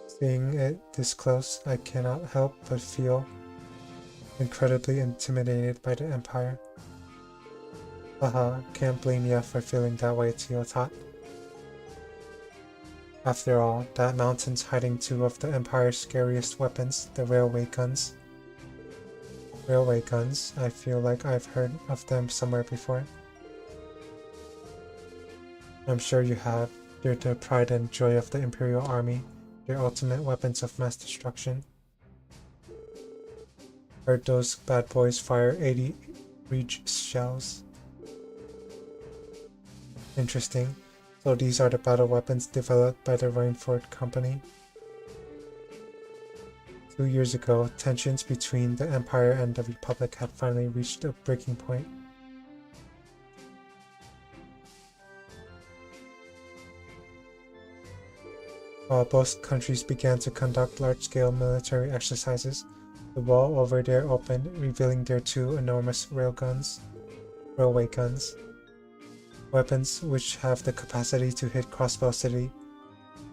Speaker 1: Seeing it this close, I cannot help but feel incredibly intimidated by the Empire. Haha, can't blame ya for feeling that way, Teotot. After all, that mountain's hiding two of the Empire's scariest weapons, the railway guns. Railway guns? I feel like I've heard of them somewhere before. I'm sure you have. They're the pride and joy of the Imperial Army, their ultimate weapons of mass destruction. Heard those bad boys fire 80 breach shells. Interesting. So these are the battle weapons developed by the Rainford Company. 2 years ago, tensions between the Empire and the Republic had finally reached a breaking point. While both countries began to conduct large-scale military exercises, the wall over there opened, revealing their two enormous railway guns. Weapons which have the capacity to hit Crossbow City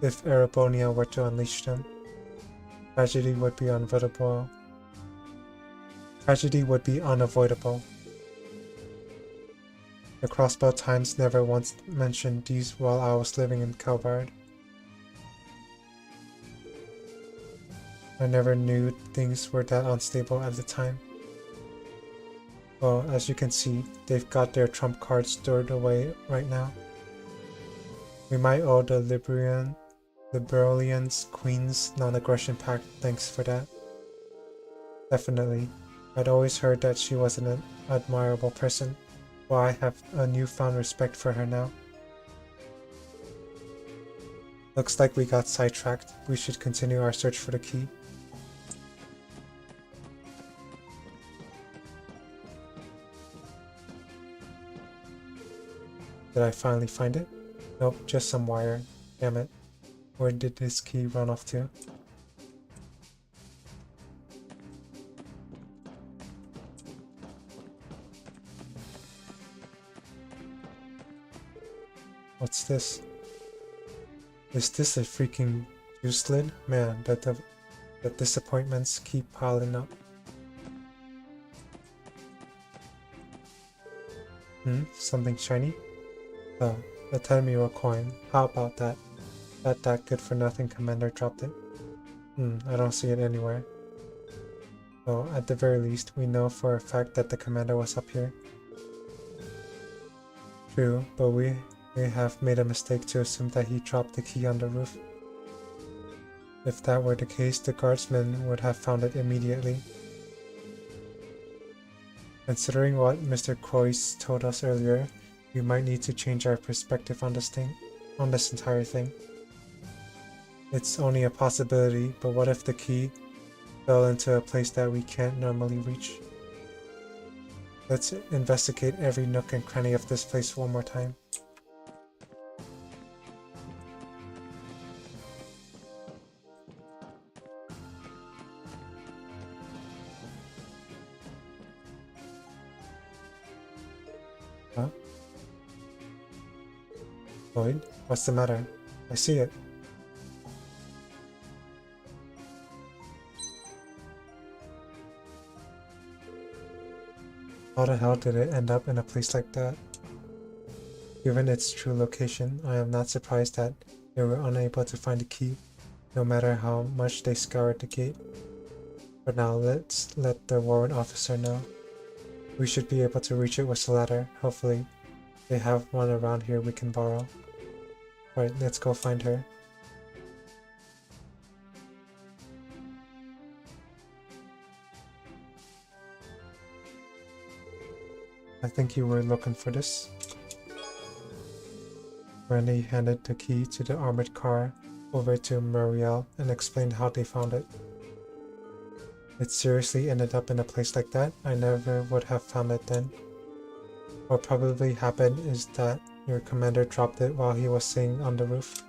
Speaker 1: if Erebonia were to unleash them. Tragedy would be unavoidable. The Crossbow Times never once mentioned these while I was living in Calvard. I never knew things were that unstable at the time. Well, as you can see, they've got their trump cards stored away right now. We might owe the Liberalians Queen's non-aggression pact thanks for that. Definitely. I'd always heard that she was an admirable person, while I have a newfound respect for her now. Looks like we got sidetracked. We should continue our search for the key. Did I finally find it? Nope, just some wire. Damn it. Where did this key run off to? What's this? Is this a freaking juice lid? Man, the disappointments keep piling up. Something shiny? Oh, a Tenmiro coin. How about that? That good-for-nothing commander dropped it. I don't see it anywhere. Well, at the very least, we know for a fact that the commander was up here. True, but we have made a mistake to assume that he dropped the key on the roof. If that were the case, the guardsmen would have found it immediately. Considering what Mr. Croix told us earlier, we might need to change our perspective on this entire thing. It's only a possibility, but what if the key fell into a place that we can't normally reach? Let's investigate every nook and cranny of this place one more time. Huh? Lloyd, what's the matter? I see it. How the hell did it end up in a place like that? Given its true location, I am not surprised that they were unable to find the key, no matter how much they scoured the gate. But now let's let the warrant officer know. We should be able to reach it with the ladder, hopefully. They have one around here we can borrow. Right, let's go find her. I think you were looking for this. Randy handed the key to the armored car over to Muriel and explained how they found it. It seriously ended up in a place like that? I never would have found it then. What probably happened is that your commander dropped it while he was sitting on the roof.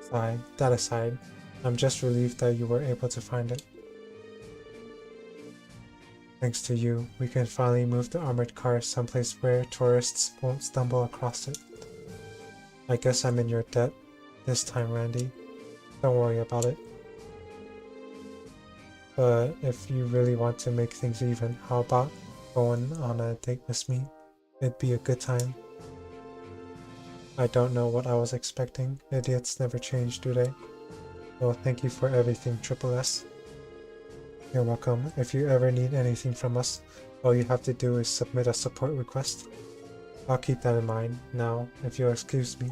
Speaker 1: Sigh. That aside, I'm just relieved that you were able to find it. Thanks to you, we can finally move the armored car someplace where tourists won't stumble across it. I guess I'm in your debt this time, Randy. Don't worry about it. But if you really want to make things even, how about going on a date with me? It'd be a good time. I don't know what I was expecting. Idiots never change, do they? Well, thank you for everything, Triple S. You're welcome. If you ever need anything from us, all you have to do is submit a support request. I'll keep that in mind. Now, if you'll excuse me.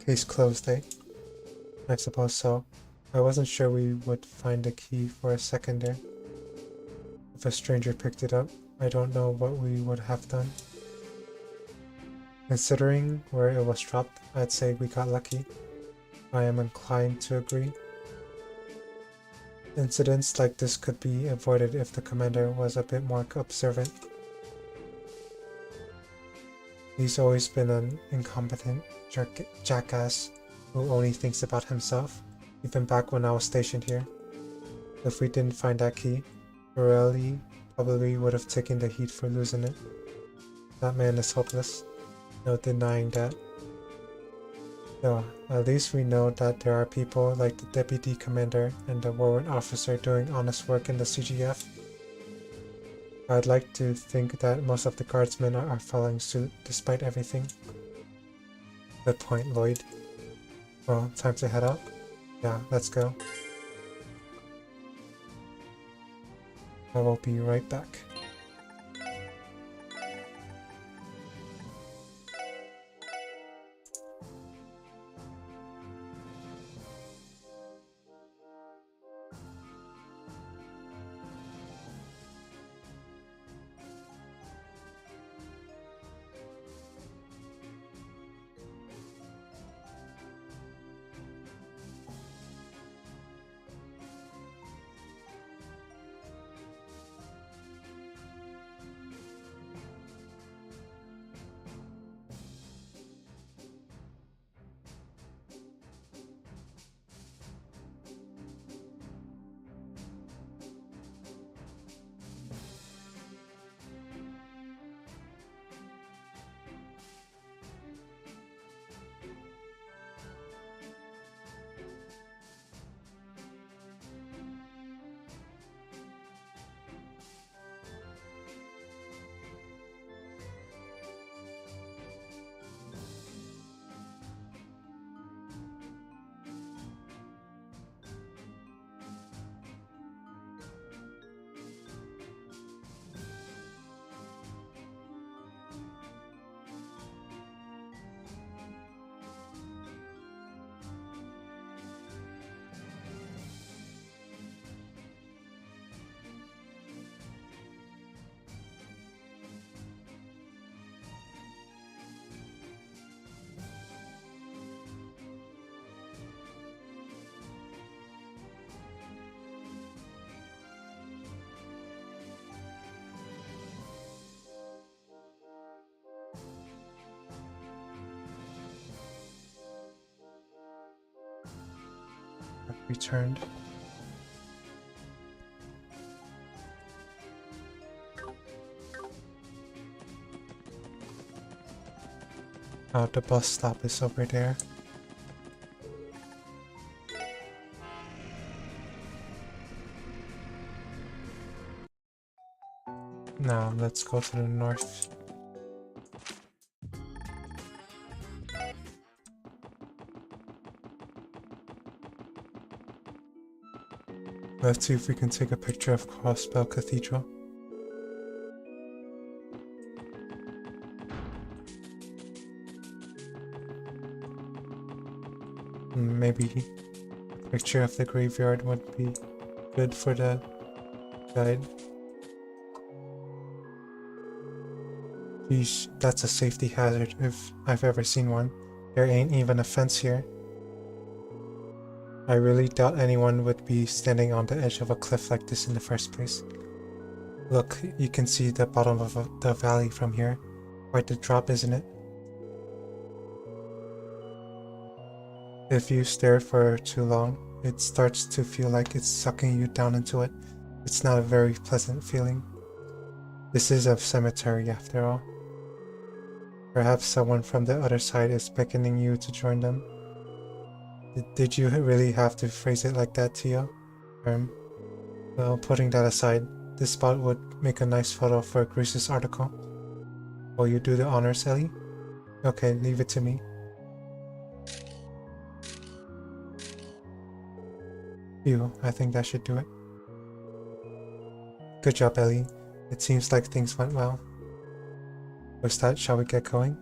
Speaker 1: Case closed, eh? I suppose so. I wasn't sure we would find the key for a second there. If a stranger picked it up, I don't know what we would have done. Considering where it was dropped, I'd say we got lucky. I am inclined to agree. Incidents like this could be avoided if the commander was a bit more observant. He's always been an incompetent jackass who only thinks about himself, even back when I was stationed here. If we didn't find that key, Morelli probably would have taken the heat for losing it. That man is hopeless. No denying that. Though, at least we know that there are people like the deputy commander and the warrant officer doing honest work in the CGF. I'd like to think that most of the guardsmen are following suit despite everything. Good point, Lloyd. Well, time to head out? Yeah, let's go. I will be right back. have returned. Oh, the bus stop is over there. Now let's go to the north. Let's see if we can take a picture of Crossbell Cathedral. Maybe a picture of the graveyard would be good for the guide. Geez, that's a safety hazard if I've ever seen one. There ain't even a fence here. I really doubt anyone would be standing on the edge of a cliff like this in the first place. Look, you can see the bottom of the valley from here. Quite the drop, isn't it? If you stare for too long, it starts to feel like it's sucking you down into it. It's not a very pleasant feeling. This is a cemetery after all. Perhaps someone from the other side is beckoning you to join them. Did you really have to phrase it like that, Tio? Well, putting that aside, this spot would make a nice photo for Grease's article. Will you do the honors, Ellie? Okay, leave it to me. Phew, I think that should do it. Good job, Ellie. It seems like things went well. With that, shall we get going?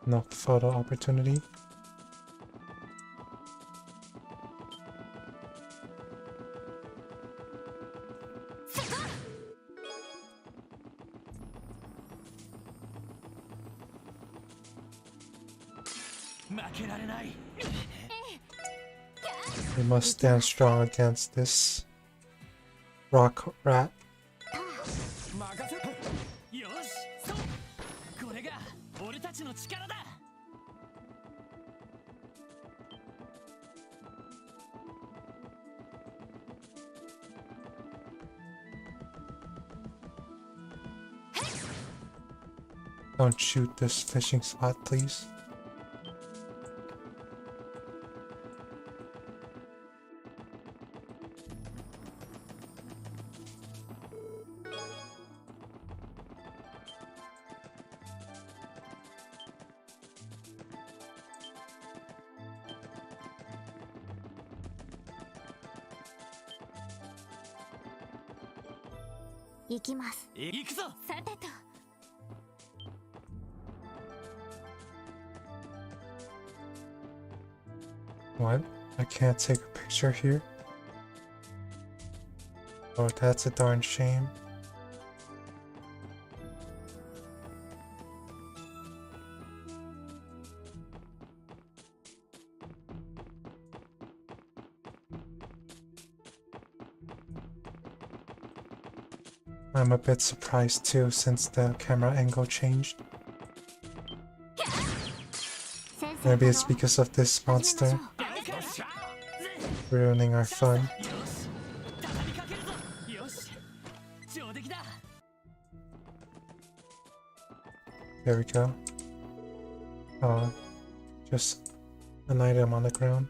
Speaker 1: No photo opportunity. We must stand strong against this rock rat. Don't shoot this fishing spot, please. What? I can't take a picture here? Oh, that's a darn shame. I'm a bit surprised too, since the camera angle changed. Maybe it's because of this monster ruining our fun. There we go. Just an item on the ground.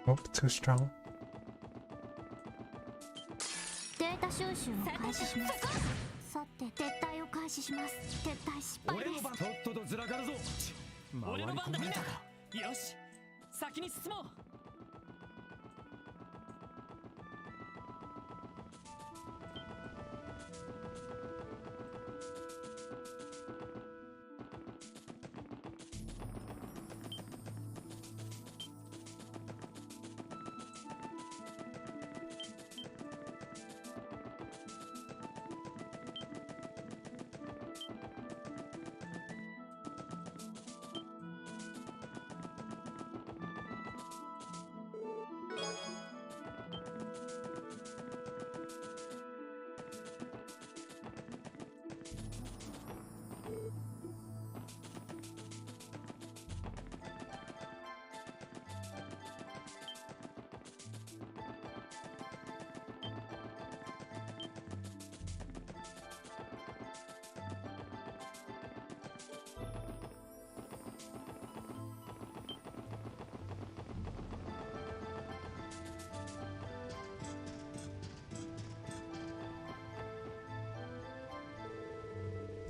Speaker 1: Nope, too strong.
Speaker 5: データ収集を開始します。さて撤退を開始します。撤退失敗です。
Speaker 7: とっととずらかるぞ。
Speaker 3: 俺の番だみんな。よし、先に進もう。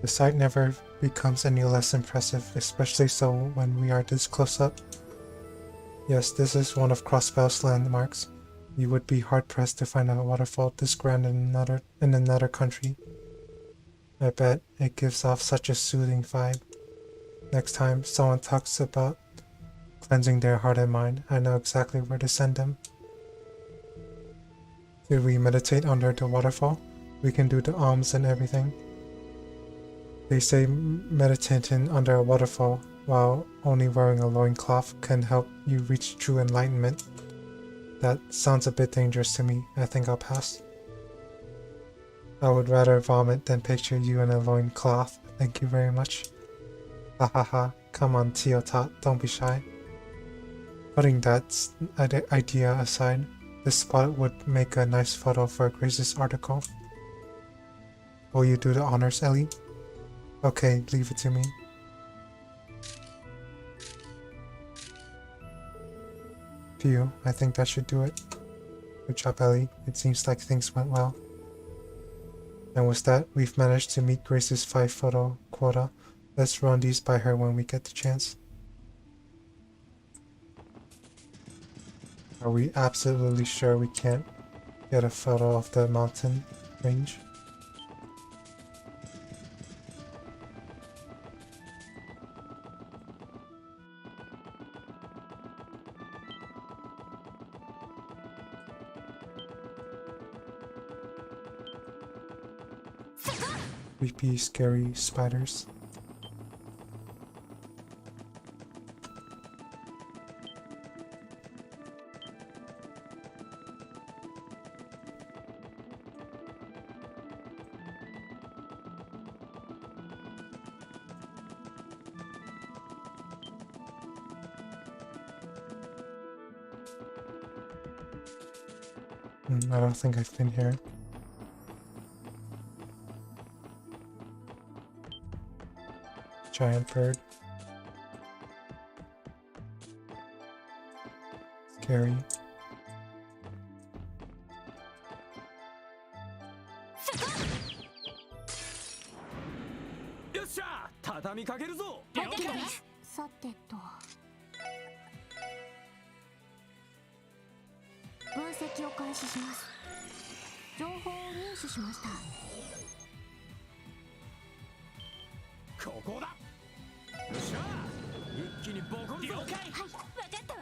Speaker 1: The sight never becomes any less impressive, especially so when we are this close up. Yes, this is one of Crossbell's landmarks. You would be hard-pressed to find a waterfall this grand in another country. I bet it gives off such a soothing vibe. Next time someone talks about cleansing their heart and mind, I know exactly where to send them. Did we meditate under the waterfall? We can do the alms and everything. They say meditating under a waterfall while only wearing a loincloth can help you reach true enlightenment. That sounds a bit dangerous to me. I think I'll pass. I would rather vomit than picture you in a loincloth. Thank you very much. Ha ha ha. Come on, Teotot, don't be shy. Putting that idea aside, this spot would make a nice photo for Grace's article. Will you do the honors, Ellie? Okay, leave it to me. Phew, I think that should do it. Good job, Ellie. It seems like things went well. And with that, we've managed to meet Grace's 5 photo quota. Let's run these by her when we get the chance. Are we absolutely sure we can't get a photo of the mountain range? Creepy, scary spiders. I don't think I've been here. Giant bird. Scary.
Speaker 5: さてと分析を開始します。情報を入手しました。
Speaker 7: ここだ。よっしゃ、一気にボコるぞ。了解。はい、わかったわ。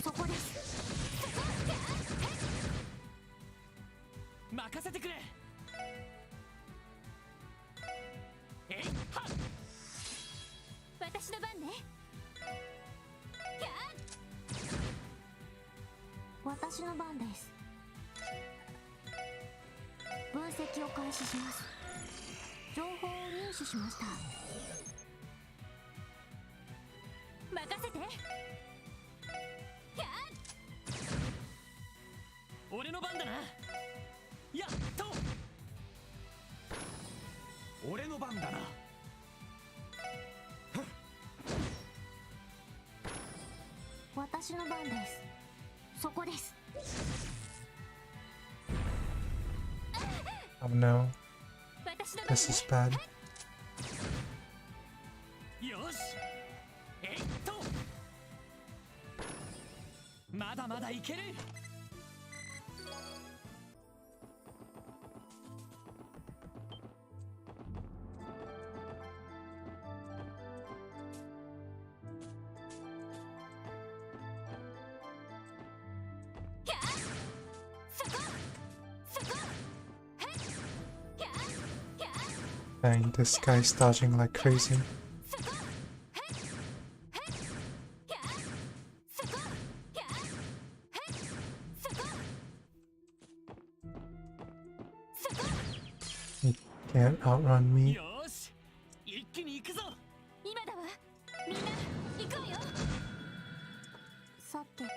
Speaker 5: そこです。
Speaker 3: 任せてくれ。
Speaker 4: 私の番ね。
Speaker 5: 私の番です。分析を開始します。情報を入手しました。
Speaker 4: 任せて。
Speaker 3: 俺の番だな。やっと。
Speaker 7: 俺の番だな。
Speaker 5: 私の番です。そこです。
Speaker 1: Oh no,
Speaker 4: 私の番
Speaker 1: this is bad.
Speaker 3: よしまだまだいける。
Speaker 1: Dang, this guy's dodging like crazy. He can't outrun me.
Speaker 3: よし一気に行くぞ。
Speaker 4: 今だわ。みんな行こうよ。
Speaker 5: さてと、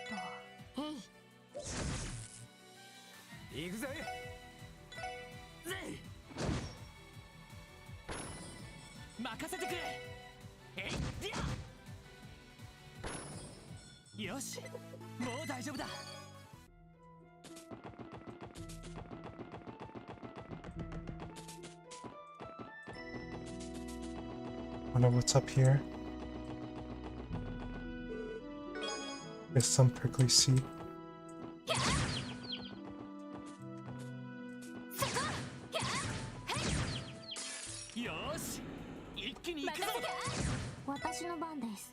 Speaker 5: へい。
Speaker 3: 行くぜ。ぜい任せてくれ。よしもう大丈夫だ。
Speaker 1: Wonder what's up here. There's some prickly seed.
Speaker 3: よし一気に行くぞ。
Speaker 5: 私の番です。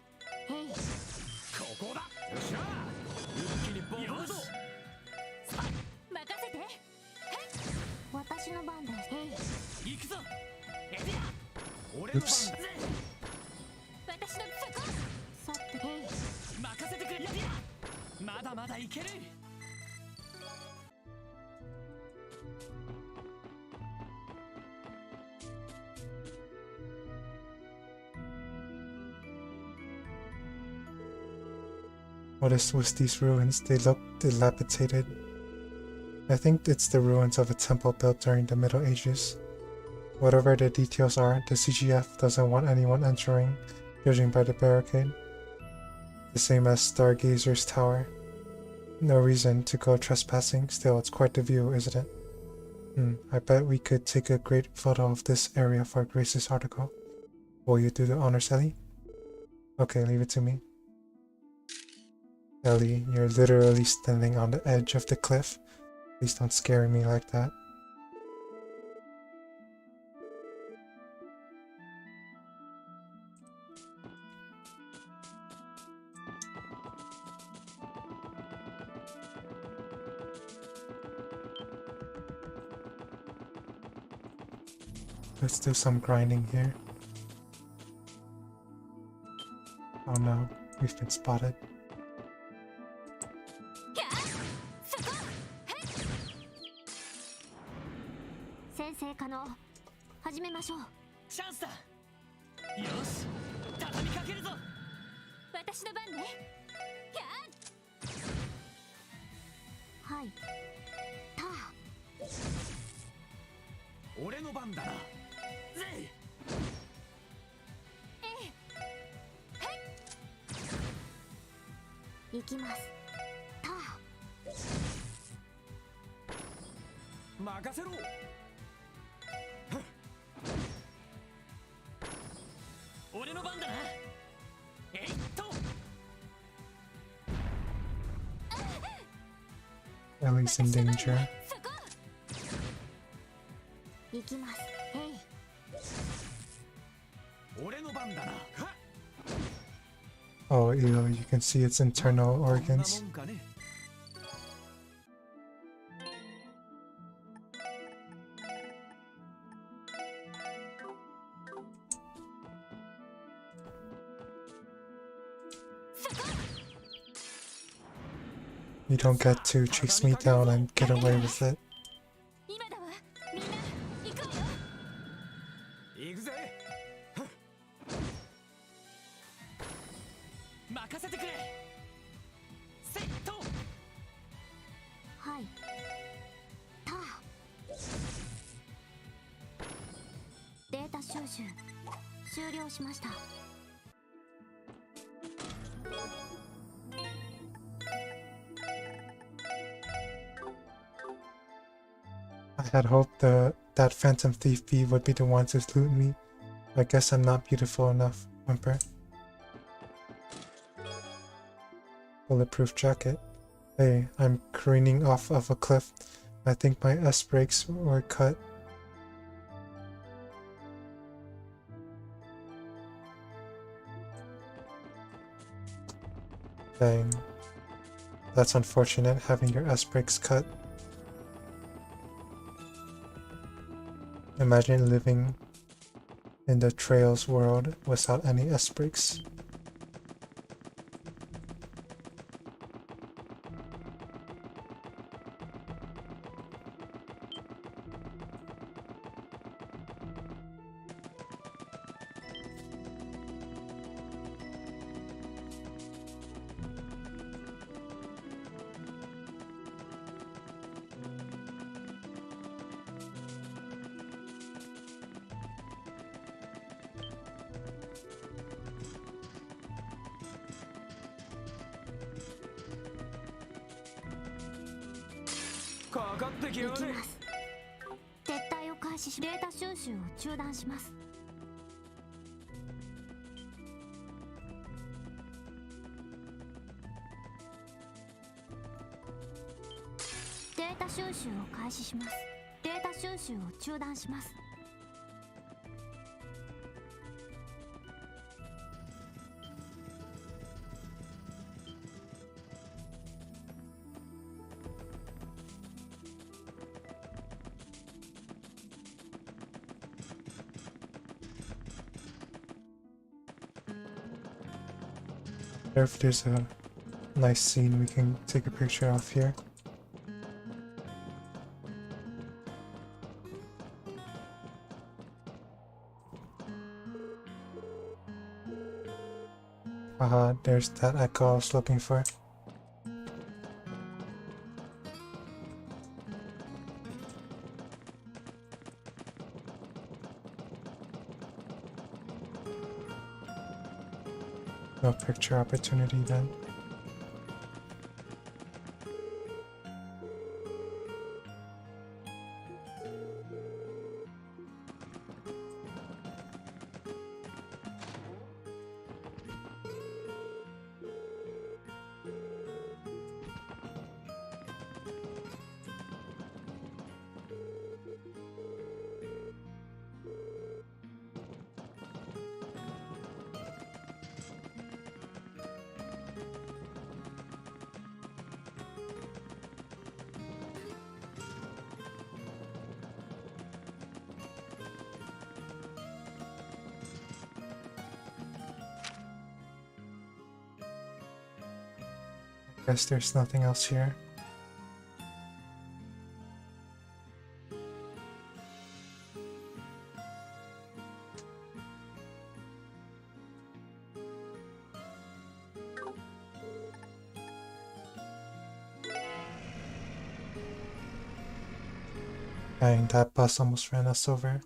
Speaker 5: へい。
Speaker 3: ここだ。よっしゃ一気にボールぞ。
Speaker 4: 任せて。
Speaker 5: 私の番です。へい。
Speaker 3: 行くぞ。エディア俺の番だ
Speaker 1: Oops.
Speaker 3: ぜ。
Speaker 4: 私のそこ。
Speaker 5: さて、へい。
Speaker 3: 任せてくれ。エディアまだまだいける。
Speaker 1: What is with these ruins? They look dilapidated. I think it's the ruins of a temple built during the Middle Ages. Whatever the details are, the CGF doesn't want anyone entering, judging by the barricade. The same as Stargazer's Tower. No reason to go trespassing, still it's quite the view, isn't it? I bet we could take a great photo of this area for Grace's article. Will you do the honors, Ellie? Okay, leave it to me. Ellie, you're literally standing on the edge of the cliff. Please don't scare me like that. Let's do some grinding here. Oh no, we've been spotted.
Speaker 5: 先生可能。始めましょう。
Speaker 3: チャンスだ。よし畳みかけるぞ。
Speaker 4: 私の番ね。
Speaker 5: はい。た。
Speaker 7: 俺の番だな。
Speaker 3: ぜ
Speaker 5: 行きます。た。
Speaker 7: 任せろ。
Speaker 3: 俺の番だな。えいっと
Speaker 1: Ellie's in danger.
Speaker 4: そこ。
Speaker 5: 行きます。へい。
Speaker 7: 俺の番だな。
Speaker 1: Oh, ew, you can see its internal
Speaker 7: こんな
Speaker 1: organs.
Speaker 7: もんかね。
Speaker 1: You don't get to chase me down and get away with it.
Speaker 4: 今だわ。みんな行こうよ。
Speaker 7: 行くぜ。
Speaker 3: 任せてくれ。セット。
Speaker 5: はい。た。データ収集終了しました。
Speaker 1: I had hoped that Phantom Thief bee would be the one to loot me. I guess I'm not beautiful enough, Whimper. Bulletproof jacket. Hey, I'm careening off of a cliff. I think my S brakes were cut. Dang. That's unfortunate, having your S brakes cut. Imagine living in the Trails world without any S brakes.
Speaker 5: 行きます撤退を開始しデータ収集を中断しますデータ収集を開始しますデータ収集を中断します If there's a nice scene we can take a picture of here. Haha, there's that echo I was looking for. No picture opportunity then. Guess there's nothing else here. Dang, that bus almost ran us over.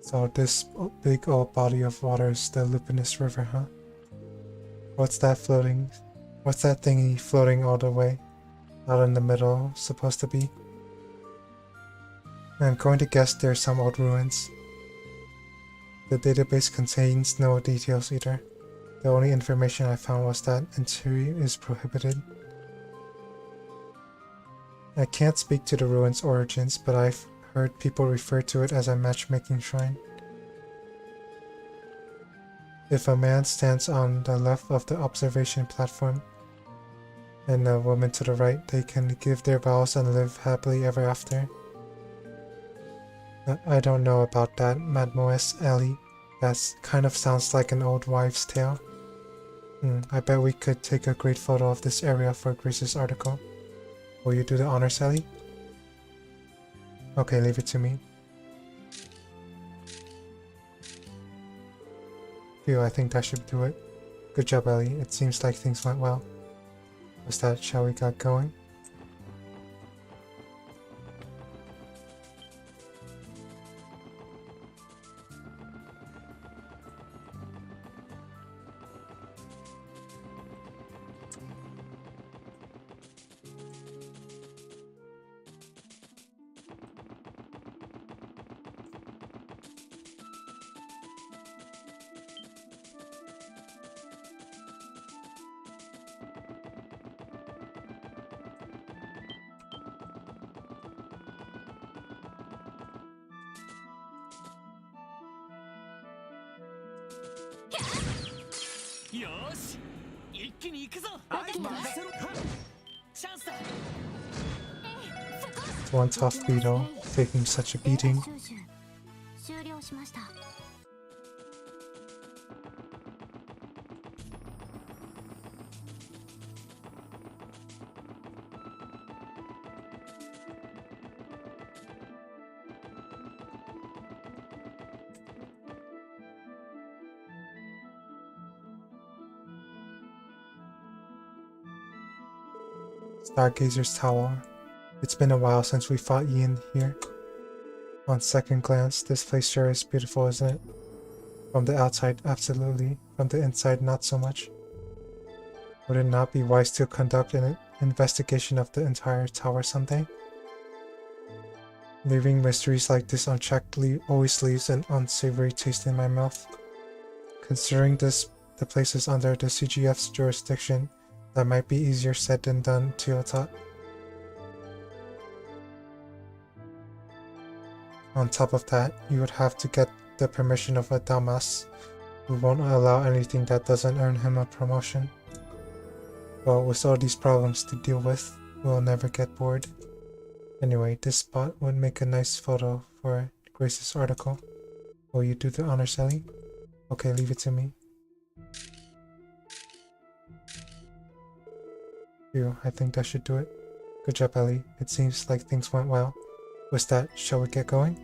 Speaker 5: So this big old body of water is the Lupinus River, huh? What's that floating? What's that thingy floating all the way out in the middle supposed to be? I'm going to guess there's some old ruins. The database contains no details either. The only information I found was that entry is prohibited. I can't speak to the ruins' origins, but I've heard people refer to it as a matchmaking shrine. If a man stands on the left of the observation platform and a woman to the right, they can give their vows and live happily ever after. I don't know about that, Mademoiselle Ellie. That kind of sounds like an old wives' tale.
Speaker 1: I bet we could take a great photo of this area for Grace's article. Will you do the honor, Sally? Okay, leave it to me. Phew, I think that should do it. Good job, Ellie. It seems like things went well. What's that? Shall we get going?
Speaker 3: よーし一気に行くぞ
Speaker 7: はい任せろ
Speaker 3: チャンスだ
Speaker 1: One tough beetle, taking such a beating.
Speaker 5: 収集終了しました。
Speaker 1: Stargazer's Tower. It's been a while since we fought Ian here. On second glance, this place sure is beautiful, isn't it? From the outside, absolutely. From the inside, not so much. Would it not be wise to conduct an investigation of the entire tower someday? Leaving mysteries like this unchecked always leaves an unsavory taste in my mouth. Considering this, the place is under the CGF's jurisdiction, that might be easier said than done, Teo thought. On top of that, you would have to get the permission of a Damas, who won't allow anything that doesn't earn him a promotion. Well, with all these problems to deal with, we'll never get bored. Anyway, this spot would make a nice photo for Grace's article. Will you do the honors, Ellie? Okay, leave it to me. Phew, I think that should do it. Good job, Ellie. It seems like things went well. With that, shall we get going?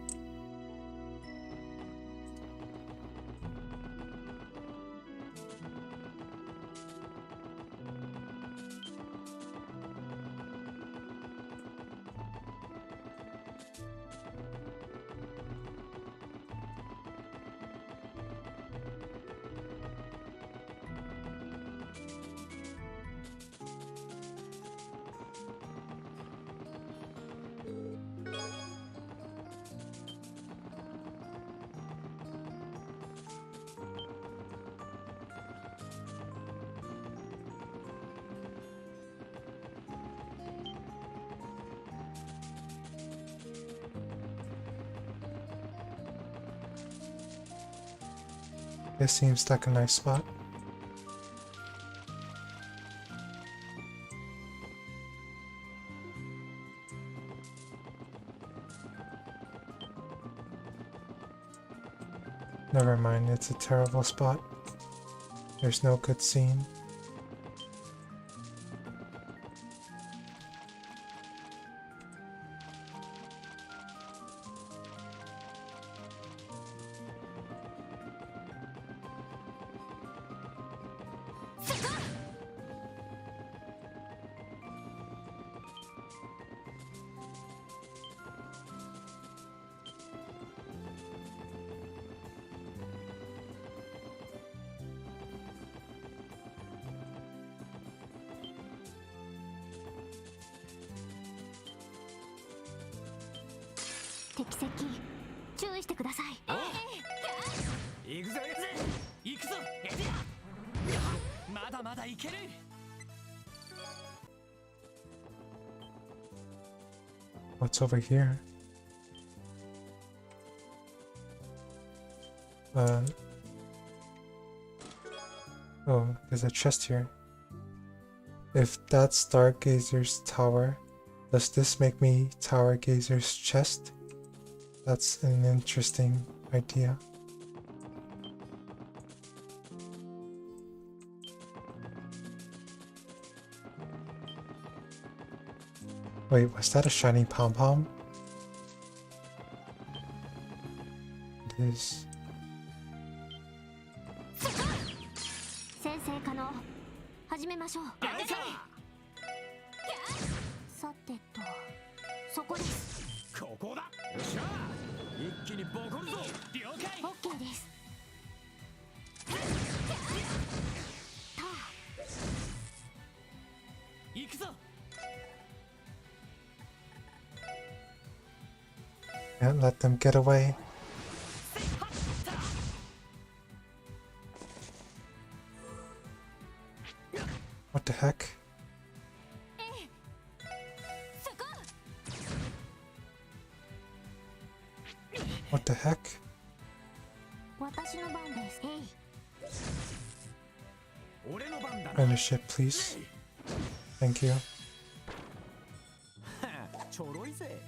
Speaker 1: This seems like a nice spot. Never mind, it's a terrible spot. There's no good scene.
Speaker 5: 敵接近注意してください。
Speaker 3: 行くぞ行くぞエディアまだまだいける
Speaker 1: What's over here? Oh, there's a chest here. If that's Stargazer's tower, does this make me Tower Gazer's chest? That's an interesting idea. Wait, was that a shiny pom-pom? It is.
Speaker 5: 先生可能始めましょう。さてとそこです。
Speaker 7: ここだ。よっしゃ一気にボコるぞ。了解。
Speaker 5: オッケーです。
Speaker 3: 行くぞ。
Speaker 1: Can't let them get away. What the heck? What the heck?
Speaker 5: 私の番です。
Speaker 7: 俺の番だな。
Speaker 1: Finish it, please. Thank you.
Speaker 7: ちょろいぜ。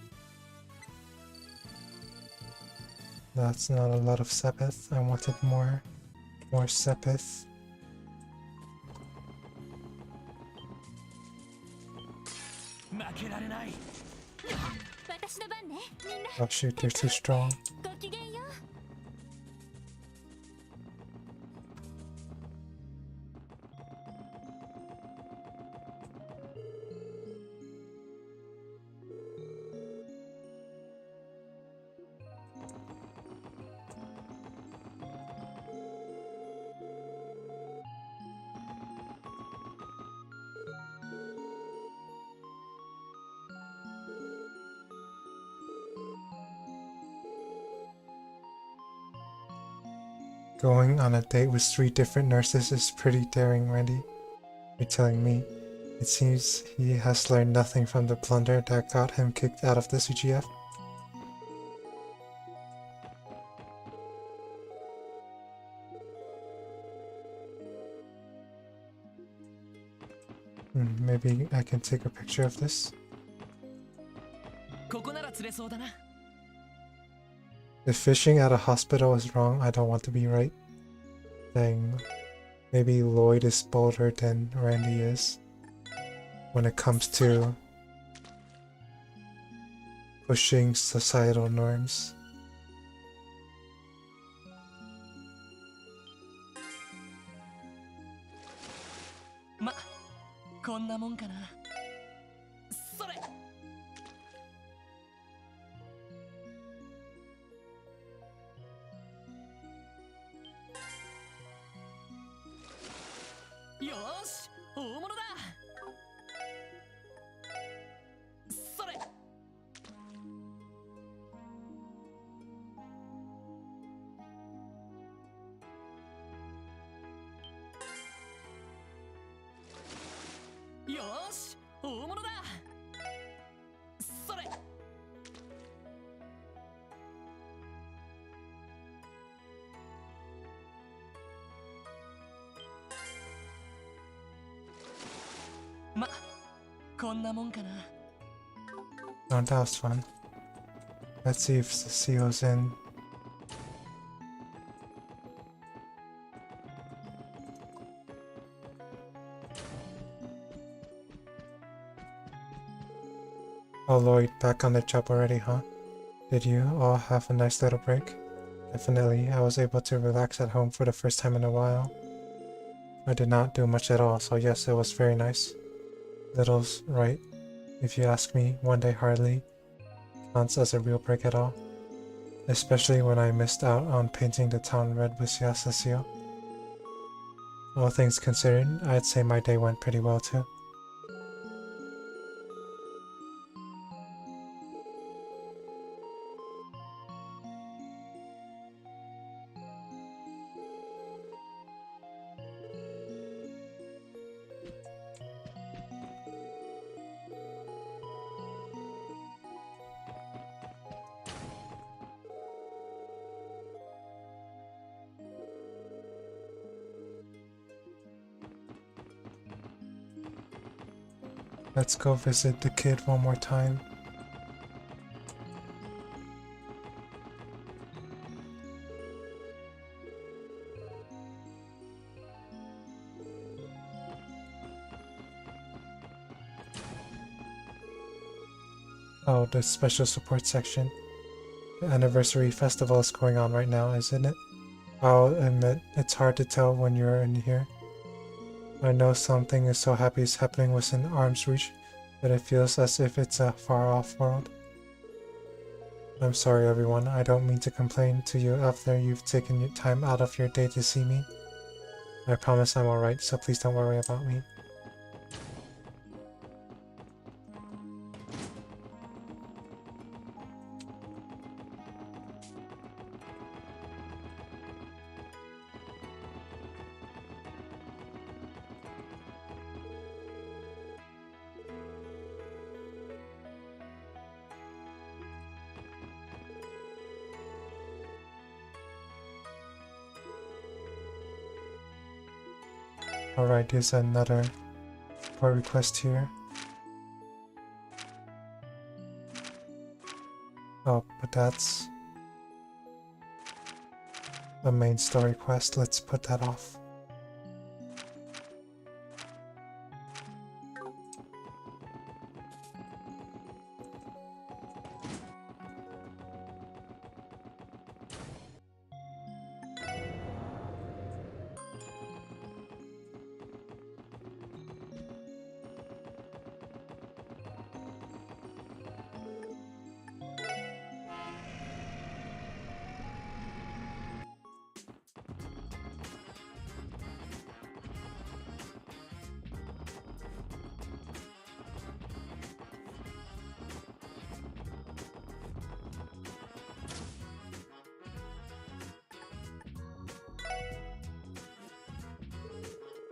Speaker 1: That's not a lot of Sepith. I wanted more Sepith.
Speaker 3: 負けられない。
Speaker 5: 私の番ね。みんな
Speaker 1: Oh shoot, they're too strong.
Speaker 5: ごきげんよう。
Speaker 1: Going on a date with 3 different nurses is pretty daring, Randy. You're telling me. It seems he has learned nothing from the blunder that got him kicked out of the CGF. Maybe I can take a picture of this.
Speaker 3: ここなら釣れそうだな。
Speaker 1: If fishing at a hospital is wrong, I don't want to be right. Dang. Maybe Lloyd is bolder than Randy is when it comes to pushing societal norms.
Speaker 3: ま、こんなもんかな。それ。 よーし、大物だ。それ。よーし、大物だ。それ。 ま、こんなもんかな。
Speaker 1: Oh, that was fun. Let's see if Cecile's in. Oh, Lloyd, back on the job already, huh? Did you all have a nice little break? Definitely, I was able to relax at home for the first time in a while. I did not do much at all, so yes, it was very nice. Little's right. If you ask me, one day hardly counts as a real break at all. Especially when I missed out on painting the town red with Cecile. All things considered, I'd say my day went pretty well too. Let's go visit the kid one more time. Oh, the special support section. The anniversary festival is going on right now, isn't it? I'll admit, it's hard to tell when you're in here. I know something is so happy is happening within arm's reach, but it feels as if it's a far-off world. I'm sorry everyone, I don't mean to complain to you after you've taken your time out of your day to see me. I promise I'm alright, so please don't worry about me. Alright, there's another support request here. Oh, but that's the main story quest. Let's put that off.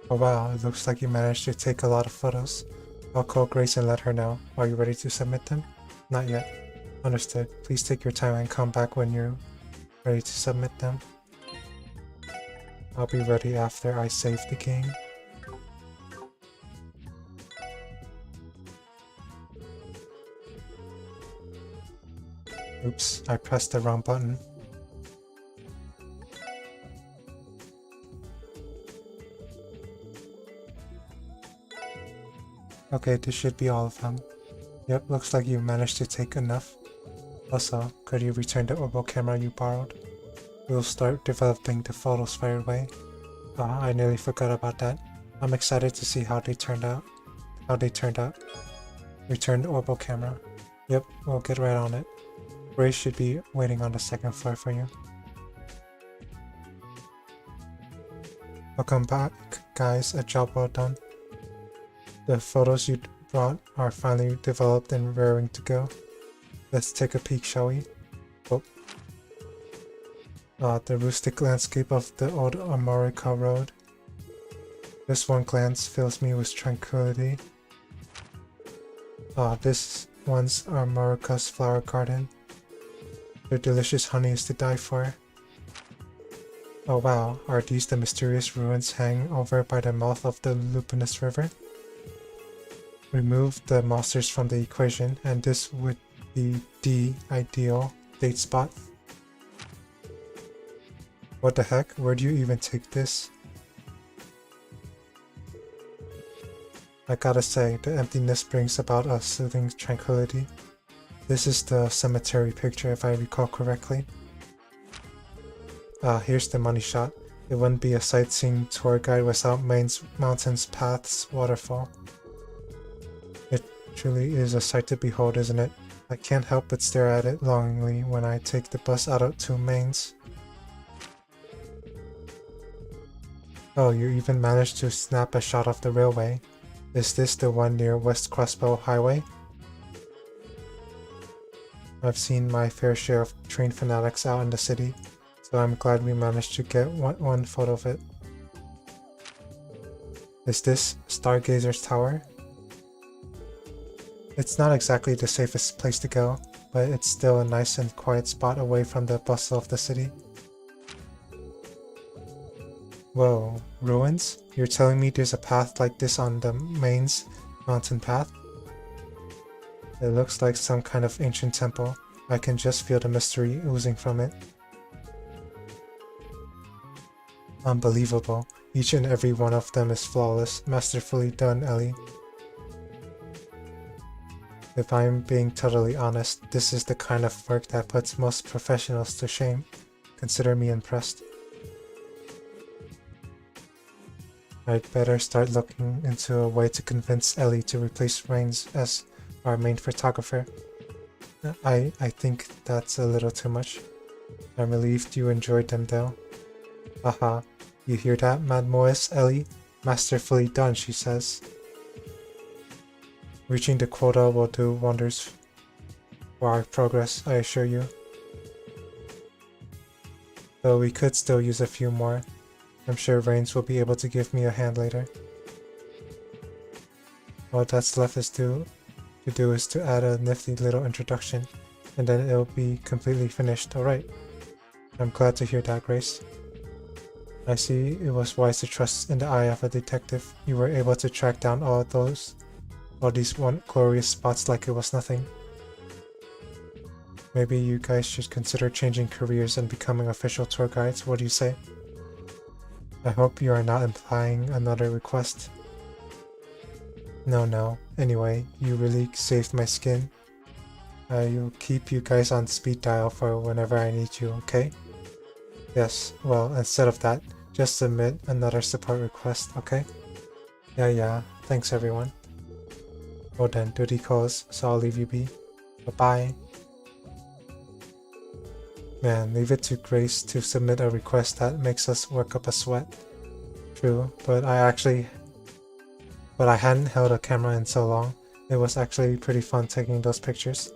Speaker 1: Oh wow, it looks like you managed to take a lot of photos. I'll call Grace and let her know. Are you ready to submit them? Not yet. Understood. Please take your time and come back when you're ready to submit them. I'll be ready after I save the game. Oops, I pressed the wrong button. Okay, this should be all of them. Yep, looks like you managed to take enough. Also, could you return the orbital camera you borrowed? We'll start developing the photos right away. I nearly forgot about that. I'm excited to see how they turned out. Return the orbital camera. Yep, we'll get right on it. Grace should be waiting on the second floor for you. Welcome back, guys. A job well done. The photos you brought are finally developed and raring to go. Let's take a peek, shall we? Oh. The rustic landscape of the old Amorica Road. This one glance fills me with tranquility. This one's Amorica's flower garden. Their delicious honey is to die for. Oh wow, are these the mysterious ruins hanging over by the mouth of the Lupinous River? Remove the monsters from the equation, and this would be the ideal date spot. What the heck? Where do you even take this? I gotta say, the emptiness brings about a soothing tranquility. This is the cemetery picture if I recall correctly. Here's the money shot. It wouldn't be a sightseeing tour guide without mountains, paths, waterfall. It truly is a sight to behold, isn't it? I can't help but stare at it longingly when I take the bus out to Mainz. Oh, you even managed to snap a shot of the railway. Is this the one near West Crossbow Highway? I've seen my fair share of train fanatics out in the city, so I'm glad we managed to get one photo of it. Is this Stargazer's Tower? It's not exactly the safest place to go, but it's still a nice and quiet spot away from the bustle of the city. Whoa, ruins? You're telling me there's a path like this on the Mainz mountain path? It looks like some kind of ancient temple. I can just feel the mystery oozing from it. Unbelievable. Each and every one of them is flawless. Masterfully done, Ellie. If I'm being totally honest, this is the kind of work that puts most professionals to shame. Consider me impressed. I'd better start looking into a way to convince Ellie to replace Reigns as our main photographer. I think that's a little too much. I'm relieved you enjoyed them though. Haha, you hear that, Mademoiselle Ellie? Masterfully done, she says. Reaching the quota will do wonders for our progress, I assure you. Though we could still use a few more. I'm sure Reigns will be able to give me a hand later. All that's left is to add a nifty little introduction, and then it'll be completely finished, alright. I'm glad to hear that, Grace. I see it was wise to trust in the eye of a detective. You were able to track down all these glorious spots like it was nothing. Maybe you guys should consider changing careers and becoming official tour guides, what do you say? I hope you are not implying another request. No. Anyway, you really saved my skin. I'll keep you guys on speed dial for whenever I need you, okay? Yes, well, instead of that, just submit another support request, okay? Yeah, thanks everyone. Well then, duty calls, so I'll leave you be. Bye-bye. Man, leave it to Grace to submit a request that makes us work up a sweat. True, but I hadn't held a camera in so long. It was actually pretty fun taking those pictures.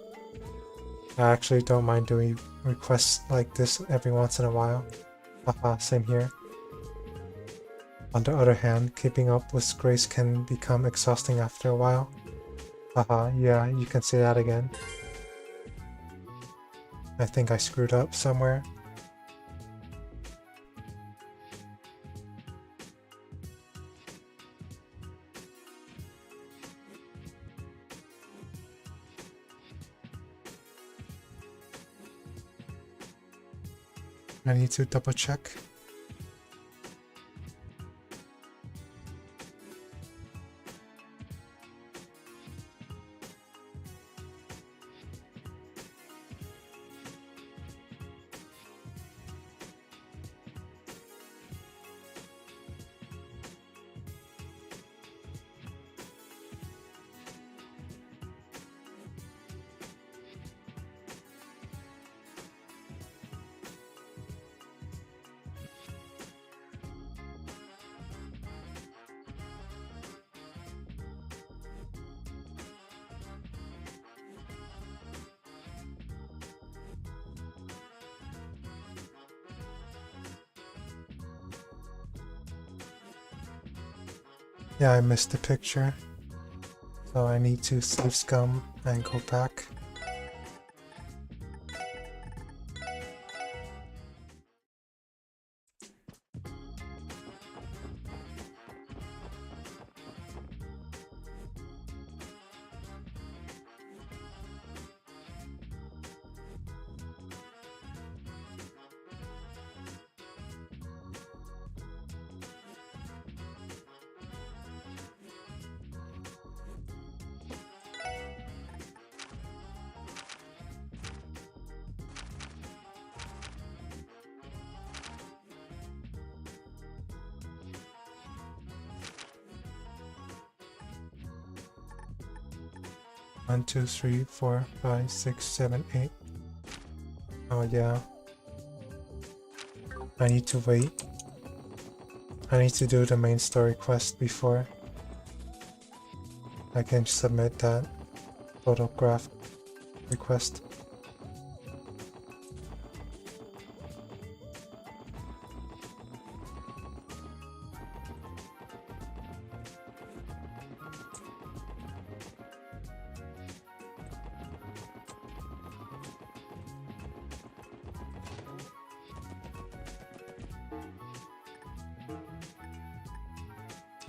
Speaker 1: I actually don't mind doing requests like this every once in a while. Haha, same here. On the other hand, keeping up with Grace can become exhausting after a while. Haha, yeah, you can say that again. I think I screwed up somewhere. I need to double check. Yeah, I missed the picture. So I need to save scum and go back. One, 2, 3, 4, 5, 6, 7, 8. Oh yeah. I need to wait. I need to do the main story quest before I can submit that photograph request.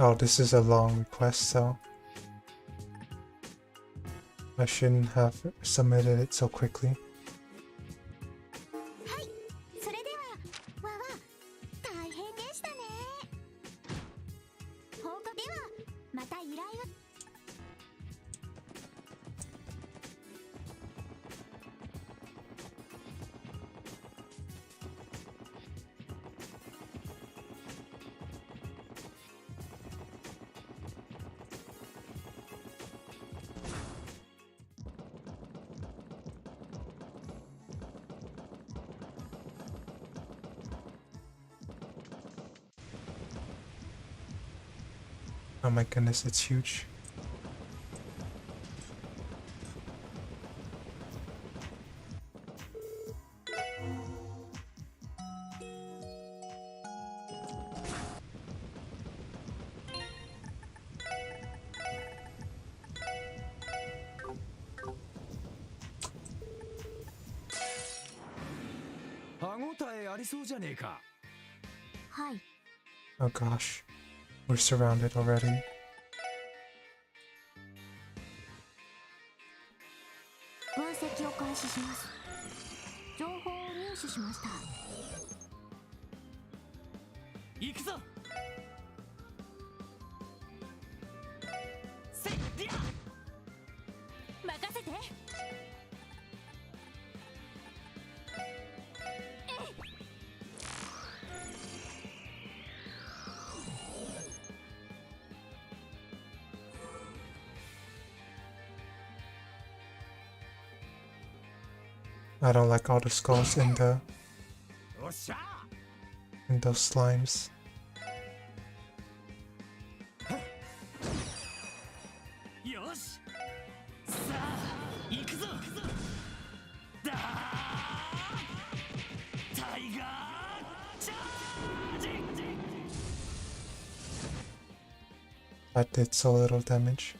Speaker 1: Oh, this is a long request, so I shouldn't have submitted it so quickly.
Speaker 5: はい、それではわわ大変でしたね。報告ではまた依頼を。
Speaker 1: Oh my goodness, it's huge.
Speaker 5: はい。
Speaker 1: Oh gosh. We're surrounded already.
Speaker 5: 分析を開始します。情報を入手しました。
Speaker 3: 行くぞ。せっりゃ。
Speaker 4: 任せて。
Speaker 1: I don't like all the skulls in those slimes.
Speaker 3: よし。さあ、行くぞ。だー。タイガーチャージ。
Speaker 1: That did so little damage.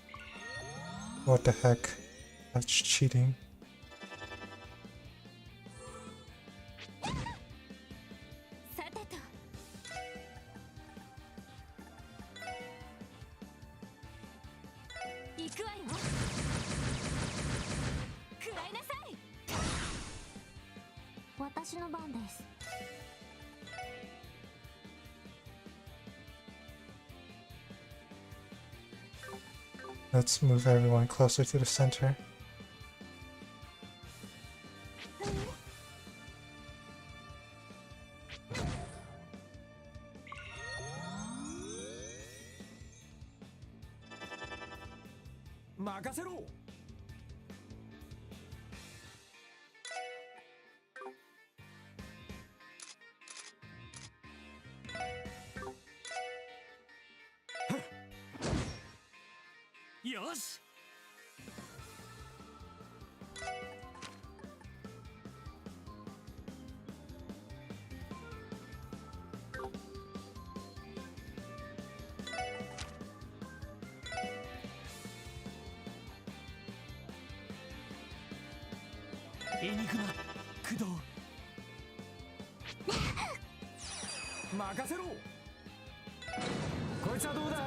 Speaker 1: What the heck? That's cheating.
Speaker 4: さてと。行くわよ。食らいなさい。
Speaker 5: 私の番です。
Speaker 1: Let's move everyone closer to the center.
Speaker 7: 任せろ。
Speaker 3: よし。 エニグマ駆動。
Speaker 7: 任せろ。こいつはどうだい。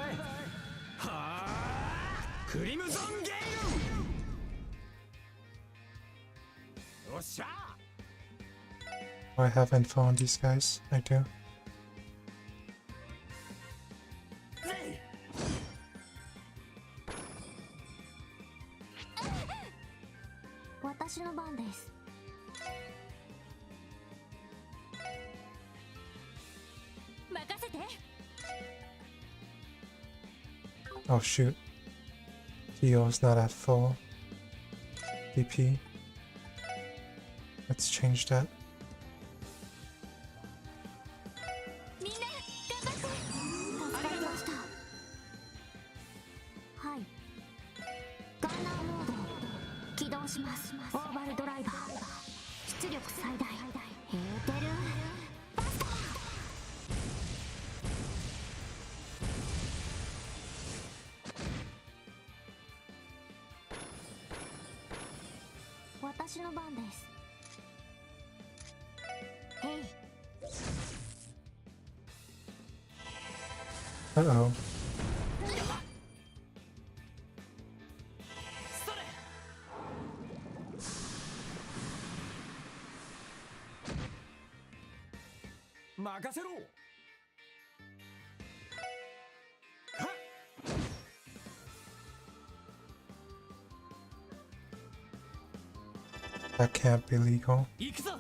Speaker 7: はあ、クリムゾンゲイル。よっしゃ。
Speaker 1: I haven't found these guys. I do.
Speaker 5: 私の番です。
Speaker 4: 任せて。
Speaker 1: Oh shoot. Theo's not at full DP. Let's change that.
Speaker 4: みんな頑張って。
Speaker 5: 助かりました。はい。ガンナーモード起動します。オーバルドライバー出力最大。エーテルバスター。私の番です。へい。
Speaker 1: Uh-oh.
Speaker 3: それ。
Speaker 7: 任せろ。
Speaker 1: That can't be legal.
Speaker 3: 行くぞ。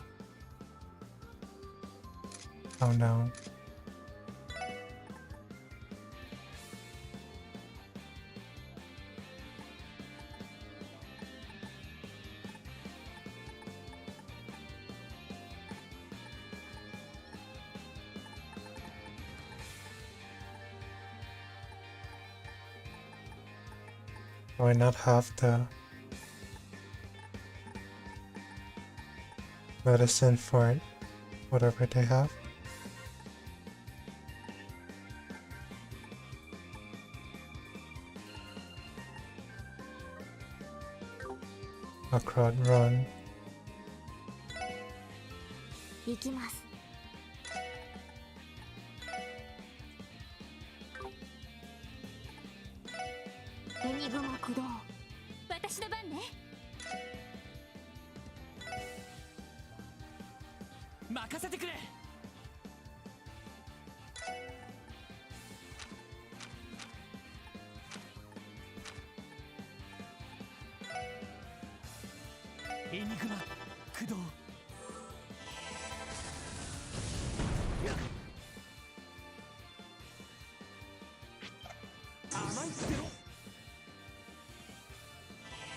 Speaker 1: Oh no. Why not have the medicine for whatever they have? Akrod, run.
Speaker 5: 行きます。エニグマ駆動。
Speaker 4: 私の番ね。
Speaker 3: 任せてくれ。エニグマ駆動。甘いってろ。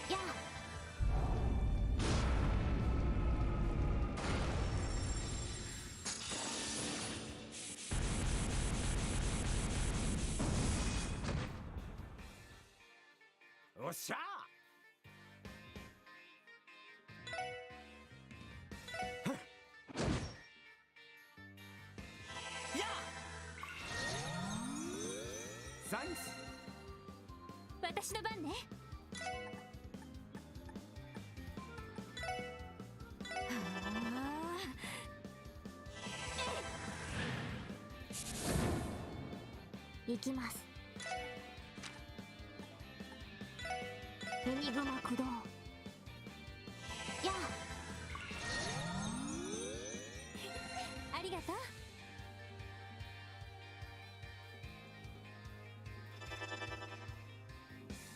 Speaker 5: や
Speaker 7: おっしゃ
Speaker 3: や
Speaker 7: サンクス。
Speaker 4: 私の番ね。
Speaker 5: 行きます。エニグマ駆動。や
Speaker 4: ありがと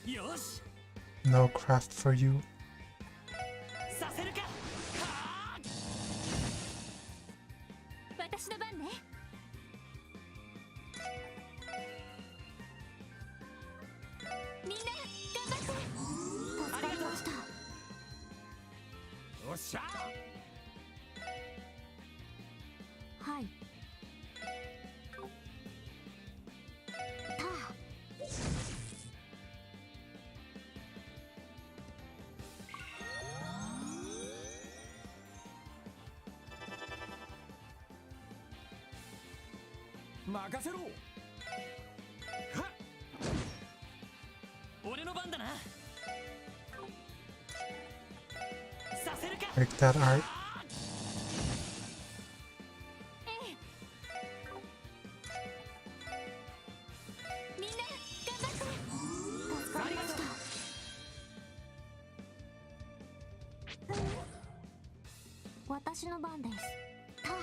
Speaker 4: う。
Speaker 3: よし
Speaker 1: No craft for you.
Speaker 3: させるか。
Speaker 4: 私の番ね。みんな頑張って。
Speaker 5: 助かりました。
Speaker 7: おっしゃ
Speaker 5: はい。たあ。
Speaker 7: 任せろ。はっ。
Speaker 3: 俺の番だな。させるか。
Speaker 1: Break that art.
Speaker 4: みんな頑張って。
Speaker 5: 助かりました。私の番です。たあ。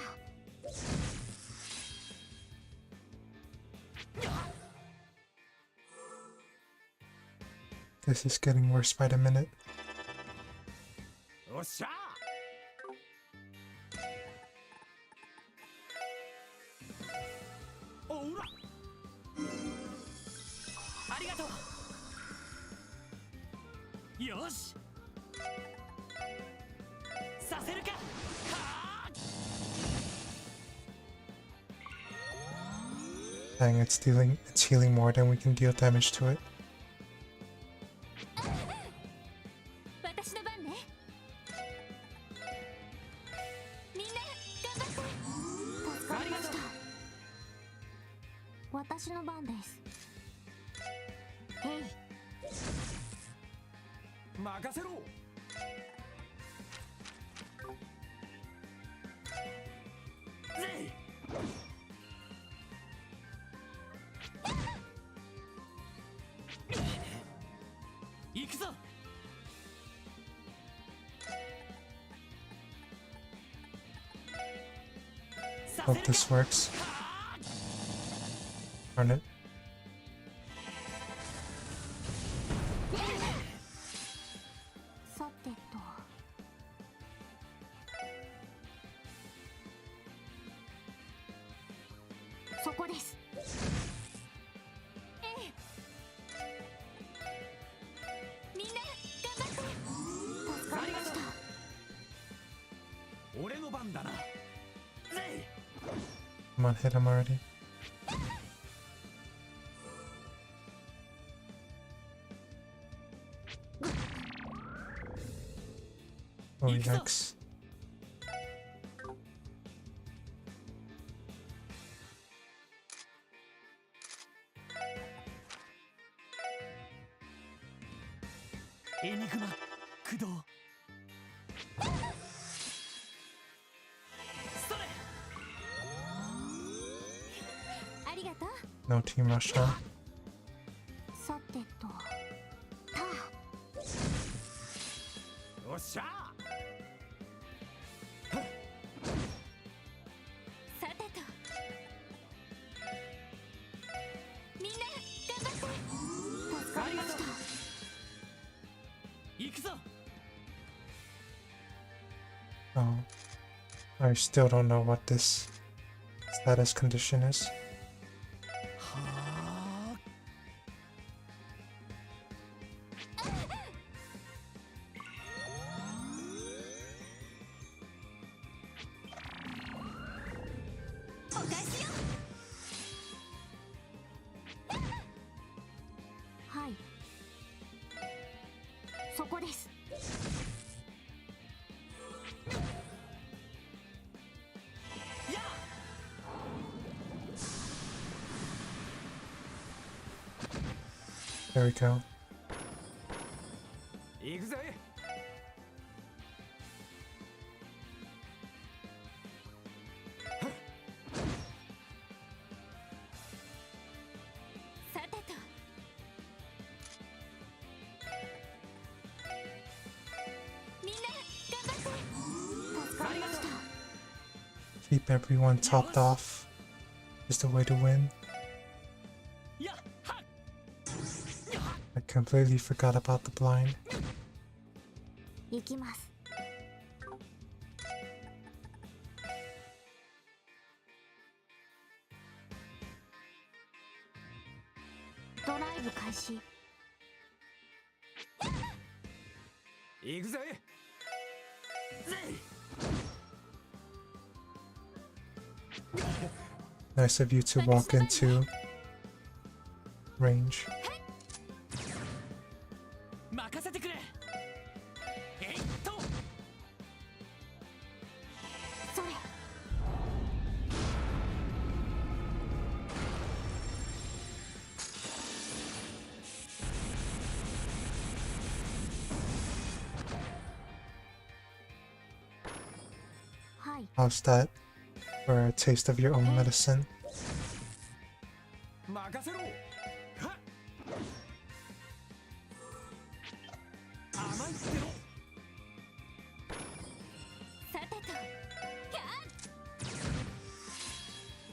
Speaker 1: This is getting worse by the minute.
Speaker 7: おっしゃおら。
Speaker 3: ありがとう。よしさせるか。は
Speaker 1: Dang, it's healing more than we can deal damage to it.
Speaker 4: 私の番ね。みんな頑張って。
Speaker 5: 助かりました。私の番です。へい。
Speaker 7: 任せろ。
Speaker 3: ぜい行くぞ。さ
Speaker 1: Hope
Speaker 3: せるか。
Speaker 1: this works. Darn it.
Speaker 5: さてと。そこです。
Speaker 4: みんな頑張って。
Speaker 5: 助かりました。
Speaker 7: 俺の番だな。
Speaker 3: ぜ
Speaker 1: Come on, hit him already. Oh, yikes.
Speaker 3: Enigma 駆動それ
Speaker 5: ありがとう。
Speaker 1: No team rush on.
Speaker 5: さてとた
Speaker 7: よっしゃ
Speaker 5: さてとみんな頑張って助かりました。
Speaker 3: 行くぞ
Speaker 1: Oh. I still don't know what this status condition is.
Speaker 3: はあ
Speaker 5: お返しよ。はい、そこです。
Speaker 3: や
Speaker 1: There we go.
Speaker 7: 行くぜ。
Speaker 5: さてとみんな頑張って助かりました。
Speaker 1: Keep everyone topped off is the way to win.
Speaker 3: やは
Speaker 1: I completely forgot about the blind.
Speaker 5: 行きます。ドライブ開始。
Speaker 7: 行くぜ。
Speaker 1: Nice of you to walk into range.
Speaker 3: 任せてくれえいっと
Speaker 5: それ。はい。
Speaker 1: How's that for a taste of your own medicine?
Speaker 7: 任せろ。はっ甘いってろ。
Speaker 5: さてとキャ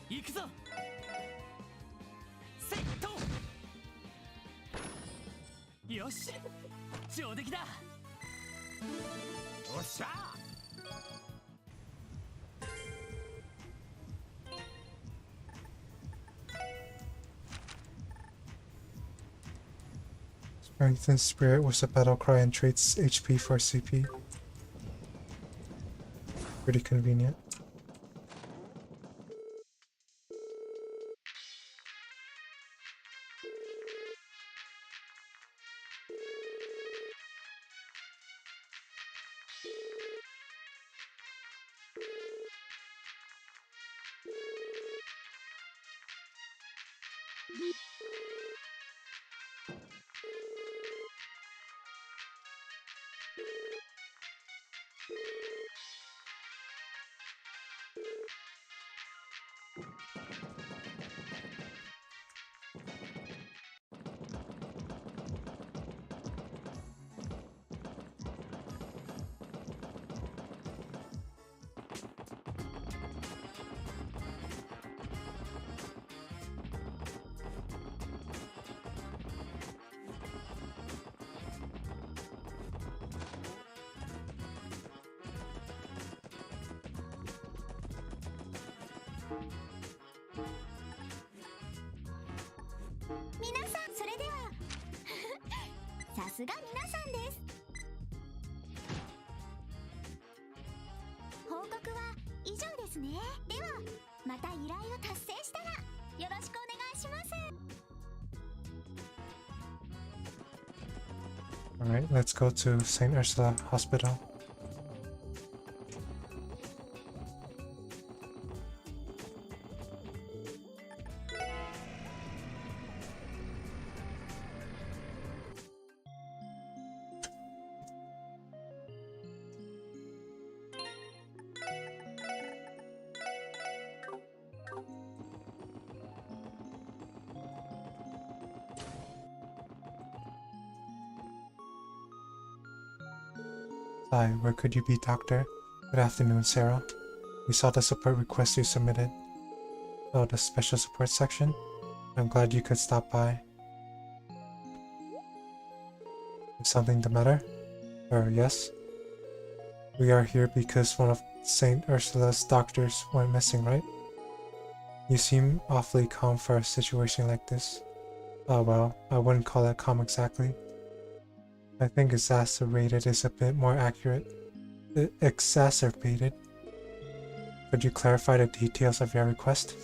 Speaker 5: ー。
Speaker 3: 行くぞセットよし上出来だ
Speaker 7: よっしゃ。
Speaker 1: Strength and Spirit was a battle cry and trades HP for CP. Pretty convenient.
Speaker 5: さすが皆さんです。報告は以上ですね。ではまた依頼を達成したらよろしくお願いします。
Speaker 1: Alright, let's go to St. Ursula Hospital. Hi, where could you be, Doctor? Good afternoon, Sarah. We saw the support request you submitted. Oh, the special support section? I'm glad you could stop by. Is something the matter? Yes. We are here because one of St. Ursula's doctors went missing, right? You seem awfully calm for a situation like this. Oh well, I wouldn't call it calm exactly. I think exacerbated is a bit more accurate. Exacerbated? Could you clarify the details of your request?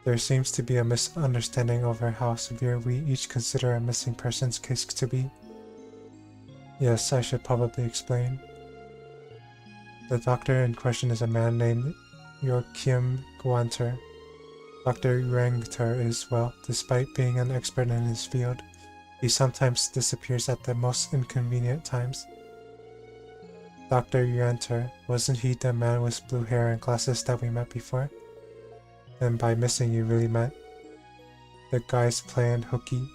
Speaker 1: There seems to be a misunderstanding over how severe we each consider a missing person's case to be. Yes, I should probably explain. The doctor in question is a man named Joachim Guanter. Dr. Yuangter is, well, despite being an expert in his field, he sometimes disappears at the most inconvenient times. Dr. Yuanter, wasn't he the man with blue hair and glasses that we met before? And by missing you really meant the guy's planned hooky?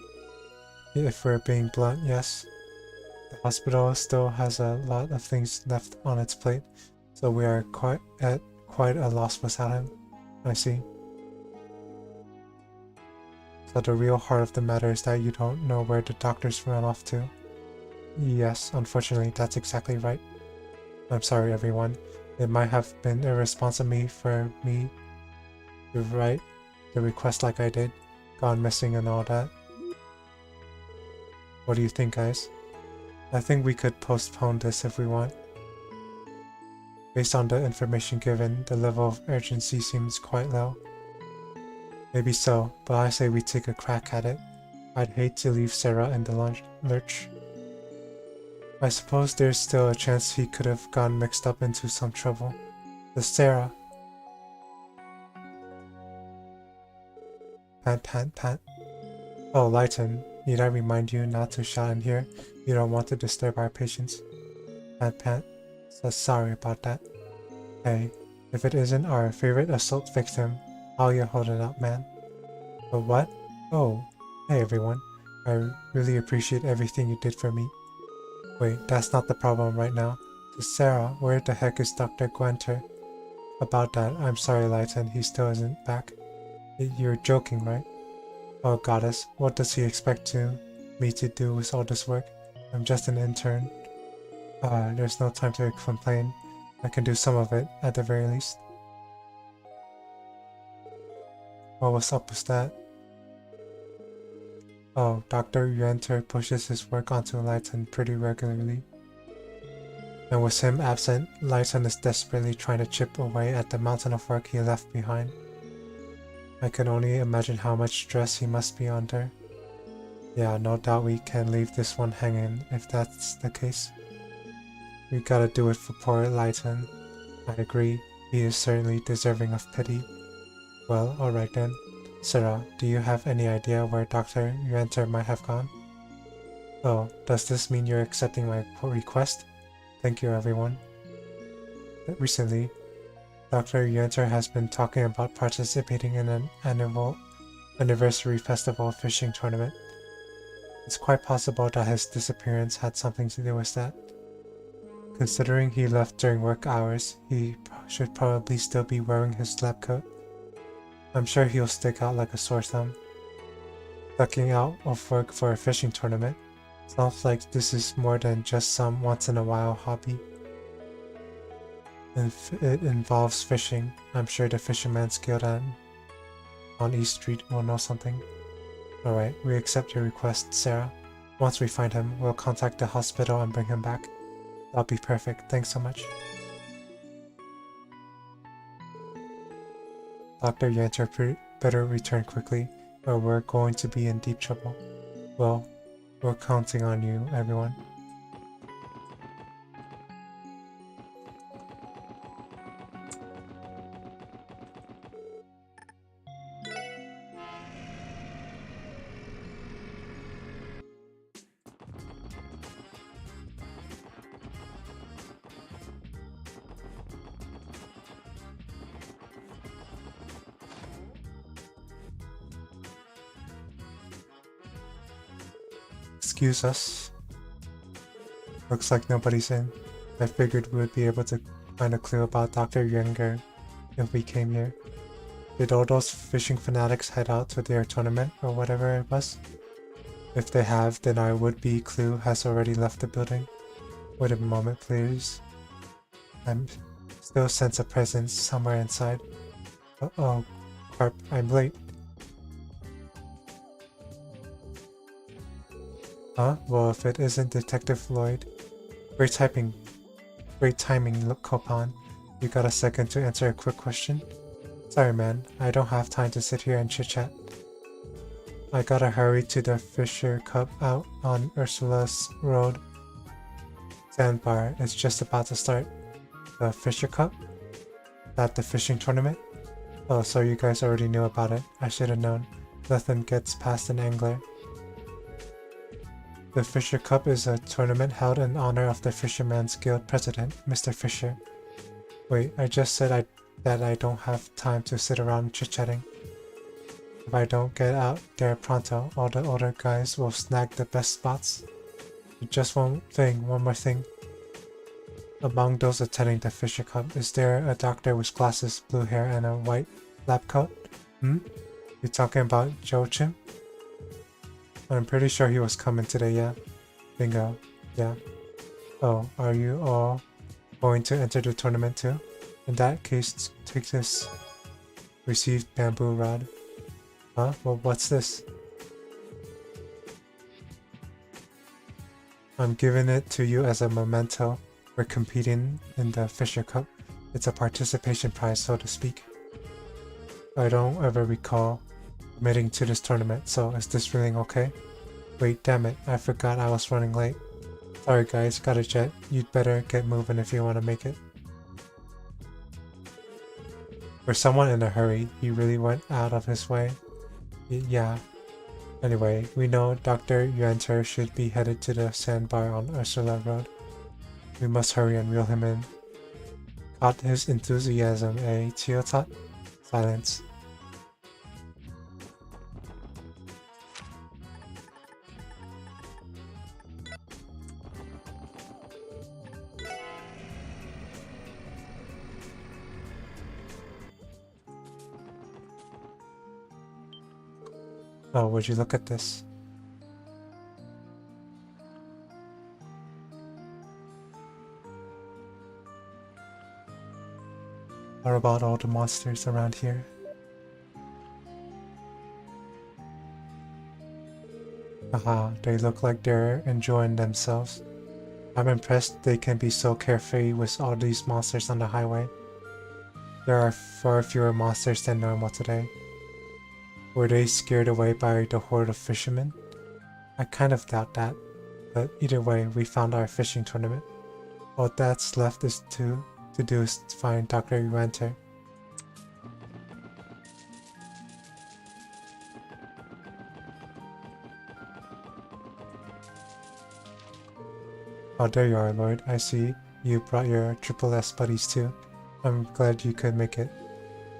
Speaker 1: If we're being blunt, yes. The hospital still has a lot of things left on its plate, so we are quite a loss without him. I see. So the real heart of the matter is that you don't know where the doctors ran off to? Yes, unfortunately, that's exactly right. I'm sorry, everyone. It might have been irresponsible of me for me to write the request like I did, gone missing and all that. What do you think, guys? I think we could postpone this if we want. Based on the information given, the level of urgency seems quite low. Maybe so, but I say we take a crack at it. I'd hate to leave Sarah in the lurch. I suppose there's still a chance he could have gotten mixed up into some trouble. The Sarah. Pant, pant, pant. Oh, Lighten, need I remind you not to shout in here? You don't want to disturb our patients. Pant, pant. So sorry about that. Hey, if it isn't our favorite assault victim, how you holding up, man? But what? Oh, hey everyone. I really appreciate everything you did for me. Wait, that's not the problem right now. So Sarah, where the heck is Dr. Guanter? About that, I'm sorry, Lighten, he still isn't back. You're joking, right? Oh goddess, what does he expect me to do with all this work? I'm just an intern. There's no time to complain. I can do some of it, at the very least. What was up with that? Oh, Dr. Yuanter pushes his work onto Lighten pretty regularly. And with him absent, Lighten is desperately trying to chip away at the mountain of work he left behind. I can only imagine how much stress he must be under. Yeah, no doubt we can leave this one hanging if that's the case. We gotta do it for poor Lighten. I agree, he is certainly deserving of pity. Well, alright then. Sarah, do you have any idea where Dr. Yuanter might have gone? Oh, does this mean you're accepting my request? Thank you, everyone. Recently, Dr. Yuanter has been talking about participating in an anniversary festival fishing tournament. It's quite possible that his disappearance had something to do with that. Considering he left during work hours, he should probably still be wearing his lab coat. I'm sure he'll stick out like a sore thumb. Ducking out of work for a fishing tournament. Sounds like this is more than just some once-in-a-while hobby. If it involves fishing, I'm sure the Fisherman's Guild on East Street will know something. Alright, we accept your request, Sarah. Once we find him, we'll contact the hospital and bring him back. That'll be perfect, thanks so much. Dr. Yuanter better return quickly, or we're going to be in deep trouble. Well, we're counting on you, everyone. Excuse us. Looks like nobody's in. I figured we would be able to find a clue about Dr. Younger if we came here. Did all those fishing fanatics head out to their tournament or whatever it was? If they have, then our would-be clue has already left the building. Wait a moment, please. I'm still sense a presence somewhere inside. Oh, crap, I'm late. Huh? Well, if it isn't Detective Lloyd. Great timing, look, Copan. You got a second to answer a quick question? Sorry, man. I don't have time to sit here and chit-chat. I gotta hurry to the Fisher Cup out on Ursula's Road. Sandbar is just about to start. The Fisher Cup? That the fishing tournament? Oh, so you guys already knew about it. I should have known. Nothing gets past an angler. The Fisher Cup is a tournament held in honor of the Fisherman's Guild president, Mr. Fisher. Wait, I just said that I don't have time to sit around chit-chatting. If I don't get out there pronto, all the older guys will snag the best spots. Just one more thing. Among those attending the Fisher Cup, is there a doctor with glasses, blue hair, and a white lab coat? You talking about Joachim? I'm pretty sure he was coming today, yeah? Bingo, yeah. Oh, are you all going to enter the tournament too? In that case, take this. Received bamboo rod. Huh? Well, what's this? I'm giving it to you as a memento. We're competing in the Fisher Cup. It's a participation prize, so to speak. I don't ever recall committing to this tournament, so is this really okay? Wait, damn it, I forgot I was running late. Sorry guys, got a jet. You'd better get moving if you want to make it. For someone in a hurry, he really went out of his way. Yeah. Anyway, we know Dr. Yuenter should be headed to the sandbar on Ursula Road. We must hurry and reel him in. Caught his enthusiasm, eh, Chiotat? Silence. Oh, would you look at this? What about all the monsters around here? Haha, they look like they're enjoying themselves. I'm impressed they can be so carefree with all these monsters on the highway. There are far fewer monsters than normal today. Were they scared away by the horde of fishermen? I kind of doubt that, but either way, we found our fishing tournament. All that's left is to do is find Dr. Yuenter. Oh, there you are, Lloyd. I see you brought your Triple S buddies too. I'm glad you could make it.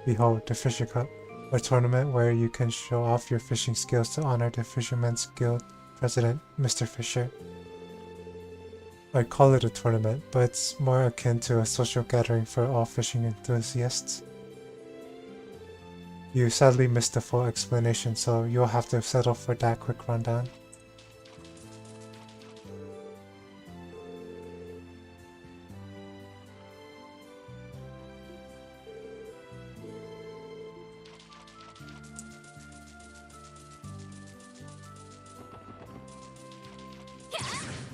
Speaker 1: Behold, the Fisher Cup. A tournament where you can show off your fishing skills to honor the Fisherman's Guild president, Mr. Fisher. I call it a tournament, but it's more akin to a social gathering for all fishing enthusiasts. You sadly missed the full explanation, so you'll have to settle for that quick rundown.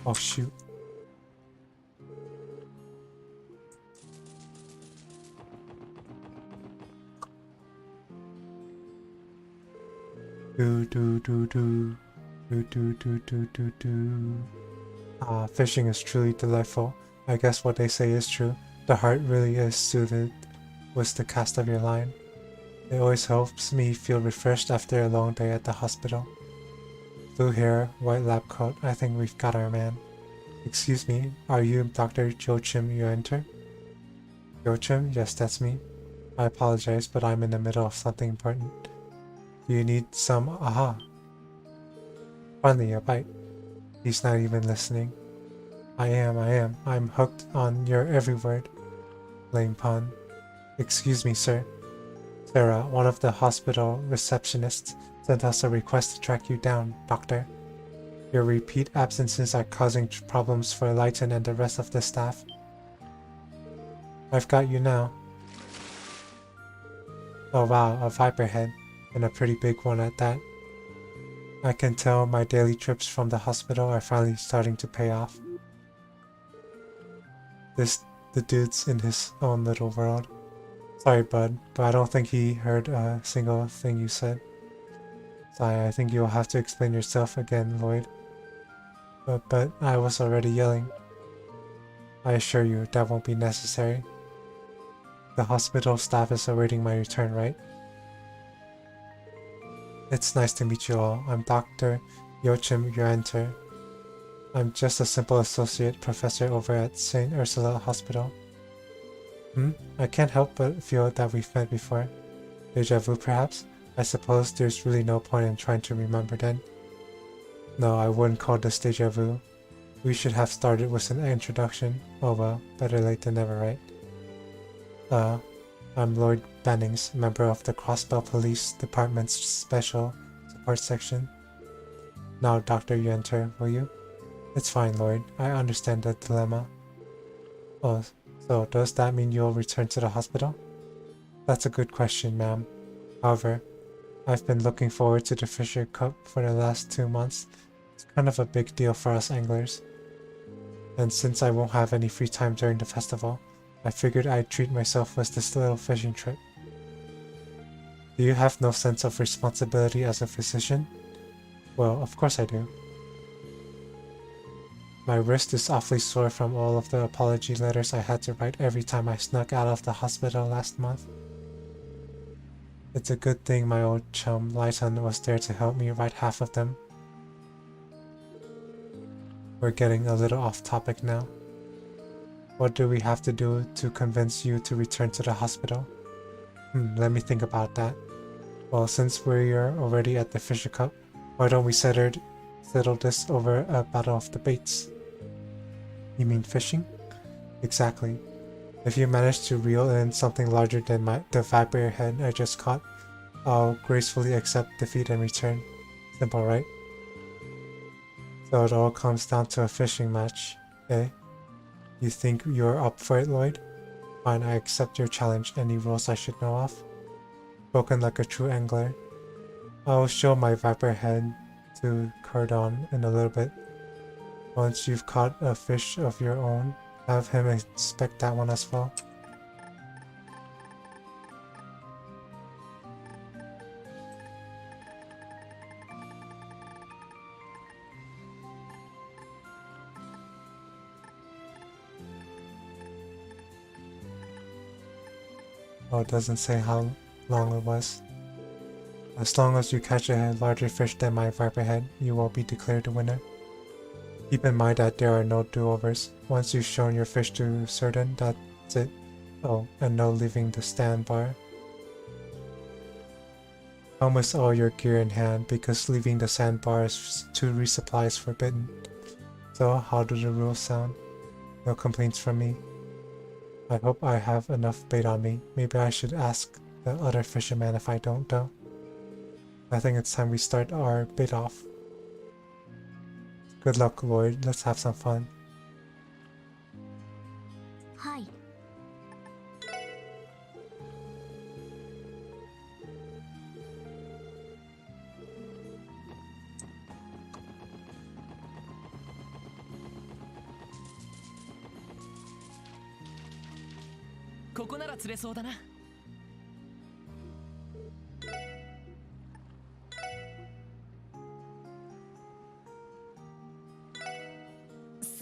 Speaker 1: Oh shoot. Fishing is truly delightful. I guess what they say is true. The heart really is soothed with the cast of your line. It always helps me feel refreshed after a long day at the hospital. Blue hair, white lab coat, I think we've got our man. Excuse me, are you Dr. Joachim Yuenter? Joachim? Yes, that's me. I apologize, but I'm in the middle of something important. Do you need some aha? Finally, a bite. He's not even listening. I am. I'm hooked on your every word. Lame pun. Excuse me, sir. Sarah, one of the hospital receptionists, sent us a request to track you down, Doctor. Your repeat absences are causing problems for Lighten and the rest of the staff. I've got you now. Oh wow, a viper head, and a pretty big one at that. I can tell my daily trips from the hospital are finally starting to pay off. The dude's in his own little world. Sorry, bud, but I don't think he heard a single thing you said. Sorry, I think you'll have to explain yourself again, Lloyd. But I was already yelling. I assure you, that won't be necessary. The hospital staff is awaiting my return, right? It's nice to meet you all. I'm Dr. Joachim Uranter. I'm just a simple associate professor over at St. Ursula Hospital. I can't help but feel that we've met before. Deja vu, perhaps? I suppose there's really no point in trying to remember then. No, I wouldn't call this deja vu. We should have started with an introduction. Oh well, better late than never, right? I'm Lloyd Bannings, member of the Crossbell Police Department's Special Support Section. Now, Dr. you enter, will you? It's fine, Lloyd. I understand the dilemma. Oh, so does that mean you'll return to the hospital? That's a good question, ma'am. However, I've been looking forward to the Fisher Cup for the last 2 months. It's kind of a big deal for us anglers. And since I won't have any free time during the festival, I figured I'd treat myself with this little fishing trip. Do you have no sense of responsibility as a physician? Well, of course I do. My wrist is awfully sore from all of the apology letters I had to write every time I snuck out of the hospital last month. It's a good thing my old chum Lighton was there to help me write half of them. We're getting a little off topic now. What do we have to do to convince you to return to the hospital? Let me think about that. Well, since we're already at the Fisher Cup, why don't we settle this over a battle of the baits? You mean fishing? Exactly. If you manage to reel in something larger than the viper head I just caught, I'll gracefully accept defeat and return. Simple, right? So it all comes down to a fishing match, eh? You think you're up for it, Lloyd? Fine, I accept your challenge. Any rules I should know of? Spoken like a true angler. I'll show my viper head to Cardon in a little bit. Once you've caught a fish of your own, have him inspect that one as well. Oh, it doesn't say how long it was. As long as you catch a larger fish than my viper head, you will be declared the winner. Keep in mind that there are no do-overs. Once you've shown your fish to certain, that's it. Oh, and no leaving the stand bar. Come with all your gear in hand, because leaving the sandbars to resupply is forbidden. So, how do the rules sound? No complaints from me. I hope I have enough bait on me. Maybe I should ask the other fisherman if I don't, though. I think it's time we start our bait off. Good luck, Lloyd. Let's have some fun.
Speaker 5: はい。
Speaker 3: ここなら釣れそうだな。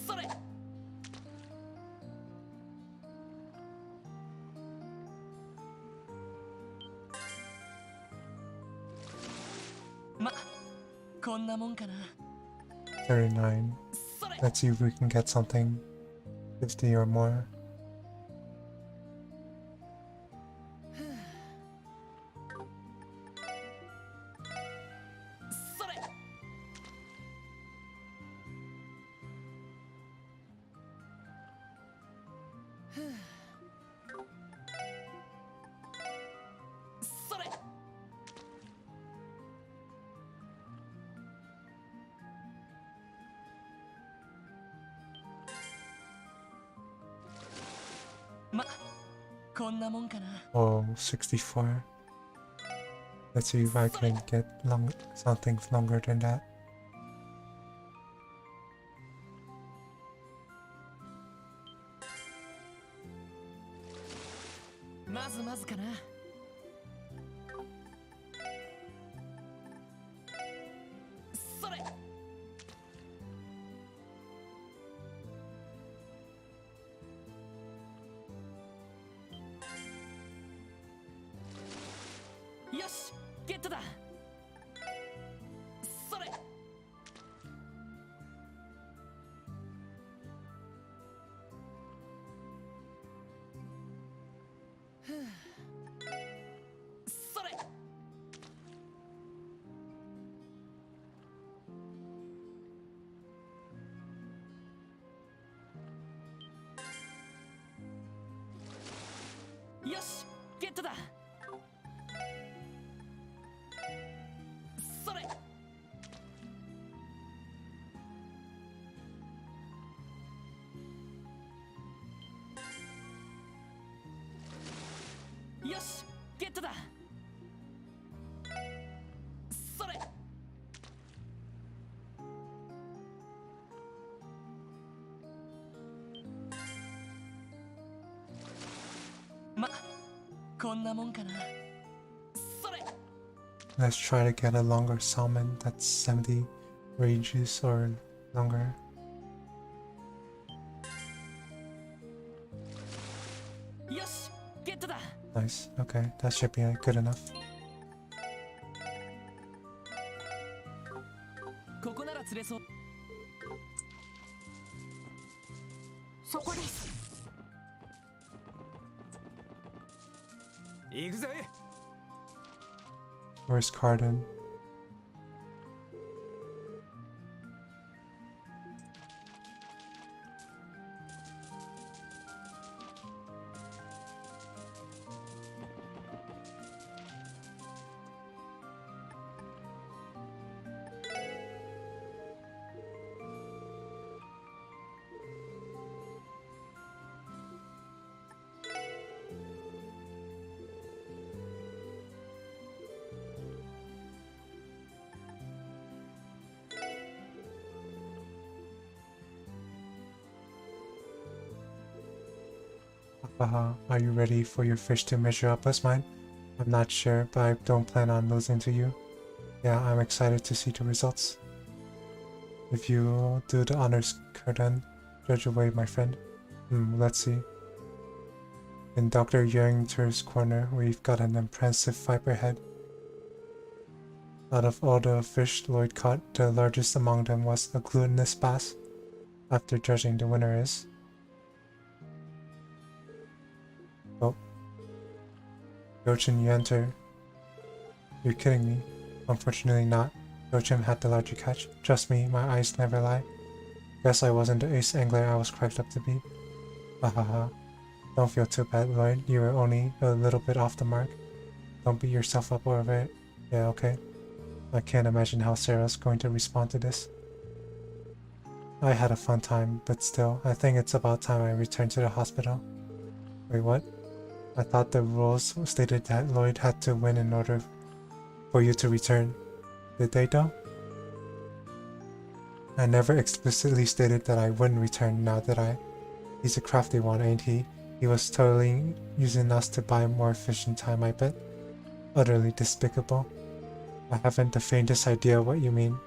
Speaker 3: それ。ま、こんなもんかな。
Speaker 1: 39.
Speaker 3: それ。
Speaker 1: Let's see if we can get something 50 or more.
Speaker 3: それ。ま、こんなもんかな。
Speaker 1: Oh, 64. Let's see if I can get something longer than that.
Speaker 3: まずまずかな。それ。よし、ゲットだ。それ。ふう。それ。よし、ゲットだ。それ。よし、ゲットだ。それ。ま、こんなもんかな。それ。
Speaker 1: Let's try to get a longer salmon that's 70 rages or longer.
Speaker 3: よし、ゲットだ。
Speaker 1: Nice. Okay, that should be good enough.
Speaker 3: ここなら釣れそう。
Speaker 5: そこです。
Speaker 7: 行くぜ。
Speaker 1: Where's Cardin? Are you ready for your fish to measure up as mine? I'm not sure, but I don't plan on losing to you. Yeah, I'm excited to see the results. If you do the honors, Kurdan, judge away, my friend. Let's see. In Dr. Yeringter's corner, we've got an impressive viperhead. Out of all the fish Lloyd caught, the largest among them was a glutinous bass. After judging, the winner is... Oh. Yochin, you enter. You're kidding me. Unfortunately not. Yochin had the larger catch. Trust me, my eyes never lie. Guess I wasn't the ace angler I was cracked up to be. Hahaha. Don't feel too bad, Lloyd. You were only a little bit off the mark. Don't beat yourself up over it. Yeah, okay. I can't imagine how Sarah's going to respond to this. I had a fun time, but still, I think it's about time I return to the hospital. Wait, what? I thought the rules stated that Lloyd had to win in order for you to return. Did they though? I never explicitly stated that I wouldn't return now that I... He's a crafty one, ain't he? He was totally using us to buy more fishing time, I bet. Utterly despicable. I haven't the faintest idea what you mean.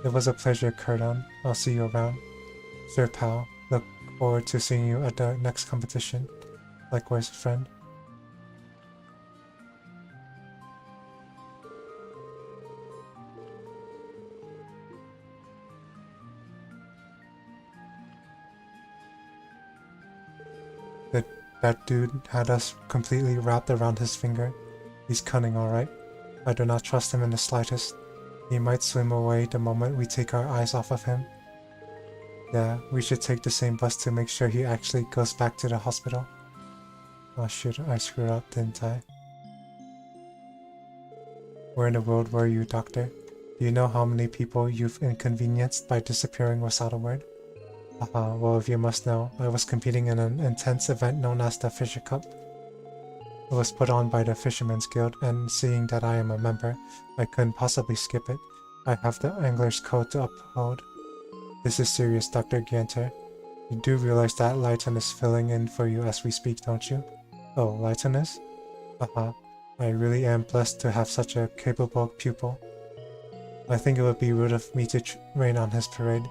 Speaker 1: It was a pleasure, Kurdan. I'll see you around. Sir pal, look forward to seeing you at the next competition. Likewise, friend. That dude had us completely wrapped around his finger. He's cunning, alright. I do not trust him in the slightest. He might swim away the moment we take our eyes off of him. Yeah, we should take the same bus to make sure he actually goes back to the hospital. Oh shoot, I screwed up, didn't I? Where in the world were you, Doctor? Do you know how many people you've inconvenienced by disappearing without a word? Haha, well if you must know, I was competing in an intense event known as the Fisher Cup. It was put on by the Fishermen's Guild, and seeing that I am a member, I couldn't possibly skip it. I have the Angler's Code to uphold. This is serious, Dr. Ganter. You do realize that Lighton is filling in for you as we speak, don't you? Oh, Lighton is? Haha, I really am blessed to have such a capable pupil. I think it would be rude of me to rain on his parade,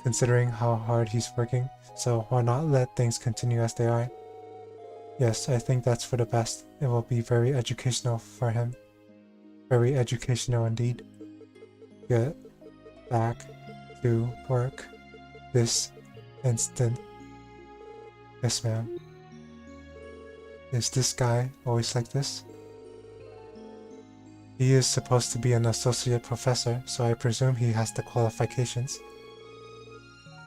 Speaker 1: considering how hard he's working, so why not let things continue as they are? Yes, I think that's for the best. It will be very educational for him. Very educational indeed. Get back to work this instant. Yes, ma'am. Is this guy always like this? He is supposed to be an associate professor, so I presume he has the qualifications.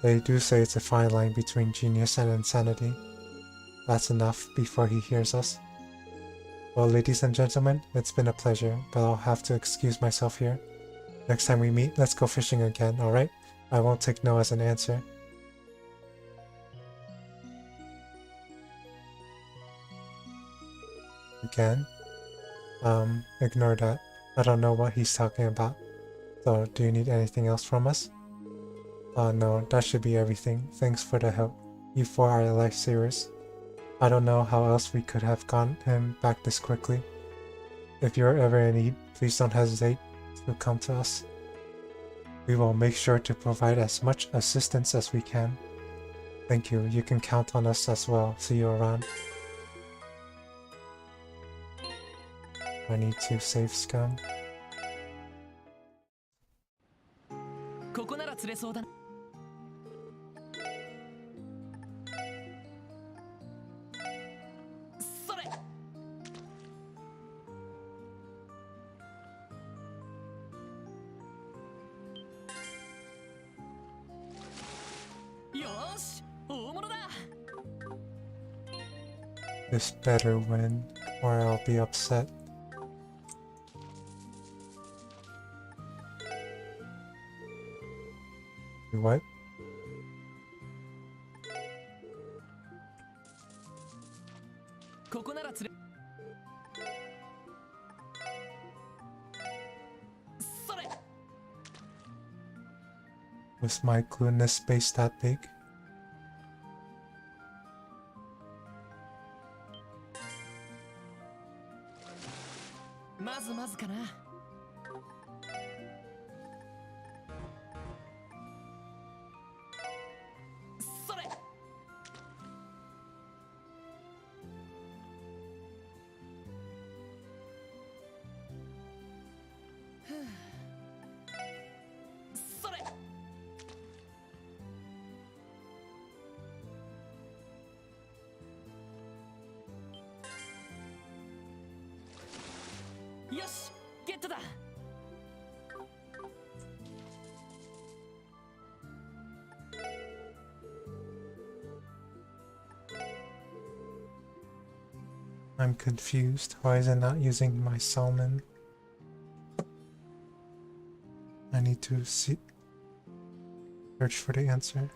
Speaker 1: They do say it's a fine line between genius and insanity. That's enough before he hears us. Well, ladies and gentlemen, it's been a pleasure, but I'll have to excuse myself here. Next time we meet, let's go fishing again, alright? I won't take no as an answer. Again? Ignore that. I don't know what he's talking about. So, do you need anything else from us? No, that should be everything. Thanks for the help. You four are lifesavers. I don't know how else we could have gotten him back this quickly. If you're ever in need, please don't hesitate to come to us. We will make sure to provide as much assistance as we can. Thank you. You can count on us as well. See you around. I need to save Scum.
Speaker 3: ここなら釣れそうだな。それ。よーし、大物だ。
Speaker 1: This better win, or I'll be upset. What? Was my clueless space that big? I'm confused. Why is it not using my salmon? I need to search for the answer.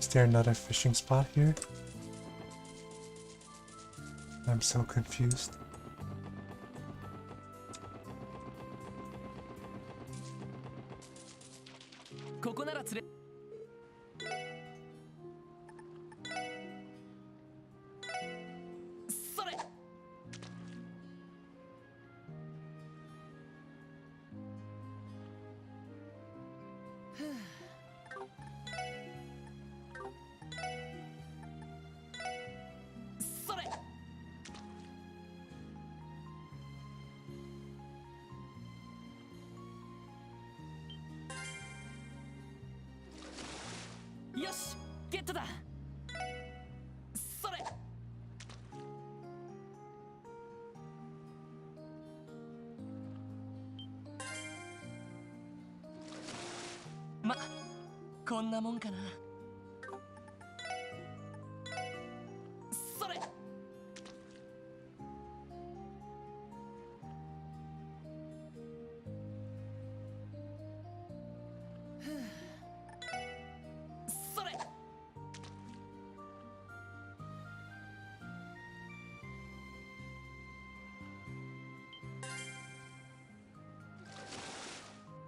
Speaker 1: there another fishing spot here? I'm so confused.
Speaker 3: ここなら釣れ。それ。それ。よし、ゲットだ。それ。ま、こんなもんかな。それ。それ。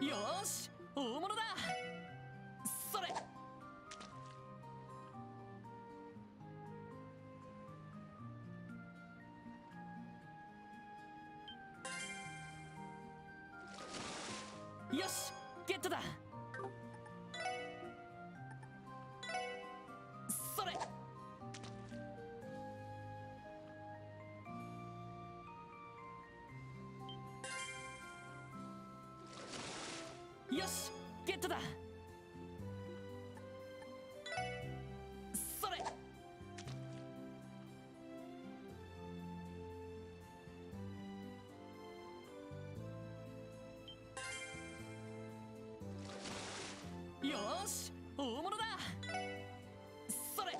Speaker 3: よーし、大物だ。それ。よし、ゲットだ。それ。よし、ゲットだ。それ。よーし、大物だ。それ。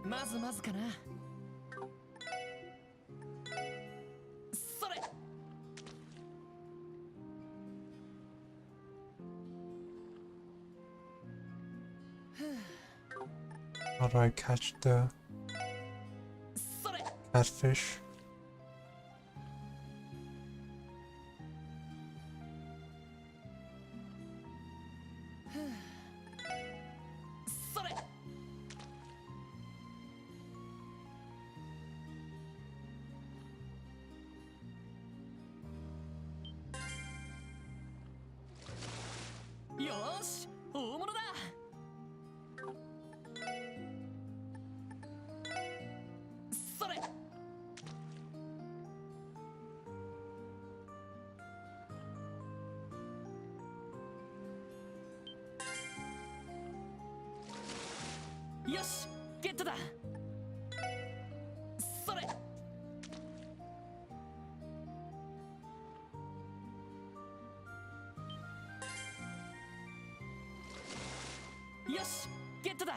Speaker 3: まずまずかな。それ。
Speaker 1: How do I catch the
Speaker 3: それ。
Speaker 1: catfish?
Speaker 3: それ。よーし、大物だ。それ。よし、ゲットだ。それ。よし、ゲットだ。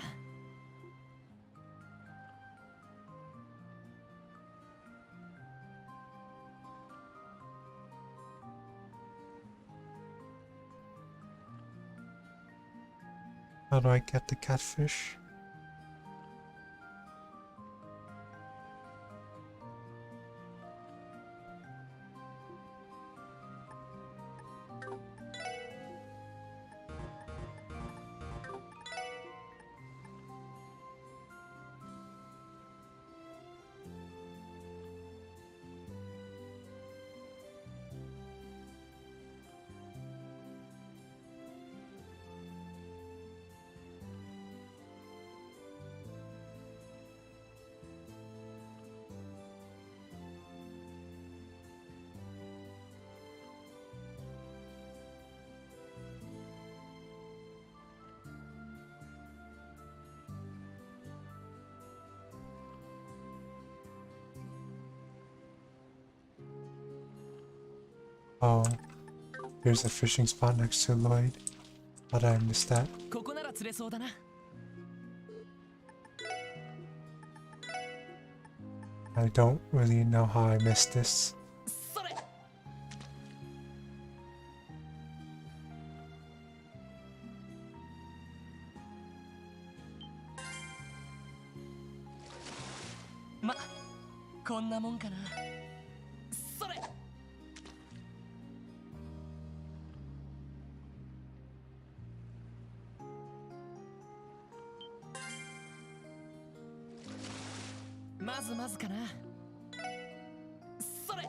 Speaker 1: How do I get the catfish? Oh, there's a fishing spot next to Lloyd. How did I miss that?
Speaker 3: ここなら釣れそうだな。
Speaker 1: I don't really know how I missed this.
Speaker 3: こんなもんかな。それ。まずまずかな。それ。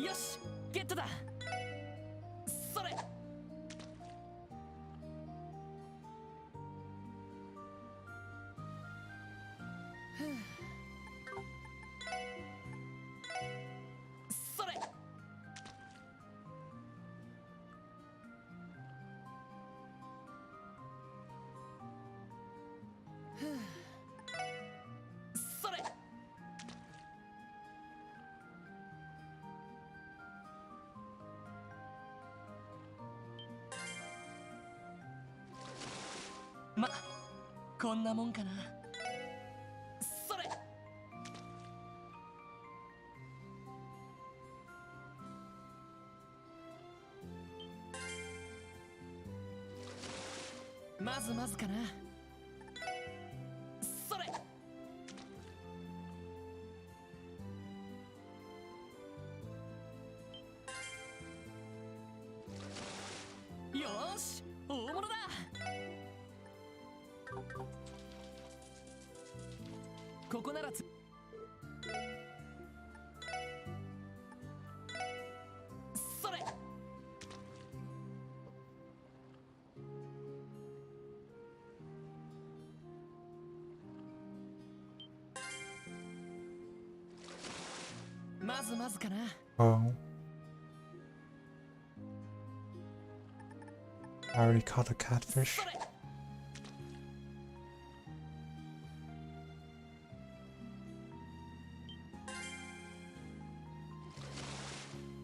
Speaker 3: よし、ゲットだ。それ。ふう。それ。ふう。それ。ま、こんなもんかな。それ。まずまずかな。それ。よーし、大物だ。ここならそれ。まずまずかな。
Speaker 1: Oh. I already caught a catfish.
Speaker 3: それ。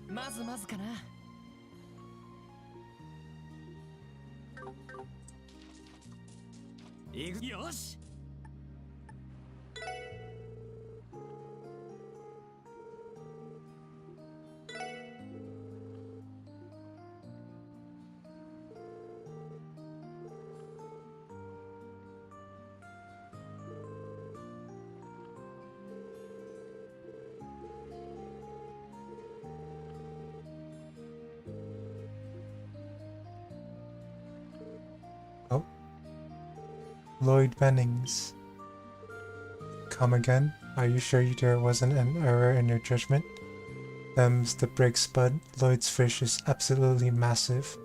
Speaker 3: まずまずかな。よし。
Speaker 1: Oh. Lloyd Bennings. Come again? Are you sure there wasn't an error in your judgment? Them's the breaks, bud. Lloyd's fish is absolutely massive.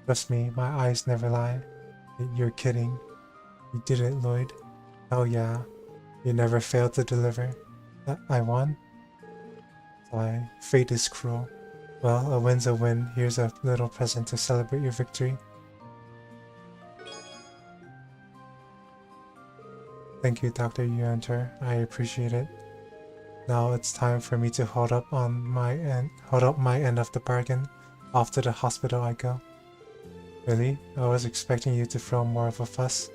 Speaker 1: Trust me, my eyes never lie. You're kidding. You did it, Lloyd. Oh yeah. You never failed to deliver. I won? Why, fate is cruel. Well, a win's a win. Here's a little present to celebrate your victory. Thank you, Dr. Yuenter. I appreciate it. Now it's time for me to hold up my end of the bargain. Off to the hospital I go. Really? I was expecting you to throw more of a fuss.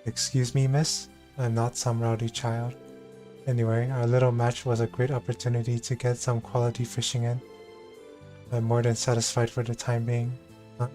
Speaker 1: Excuse me, miss? I'm not some rowdy child. Anyway, our little match was a great opportunity to get some quality fishing in. I'm more than satisfied for the time being. Huh?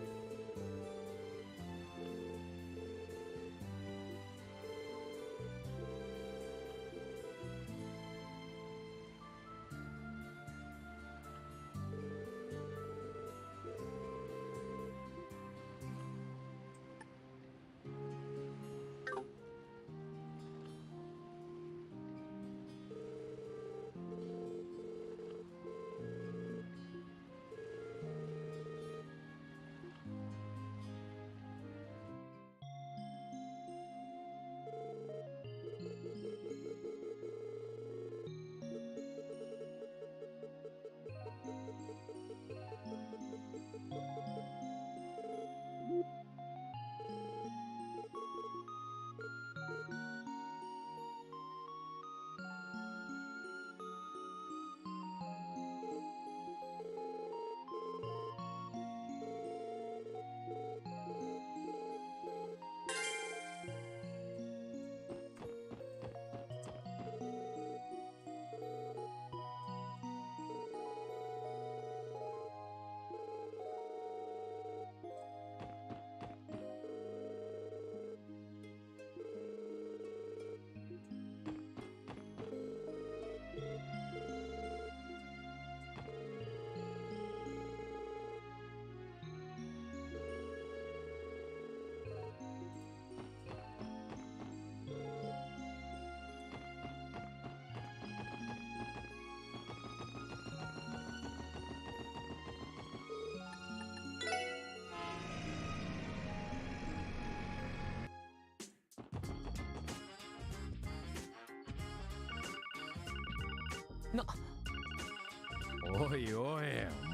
Speaker 7: おいおい、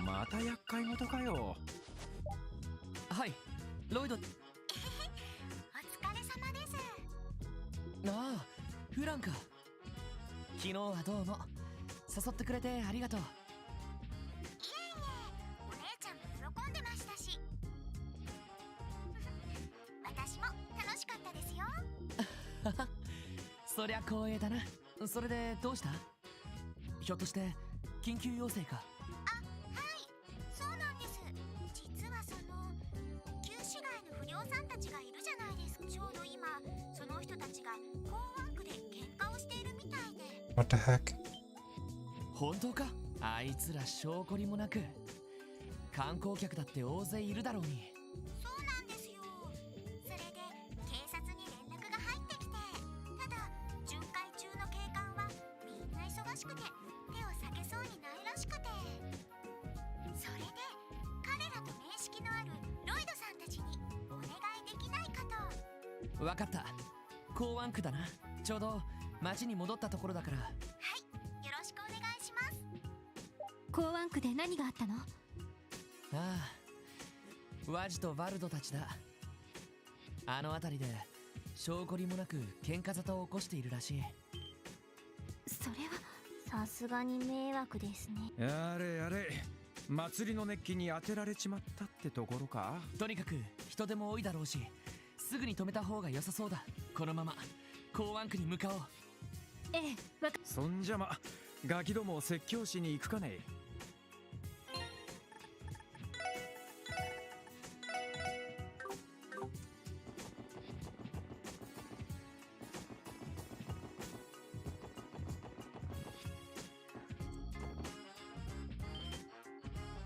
Speaker 7: また厄介事かよ。
Speaker 3: はい、ロイド。
Speaker 5: お疲れ様です。
Speaker 3: ああ、フランか。昨日はどうも。誘ってくれてありがとう。
Speaker 5: いえいえ、お姉ちゃんも喜んでましたし私も楽しかったですよ。
Speaker 3: そりゃ光栄だな。それでどうした？ひょっとして緊急要請か？
Speaker 5: はい、そうなんです。実は旧市街の不良さんたちがいるじゃないですか。ちょうど今その人たちが港湾区で喧嘩をしているみたいで。
Speaker 1: What the heck?
Speaker 3: 本当か？あいつら証拠りもなく。観光客だって大勢いるだろうに。
Speaker 5: そうなんですよ。それで警察に連絡が入ってきて、ただ巡回中の警官はみんな忙しくて手を避けそうにないらしくて、それで彼らと面識のあるロイドさんたちにお願いできないかと。
Speaker 3: わかった。港湾区だな。ちょうど町に戻ったところだから。
Speaker 5: はい、よろしくお願いします。
Speaker 4: 港湾区で何があったの？
Speaker 3: ああ、ワジとバルドたちだ。あの辺りで証拠りもなく喧嘩沙汰を起こしているらしい。
Speaker 4: それは
Speaker 5: さすがに迷惑ですね。
Speaker 7: やれやれ、祭りの熱気に当てられちまったってところか。
Speaker 3: とにかく人手も多いだろうし、すぐに止めた方が良さそうだ。このまま港湾区に向かおう。
Speaker 4: ええ、
Speaker 7: そんじゃま、ガキどもを説教しに行くかね。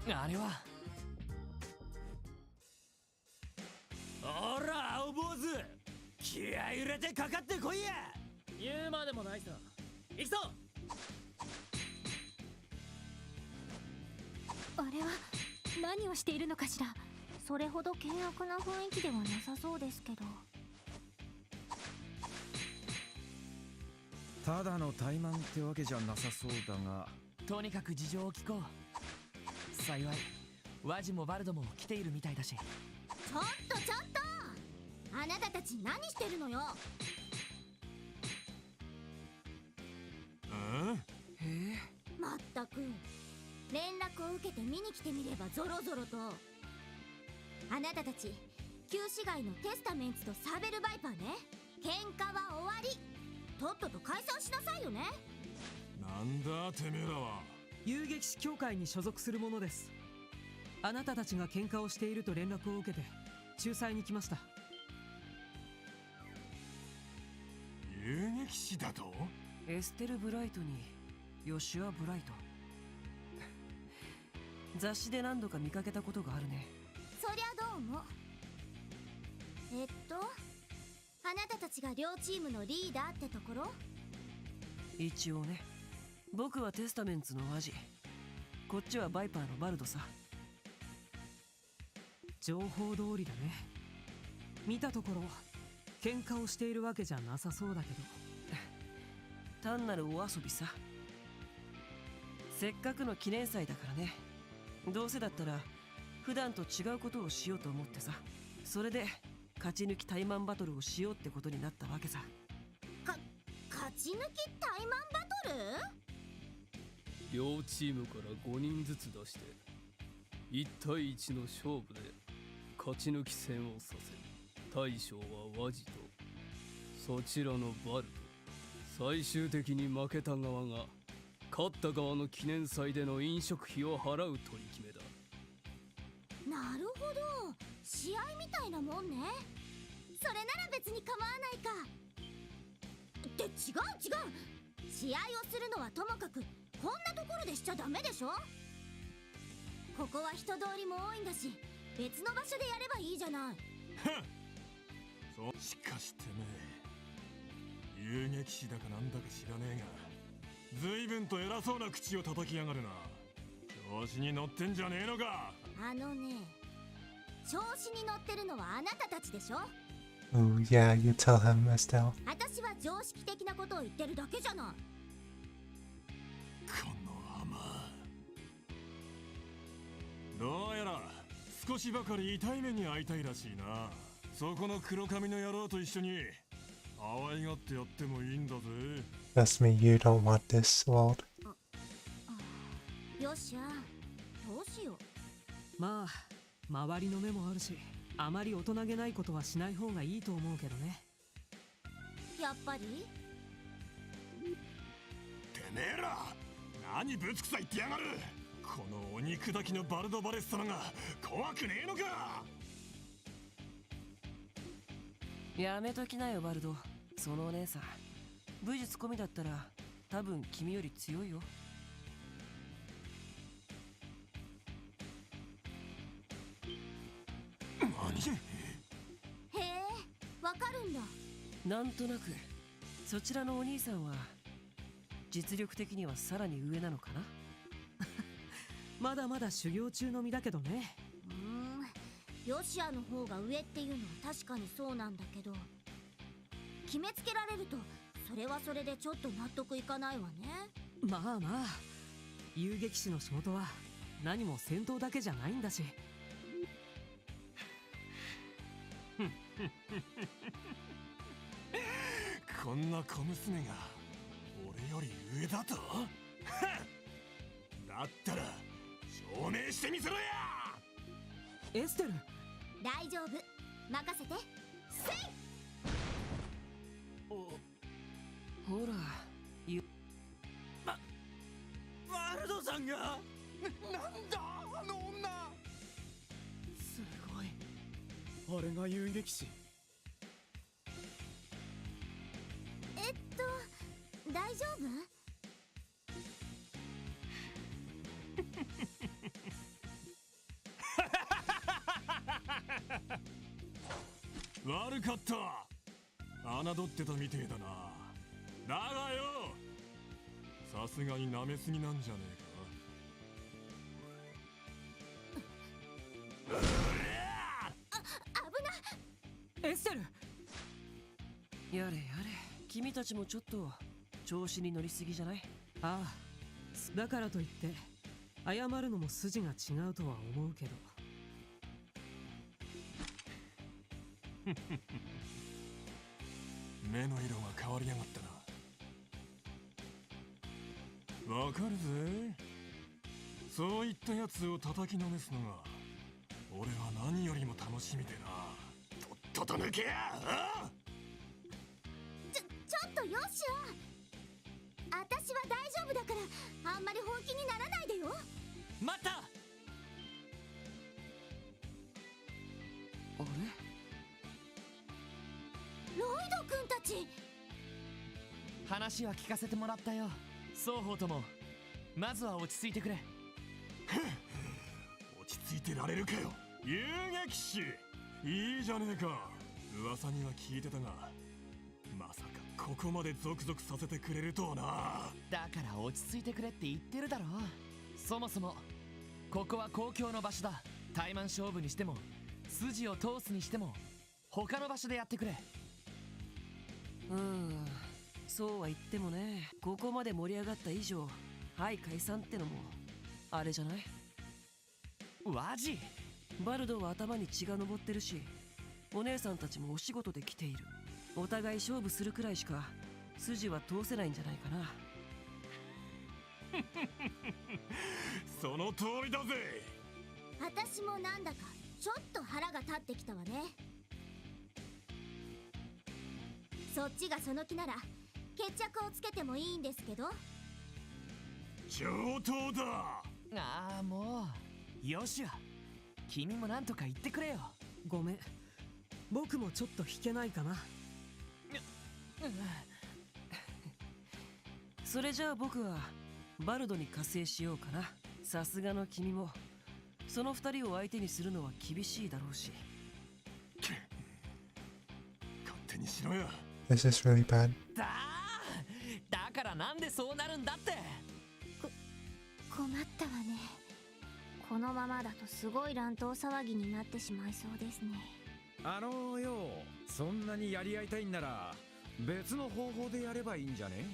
Speaker 3: あれは。
Speaker 8: おら青坊主、気合い入れてかかってこいや。
Speaker 9: 言うまでもないさ。行くぞ。
Speaker 4: あれは何をしているのかしら。
Speaker 5: それほど険悪な雰囲気ではなさそうですけど。
Speaker 7: ただの怠慢ってわけじゃなさそうだが。
Speaker 3: とにかく事情を聞こう。幸いワジもバルドも来ているみたいだし。
Speaker 5: ちょっとあなたたち何してるのよ。まったく連絡を受けて見に来てみればゾロゾロと。あなたたち旧市街のテスタメンツとサーベルバイパーね。喧嘩は終わり。とっとと解散しなさいよね。
Speaker 2: なんだてめえらは。
Speaker 9: 遊撃士協会に所属する者です。あなたたちが喧嘩をしていると連絡を受けて仲裁に来ました。
Speaker 2: 遊撃士だと？
Speaker 9: エステル・ブライトにヨシュア・ブライト。雑誌で何度か見かけたことがあるね。
Speaker 5: そりゃどうも。あなたたちが両チームのリーダーってところ？
Speaker 9: 一応ね。僕はテスタメンツのワジ、こっちはバイパーのバルドさ。情報通りだね。見たところ喧嘩をしているわけじゃなさそうだけど、単なるお遊びさ。せっかくの記念祭だからね。どうせだったら普段と違うことをしようと思ってさ。それで勝ち抜きタイマンバトルをしようってことになったわけさ。
Speaker 5: 勝ち抜きタイマンバトル？
Speaker 10: 両チームから5人ずつ出して1対1の勝負で勝ち抜き戦をさせる。大将はワジとそちらのバルド。最終的に負けた側が勝った側の記念祭での飲食費を払う取り決めだ。
Speaker 5: なるほど、試合みたいなもんね。それなら別に構わないか。って違う。試合をするのはともかくこんなところでしちゃダメでしょ。ここは人通りも多いんだし別の場所でやればいいじゃない。
Speaker 2: しかしてめえ、遊撃士だかなんだか知らねえが随分と偉そうな口を叩きやがるな。調子に乗ってんじゃねえのか。
Speaker 5: 調子に乗ってるのはあなたたちでしょ。
Speaker 1: Oh, yeah, you tell him, Estelle.
Speaker 5: 私は常識的なことを言ってるだけじゃない。
Speaker 2: こどうやら少しばかり痛い目に遭いたいらしいな。そこの黒髪の野郎と一緒に可愛がってやってもいいんだぜ。
Speaker 1: Trust me, you don't want this, Walt.
Speaker 5: よっしゃ、どうしよ
Speaker 9: まあ周りの目もあるし、あまり大人げないことはしない方がいいと思うけどね。
Speaker 5: う。やっぱり
Speaker 2: てめえら何ぶつくさ言ってやがる。このお肉だきのバルドバレス様が怖くねえのか。
Speaker 3: やめときなよバルド。そのお姉さん武術込みだったら多分君より強いよ。
Speaker 2: 何。
Speaker 5: へえ、わかるんだ。
Speaker 3: なんとなくそちらのお兄さんは実力的にはさらに上なのかな。
Speaker 9: まだまだ修行中の身だけどね。
Speaker 5: ヨシアの方が上っていうのは確かにそうなんだけど、決めつけられるとそれはそれでちょっと納得いかないわね。
Speaker 9: まあまあ、遊撃士の仕事は何も戦闘だけじゃないんだし。
Speaker 2: こんな小娘が俺より上だと。だったら証明してみせろや。
Speaker 9: エステル、
Speaker 5: 大丈夫、任せて。せい。
Speaker 3: ほら
Speaker 8: ワルドさんがなんだあの女。
Speaker 7: すごい。あれが遊撃士。
Speaker 5: 大丈夫？
Speaker 2: 悪かった。侮ってたみてえだな。だがよ、さすがに舐めすぎなんじゃね
Speaker 9: エステル。
Speaker 3: やれやれ、君たちもちょっと調子に乗りすぎじゃない？
Speaker 9: ああ、だからといって謝るのも筋が違うとは思うけど。
Speaker 2: 目の色が変わりやがったな。わかるぜ。そういったやつを叩きのめすのが俺は何よりも楽しみでな。とっとと抜けや。
Speaker 5: ちょっとよっしゃ、私は大丈夫だからあんまり本気にならないでよ。
Speaker 8: 待った。
Speaker 3: あれ？
Speaker 5: ロイド君たち。
Speaker 3: 話は聞かせてもらったよ。双方ともまずは落ち着いてくれ。
Speaker 2: 落ち着いてられるかよ、遊撃士。いいじゃねえか。噂には聞いてたが、まさかここまでゾクゾクさせてくれるとはな。
Speaker 3: だから落ち着いてくれって言ってるだろ。そもそもここは公共の場所だ。タイマン勝負にしても筋を通すにしても他の場所でやってくれ。そうは言ってもね、ここまで盛り上がった以上、はい解散ってのもあれじゃない？ワジ、バルドは頭に血が上ってるし、お姉さんたちもお仕事で来ている。お互い勝負するくらいしか筋は通せないんじゃないかな。
Speaker 2: その通りだぜ。
Speaker 5: 私もなんだかちょっと腹が立ってきたわね。そっちがその気なら決着をつけてもいいんですけど。
Speaker 2: 上等だ。
Speaker 3: ああ、もうよしや、君もなんとか言ってくれよ。
Speaker 9: ごめん、僕もちょっと弾けないかな。
Speaker 3: それじゃあ僕はバルドに加勢しようかな。さすがの君もその二人を相手にするのは厳しいだろうし。
Speaker 2: 勝手にしろや。
Speaker 1: This is really bad.
Speaker 3: だからなんでそうなるんだって。
Speaker 5: 困ったわね。このままだとすごい乱闘騒ぎになってしまいそうですね。
Speaker 7: よ、そんなにやり合いたいんなら別の方法でやればいいんじゃね？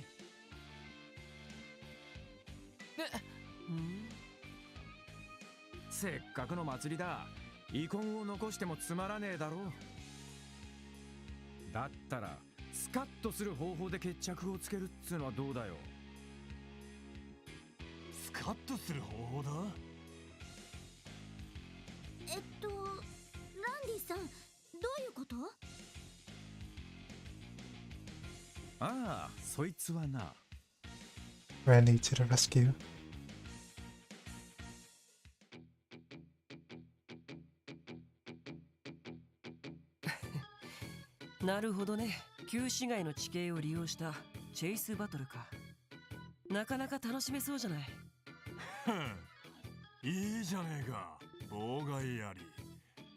Speaker 7: せっかくの祭りだ。遺恨を残してもつまらねえだろう。だったらスカッとする方法で決着をつけるっつうのはどうだよ。
Speaker 2: スカッとする方法だ。
Speaker 5: ランディさん、どういうこと？
Speaker 7: ああ、そいつはな。
Speaker 1: Randy to the rescue.
Speaker 9: なるほどね。旧市街の地形を利用したチェイスバトルか。なかなか楽しめそうじゃない。
Speaker 2: いいじゃねえか。妨害あり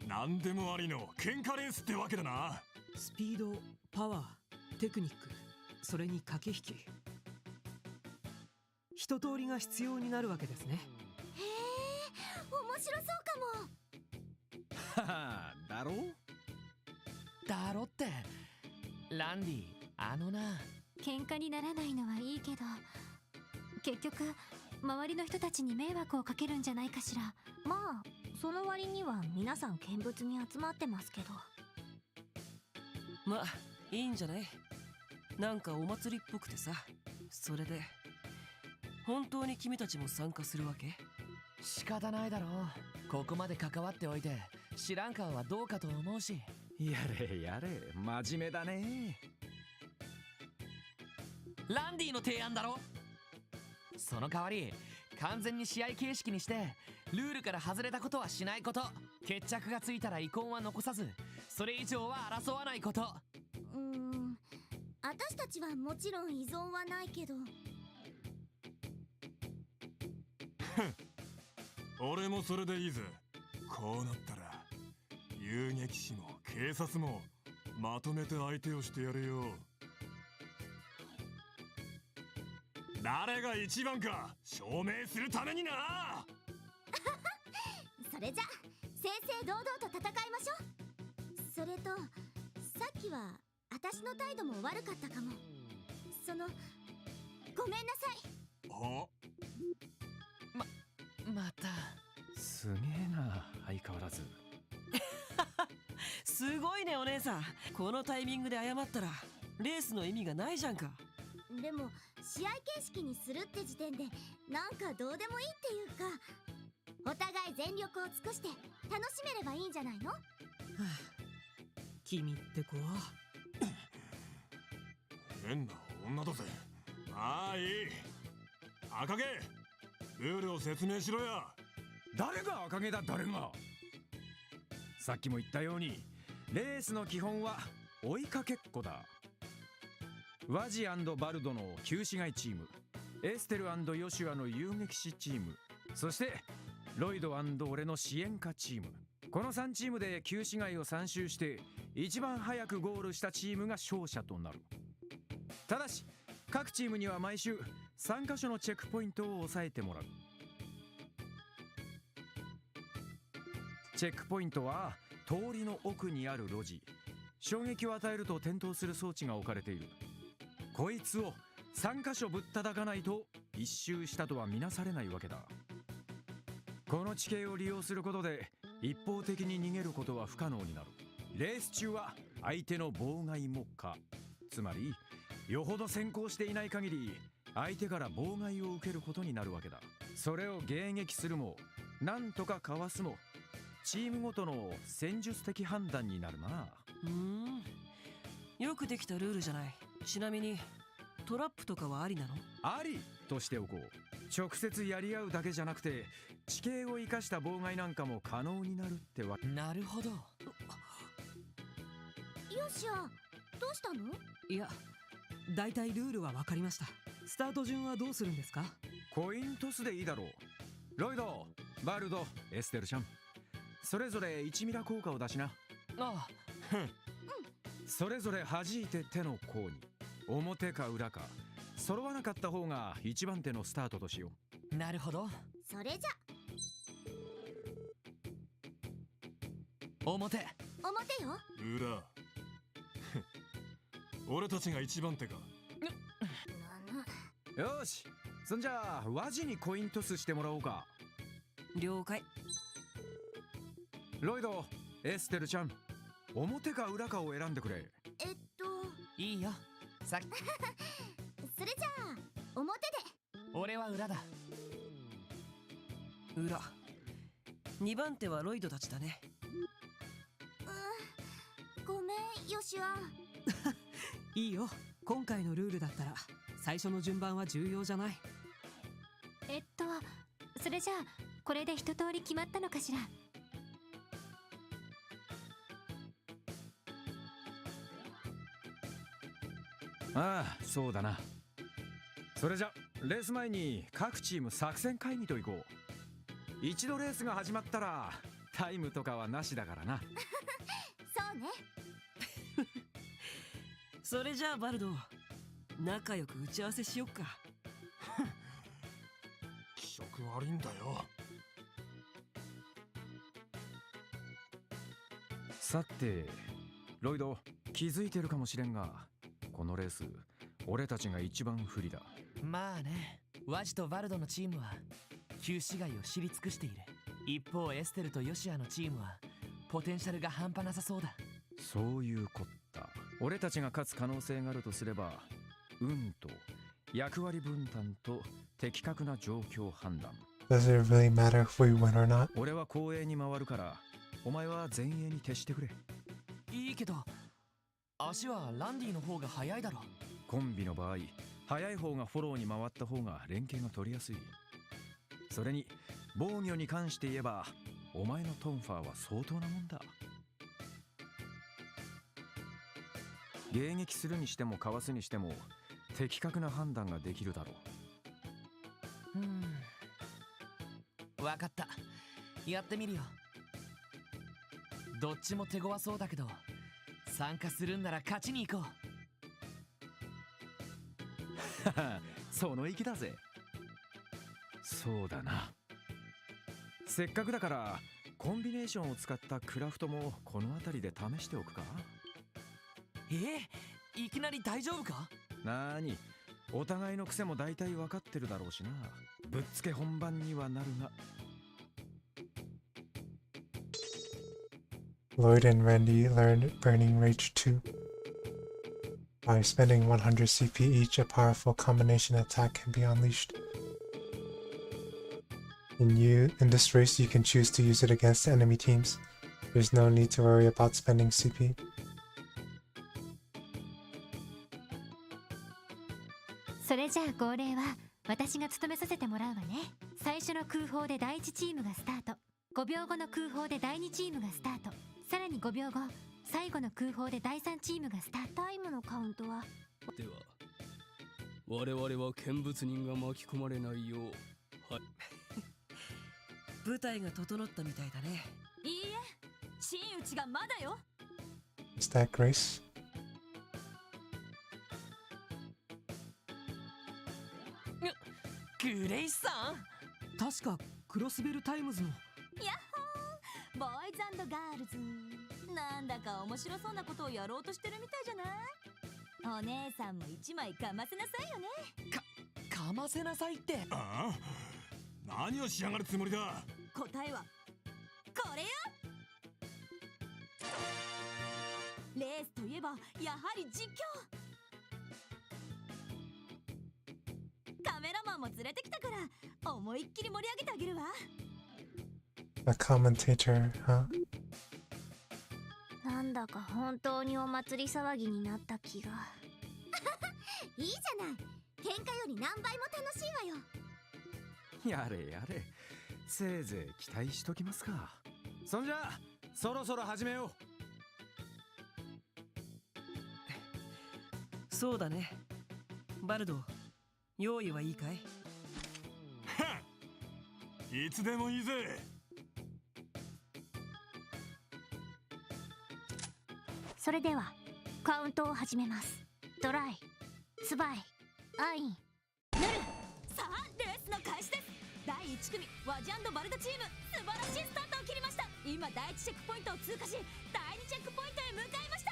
Speaker 2: 何でもありの喧嘩レースってわけだな。
Speaker 9: スピード、パワー、テクニック、それに駆け引き、一通りが必要になるわけですね。
Speaker 5: へえ、面白そうかも。
Speaker 7: ははだろ
Speaker 3: だろって。ランディ、あのな。
Speaker 4: 喧嘩にならないのはいいけど、結局周りの人たちに迷惑をかけるんじゃないかしら。
Speaker 5: まあその割には皆さん見物に集まってますけど。
Speaker 9: まあいいんじゃない。なんかお祭りっぽくてさ。それで本当に君たちも参加するわけ？
Speaker 3: 仕方ないだろう。ここまで関わっておいて知らん顔はどうかと思うし。
Speaker 7: やれやれ、真面目だね。
Speaker 3: ランディの提案だろ。その代わり完全に試合形式にしてルールから外れたことはしないこと。決着がついたら遺恨は残さず、それ以上は争わないこと。
Speaker 5: 私たちはもちろん依存はないけど。
Speaker 2: 俺もそれでいいぜ。こうなったら遊撃士も警察もまとめて相手をしてやるよ。誰が一番か証明するためにな。
Speaker 5: それじゃ正々堂々と戦いましょう。それとさっきは私の態度も悪かったかも。ごめんなさい。
Speaker 2: あ、
Speaker 3: また。
Speaker 7: すげえな、相変わらず。
Speaker 9: すごいねお姉さん。このタイミングで謝ったらレースの意味がないじゃんか。
Speaker 5: でも試合形式にするって時点でなんかどうでもいいっていうか、お互い全力を尽くして楽しめればいいんじゃないの？
Speaker 9: 君って子は
Speaker 2: 変な女だぜ。ああ、いい。赤毛、ルールを説明しろや。
Speaker 7: 誰が赤毛だ、誰が。さっきも言ったようにレースの基本は追いかけっこだ。ワジ&バルドの旧市街チーム、エステル&ヨシュアの遊撃士チーム、そしてロイド&俺の支援家チーム。この3チームで旧市街を3周して一番早くゴールしたチームが勝者となる。ただし各チームには毎週3カ所のチェックポイントを押さえてもらう。チェックポイントは通りの奥にある路地。衝撃を与えると点灯する装置が置かれている。こいつを3カ所ぶったたかないと一周したとは見なされないわけだ。この地形を利用することで一方的に逃げることは不可能になる。レース中は相手の妨害も可。つまりよほど先行していない限り相手から妨害を受けることになるわけだ。それを迎撃するもなんとかかわすもチームごとの戦術的判断になるな。
Speaker 9: よくできたルールじゃない。ちなみにトラップとかはありなの？
Speaker 7: ありとしておこう。直接やり合うだけじゃなくて地形を生かした妨害なんかも可能になるってわけ。
Speaker 3: なるほど。
Speaker 5: よしや、どうしたの？
Speaker 9: いや、だいたいルールは分かりました。スタート順はどうするんですか？
Speaker 7: コイントスでいいだろう。ロイド、バルド、エステルちゃん、それぞれ1ミラ効果を出しな。
Speaker 3: ああ。
Speaker 7: それぞれ弾いて手の甲に表か裏か揃わなかった方が一番手のスタートとしよ
Speaker 3: う。なるほど。
Speaker 5: それじゃ
Speaker 3: 表。
Speaker 5: 表よ。
Speaker 2: 裏。俺たちが一番手か。
Speaker 7: よし、そんじゃあワジにコイントスしてもらおうか。
Speaker 9: 了解。
Speaker 7: ロイド、エステルちゃん、表か裏かを選んでくれ。
Speaker 3: いいよ。さっき
Speaker 5: それじゃあ表で。
Speaker 3: 俺は裏だ。
Speaker 9: 裏。2番手はロイドたちだね。
Speaker 5: ごめんヨシア。
Speaker 9: いいよ。今回のルールだったら最初の順番は重要じゃない。
Speaker 4: それじゃあこれで一通り決まったのかしら。
Speaker 7: ああ、そうだな。それじゃレース前に各チーム作戦会議と行こう。一度レースが始まったらタイムとかはなしだからな。
Speaker 5: そうね。
Speaker 9: それじゃあバルド、仲良く打ち合わせしよっか。
Speaker 2: 気色悪いんだよ。
Speaker 7: さてロイド、気づいてるかもしれんが、このレース俺たちが一番不利だ。
Speaker 3: まあね、ワジとバルドのチームは旧市街を知り尽くしている。一方エステルとヨシアのチームはポテンシャルが半端なさそうだ。
Speaker 7: そういうこった。俺たちが勝つ可能性があるとすれば、運と役割分担と的確な状況判断。
Speaker 1: Does it really matter if we win or not?
Speaker 7: 俺は後衛に回るから、お前は前衛に徹してくれ。
Speaker 3: いいけど足はランディの方が速いだろ。
Speaker 7: コンビの場合、速い方がフォローに回った方が連携が取りやすい。それに防御に関して言えば、お前のトンファーは相当なもんだ。迎撃するにしてもかわすにしても的確な判断ができるだろ
Speaker 3: う。わかった。やってみるよ。どっちも手強そうだけど、参加するんなら勝ちに行こう。
Speaker 7: その意気だぜ。そうだな。せっかくだからコンビネーションを使ったクラフトもこの辺りで試しておくか。
Speaker 3: いきなり大丈夫か？
Speaker 7: なーに、お互いの癖も大体分かってるだろうしな。ぶっつけ本番にはなるが。
Speaker 1: Lloyd and Randy learned Burning Rage 2. By spending 100 CP each, a powerful combination attack can be unleashed. In this race, you can choose to use it against enemy teams. There's no need to worry about spending CP.
Speaker 4: それじゃあ号令は私が務めさせてもらうわね。最初の空砲で第1チームがスタート。5秒後の空砲で第2チームがスタート。さらに5秒後、最後の空砲で第3チームがスタート。タイムのカウントは？
Speaker 10: では我々は見物人が巻き込まれないよう。はい。
Speaker 9: 舞台が整ったみたいだね。
Speaker 5: いいえ、真打ちがまだよ。
Speaker 1: Is that Grace?
Speaker 3: グレイスさん？
Speaker 9: 確かクロスベルタイムズの。
Speaker 5: やっほー、ボーイズ&ガールズ。なんだか面白そうなことをやろうとしてるみたいじゃない？お姉さんも一枚かませなさいよね。
Speaker 3: かませなさいって。
Speaker 2: ああ、何をしやがるつもりだ。
Speaker 5: 答えはこれよ。レースといえばやはり実況。カメラマンも連れてきたから思いっきり盛り上げてあげるわ。
Speaker 1: A commentator, huh?
Speaker 5: なんだか本当にお祭り騒ぎになった気が。いいじゃない、喧嘩より何倍も楽しいわよ。
Speaker 7: やれやれ、せいぜい期待しときますか。そんじゃそろそろ始めよ
Speaker 9: う。そうだね。バルド、用意はいいかい？
Speaker 2: いつでもいいぜ。
Speaker 5: それではカウントを始めます。トライ、スバイ、アイン、ヌル。さあレースの開始です。第1組ワジ&バルダチーム、素晴らしいスタートを切りました。今第1チェックポイントを通過し、第2チェックポイントへ向かいました。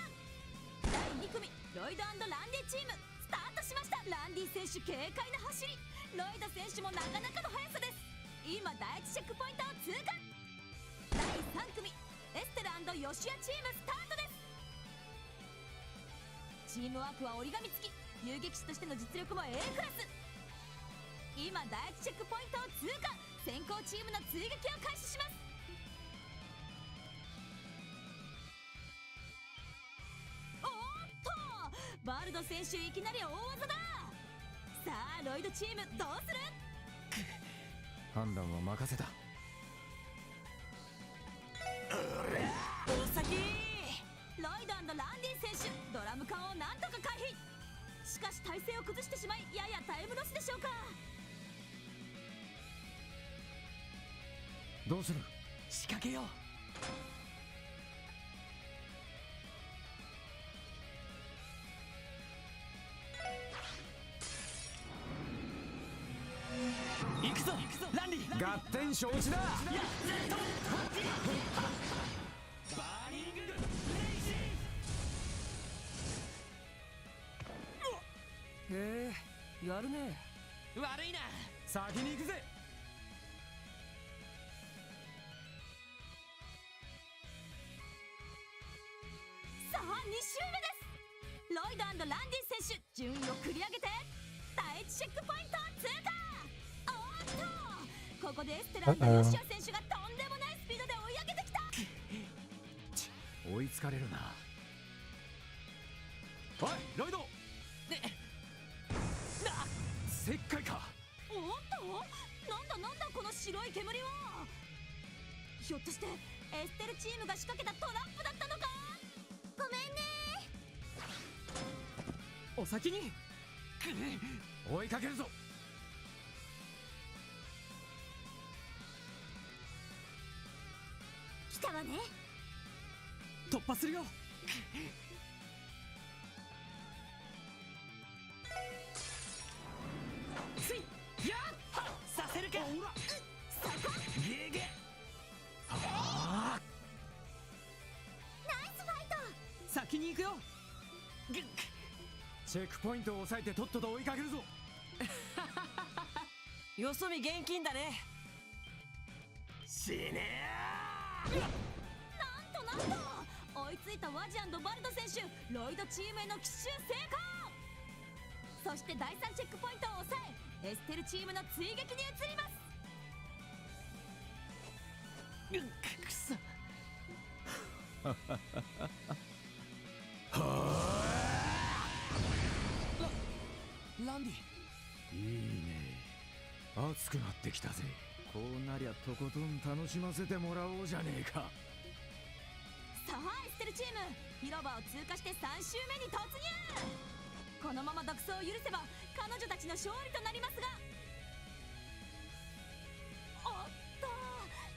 Speaker 5: 第2組ロイド&ランディチーム、スタートしました。ランディ選手軽快な走り、ロイド選手もなかなかの速さです。今第1チェックポイントを通過。第3組エステルヨシアチームスタートです。チームワークは折り紙付き、遊撃士としての実力も A クラス。今第1チェックポイントを通過、先行チームの追撃を開始します。おーっとバルド選手いきなり大技だ。さあロイドチームどうする？
Speaker 7: 判断は任せた。
Speaker 5: お先ロイド&ランディ選手、ドラム缶をなんとか回避。しかし体勢を崩してしまい、ややタイムロスでしょうか。
Speaker 7: どうする？
Speaker 3: 仕掛けよう。行くぞランディ。
Speaker 7: 合点承知だ。
Speaker 3: バーニングレイジ
Speaker 9: へえ、やるね。
Speaker 3: 悪いな。
Speaker 7: 先に行くぜ。
Speaker 5: さあ2周目です。ロイド&ランディ選手、順位を繰り上げて第1チェックポイントを通過。おーっとここでエステラヨシア選手がとんでもないスピードで追い上げてきた。
Speaker 7: 追いつかれるな。おいロイド、石灰か。
Speaker 5: おっとなんだこの白い煙は。ひょっとしてエステルチームが仕掛けたトラップだったのか。ごめんね。
Speaker 9: お先に。
Speaker 7: 追いかけるぞ。
Speaker 5: 来たわね。
Speaker 9: 突破するよ。
Speaker 3: ついやっさせるか。
Speaker 7: ほらゲゲ。
Speaker 5: ナイスファイト。
Speaker 9: 先に行くよ。
Speaker 7: チェックポイントを押さえてとっとと追いかけるぞ。
Speaker 9: よそ見現金だね。
Speaker 3: 死ね
Speaker 5: なんと追いついたワジ&バルド選手、ロイドチームへの奇襲成功。そして第3チェックポイントを抑え、エステルチームの追撃に移ります。
Speaker 3: くそ。ランディ。
Speaker 7: いいね、熱くなってきたぜ。こうなりゃとことん楽しませてもらおうじゃねえか。
Speaker 5: さあエステルチーム、広場を通過して3周目に突入。このまま独走を許せば彼女たちの勝利となりますが、おっと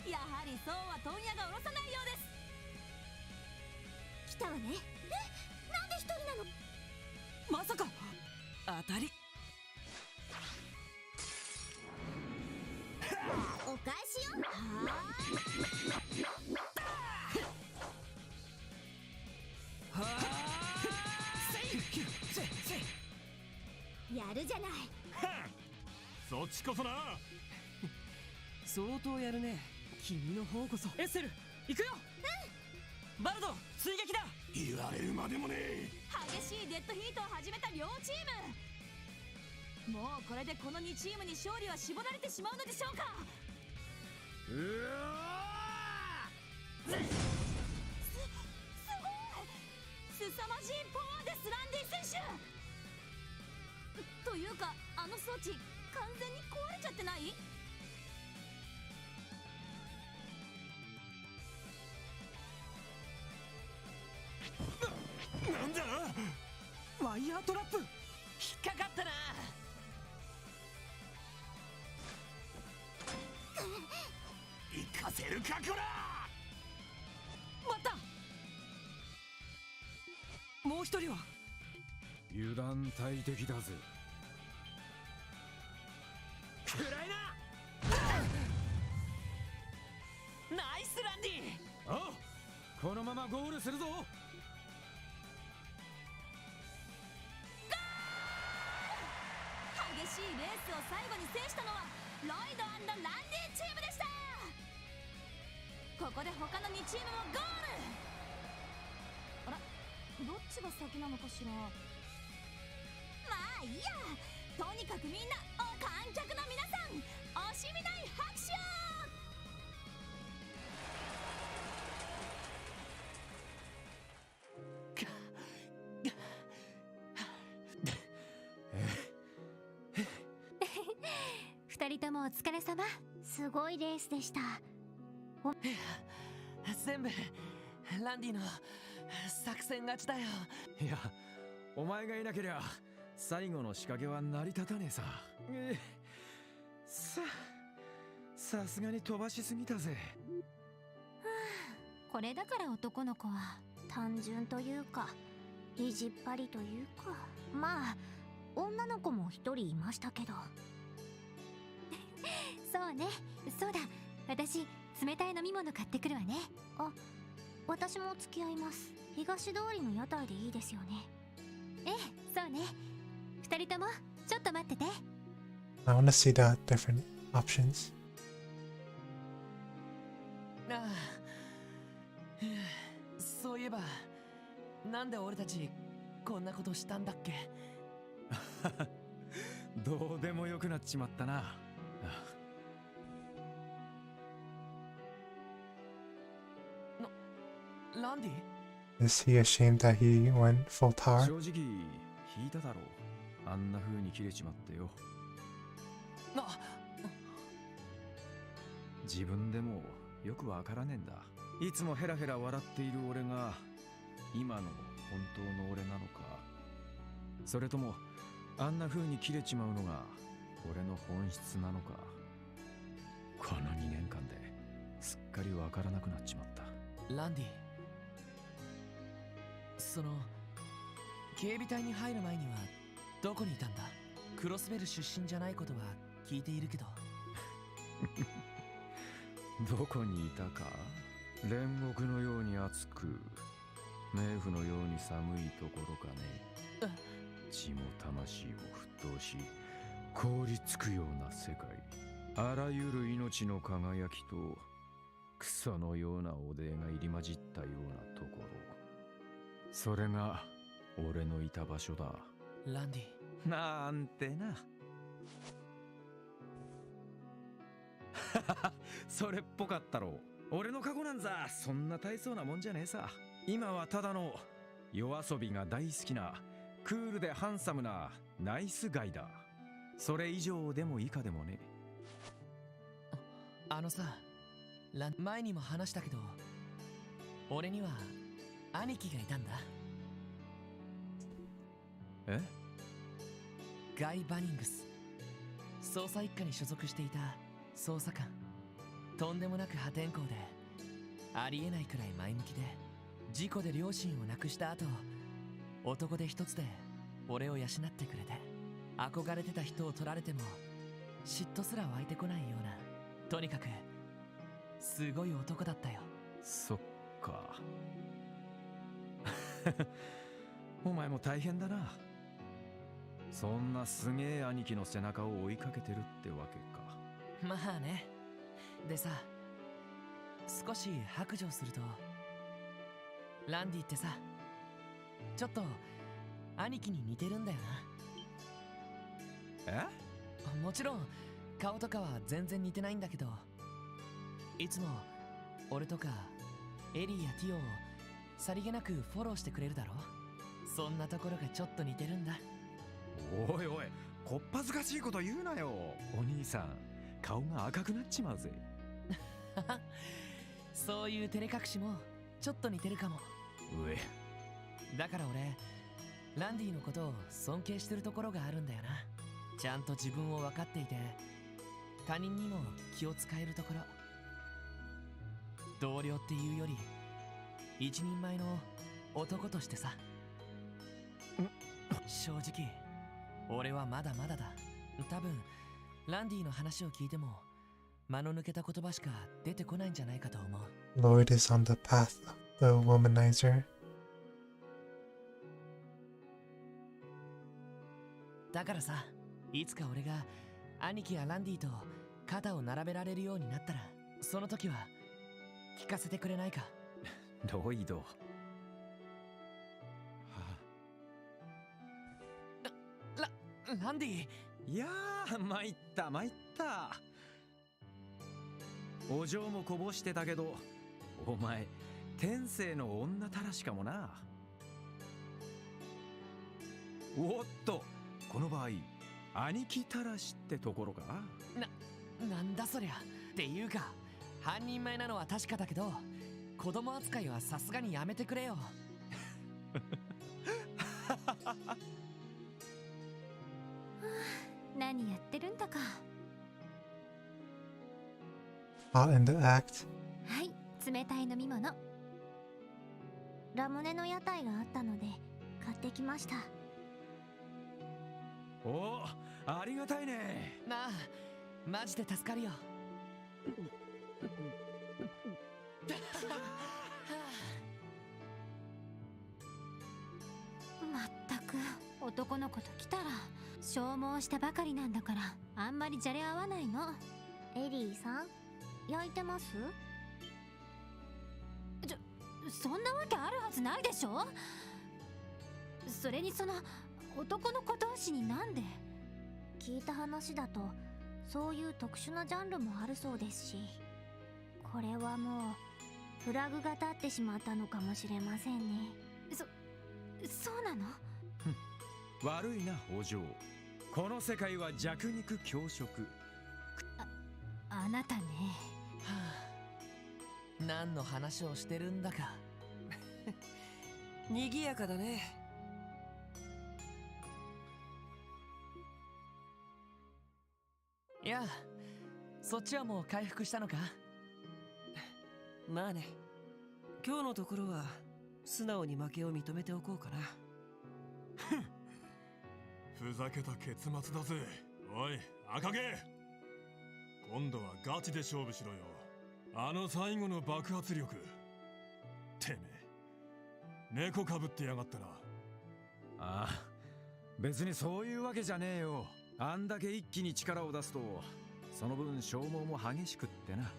Speaker 5: やはりそうは問屋が下ろさないようです。来たわね。なんで一人なの。
Speaker 9: まさか当たり。
Speaker 5: お返しよ。やるじゃない。
Speaker 2: そっちこそな。
Speaker 9: 相当やるね。君の方こそ。エッセル行くよ。バルド追撃だ。
Speaker 2: 言われるまでもねえ。
Speaker 5: 激しいデッドヒートを始めた両チーム。もうこれでこの2チームに勝利は絞られてしまうのでしょうか。
Speaker 7: うわ
Speaker 5: すごい、凄まじいパワーです、ランディ選手。というかあの装置完全に壊れちゃってない？
Speaker 2: なんだ。
Speaker 9: ワイヤートラップ。
Speaker 3: 引っかかったな。
Speaker 2: 行かせるかこら。
Speaker 9: 待った。もう一人は。
Speaker 7: 油断大敵だぜ。
Speaker 3: 暗いな。ナイスランディ。
Speaker 7: ああ、このままゴールするぞ。
Speaker 5: 激しいレースを最後に制したのはロイド&ランディチームでした。ここで他の2チームもゴール。あら、どっちが先なのかしら。まあいいや、とにかくみんな、観客の皆さん、惜しみない拍手を。2人ともお疲れ様。
Speaker 4: すごいレースでした。
Speaker 3: 全部ランディの作戦勝ちだよ。
Speaker 7: いや、お前がいなけりゃ最後の仕掛けは成り立たねえさ。さすがに飛ばしすぎたぜ。
Speaker 4: これだから男の子は単純というか意地っ張りというか、まあ女の子も一人いましたけど。
Speaker 5: そうね、そうだ、私冷たい飲み物買ってくるわね。
Speaker 4: あ、私も付き合います。東通りの屋台でいいですよね。
Speaker 5: ええ、そうね。2人ともちょっと待ってて。
Speaker 1: I want to see the different options.
Speaker 3: ああ、そういえばなんで俺たちこんなことしたんだっけ。
Speaker 7: どうでもよくなっちまったな。
Speaker 3: ランディ
Speaker 1: Is he ashamed that he went full tar?
Speaker 7: 正直引いただろう。あんな風に切れちまってよ。自分でもよくわからねえんだ。いつもヘラヘラ笑っている俺が今の本当の俺なのか、それともあんな風に切れちまうのが俺の本質なのか。この2年間ですっかりわからなくなっちまった。
Speaker 3: ランディ、その警備隊に入る前にはどこにいたんだ。クロスベル出身じゃないことは聞いているけど。
Speaker 7: どこにいたか。煉獄のように熱く冥府のように寒いところかね。血も魂も沸騰し凍りつくような世界。あらゆる命の輝きと草のようなおでが入り混じったようなところ。それが俺のいた場所だ。
Speaker 3: ランデ
Speaker 7: ィなんてな。それっぽかったろ。俺の過去なんざそんな大層なもんじゃねえさ。今はただの夜遊びが大好きなクールでハンサムなナイスガイだ。それ以上でも以下でもね。
Speaker 3: あのさ、前にも話したけど俺には兄貴がいたんだ。
Speaker 7: え？
Speaker 3: ガイ・バニングス、捜査一課に所属していた捜査官。とんでもなく破天荒でありえないくらい前向きで、事故で両親を亡くした後、男で一つで俺を養ってくれて、憧れてた人を取られても嫉妬すら湧いてこないような、とにかくすごい男だったよ。
Speaker 7: そっか。お前も大変だな。そんなすげえ兄貴の背中を追いかけてるってわけか。
Speaker 3: まあね。でさ、少し白状すると、ランディってさ、ちょっと兄貴に似てるんだよな。
Speaker 7: え？
Speaker 3: もちろん顔とかは全然似てないんだけど、いつも俺とかエリーやティオをさりげなくフォローしてくれるだろ。そんなところがちょっと似てるんだ。
Speaker 7: おいおい、こっぱずかしいこと言うなよ。お兄さん、顔が赤くなっちまうぜ。
Speaker 3: そういう照れ隠しもちょっと似てるかも。だから俺ランディのことを尊敬してるところがあるんだよな。ちゃんと自分を分かっていて、他人にも気を使えるところ。同僚っていうより一人前の男としてさ。正直俺はまだまだだ。多分ランディの話を聞いても間の抜けた言葉しか出てこないんじゃないかと思う。
Speaker 1: Lloyd is on the path of the womanizer.
Speaker 3: だからさ、いつか俺が兄貴やランディと肩を並べられるようになったら、その時は聞かせてくれないか。
Speaker 7: ロイド。
Speaker 3: ランディ。
Speaker 7: いやー、参った参った。お嬢もこぼしてたけど、お前天性の女たらしかもな。おっと、この場合兄貴たらしってところか。
Speaker 3: なんだそりゃ。っていうか半人前なのは確かだけど、子供扱いはさすがにやめてくれよ。
Speaker 4: 何やってるんだか。
Speaker 1: Not in the act.
Speaker 4: はい、冷たい飲み物。ラムネの屋台があったので買ってきました。
Speaker 7: お、ありがたいね。
Speaker 3: なあ、マジで助かるよ。
Speaker 4: まったく男の子と来たら消耗したばかりなんだから、あんまりじゃれ合わないの。エリーさん、焼いてます？そんなわけあるはずないでしょ。それにその男の子同士になんで。聞いた話だとそういう特殊なジャンルもあるそうですし、これはもうフラグが立ってしまったのかもしれませんね。そうなの？
Speaker 7: 悪いなお嬢。この世界は弱肉強食。
Speaker 4: あなたね。
Speaker 3: はあ、何の話をしてるんだか。
Speaker 9: 賑やかだね。
Speaker 3: いや、そっちはもう回復したのか？
Speaker 9: まあね、今日のところは素直に負けを認めておこうかな。
Speaker 2: ふざけた結末だぜ。おい赤毛、今度はガチで勝負しろよ。あの最後の爆発力。てめえ猫かぶってやがったな。
Speaker 7: ああ、別にそういうわけじゃねえよ。あんだけ一気に力を出すとその分消耗も激しくってな。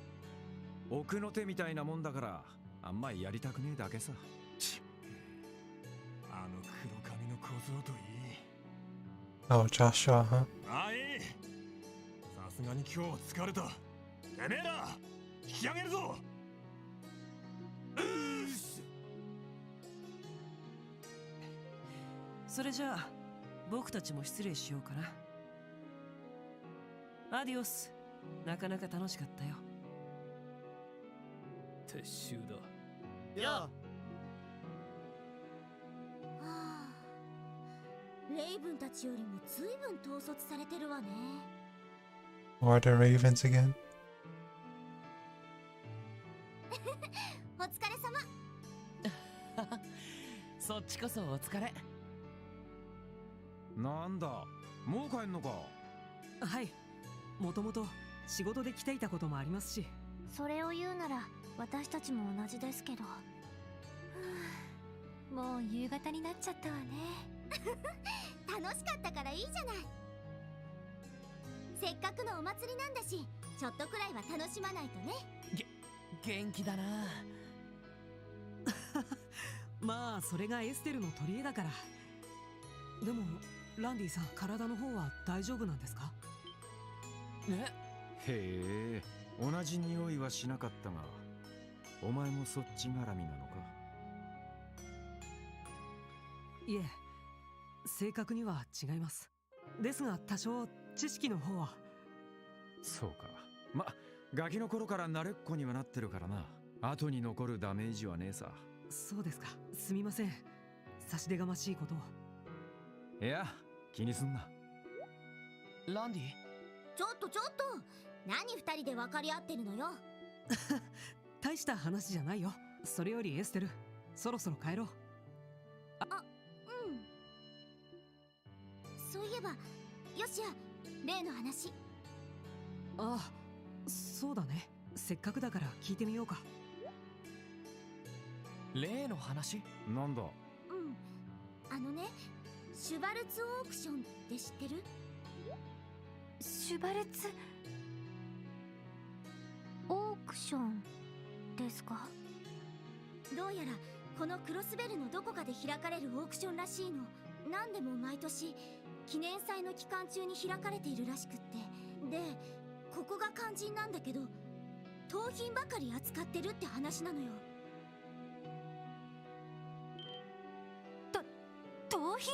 Speaker 7: 奥の手みたいなもんだからあんまりやりたくねえだけさ。
Speaker 2: あの黒髪の小僧といい。
Speaker 1: Oh, Joshua, huh?
Speaker 2: あい、さすがに今日は疲れた。てめえら引き上げるぞ。
Speaker 9: それじゃあ僕たちも失礼しようかな。アディオス。なかなか楽しかったよ。
Speaker 10: 撤収だ。
Speaker 8: やあ。
Speaker 5: はあ、レイブンたちよりも随分統率されてるわね。
Speaker 1: Or the Ravens again?
Speaker 5: お疲れ様。
Speaker 3: そっちこそお疲れ。
Speaker 7: なんだ、もう帰んのか。
Speaker 9: はい、もともと仕事で来ていたこともありますし。
Speaker 4: それを言うなら私たちも同じですけど。もう夕方になっちゃったわね。
Speaker 5: 楽しかったからいいじゃない。せっかくのお祭りなんだし、ちょっとくらいは楽しまないとね。
Speaker 3: 元気だな。
Speaker 9: まあそれがエステルの取り柄だから。でもランディさん、体の方は大丈夫なんですか？
Speaker 3: え？
Speaker 7: へえ、同じ匂いはしなかったが、お前もそっち絡みなのか？
Speaker 9: いえ、正確には違います。ですが多少知識の方は。
Speaker 7: そうか。ま、ガキの頃から慣れっこにはなってるからな。後に残るダメージはねえさ。
Speaker 9: そうですか。すみません、差し出がましいことを。
Speaker 7: いや、気にすんな。
Speaker 3: ランディ？
Speaker 5: ちょっと何二人で分かり合ってるのよ。
Speaker 9: 大した話じゃないよ。それよりエステル、そろそろ帰ろう。
Speaker 5: そういえば、よしや、例の話。
Speaker 9: ああ、そうだね。せっかくだから聞いてみようか。
Speaker 3: 例の話？
Speaker 7: なんだ？
Speaker 5: あのね、シュバルツオークションって知ってる？
Speaker 4: シュバルツオークション。
Speaker 5: ですか？どうやらこのクロスベルのどこかで開かれるオークションらしいの。何でも毎年記念祭の期間中に開かれているらしくって、でここが肝心なんだけど、盗品ばかり扱ってるって話なのよ。盗品？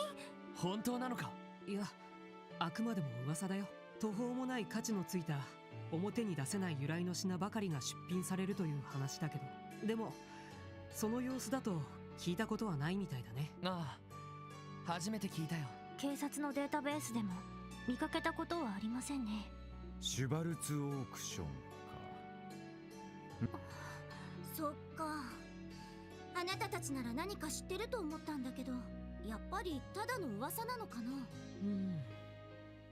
Speaker 3: 本当なのか？
Speaker 9: いや、あくまでも噂だよ。途方もない価値のついた表に出せない由来の品ばかりが出品されるという話だけど、でもその様子だと聞いたことはないみたいだね。
Speaker 3: ああ、初めて聞いたよ。
Speaker 5: 警察のデータベースでも見かけたことはありませんね。
Speaker 7: シュバルツオークションか。
Speaker 5: そっか。あなたたちなら何か知ってると思ったんだけど、やっぱりただの噂なのかな。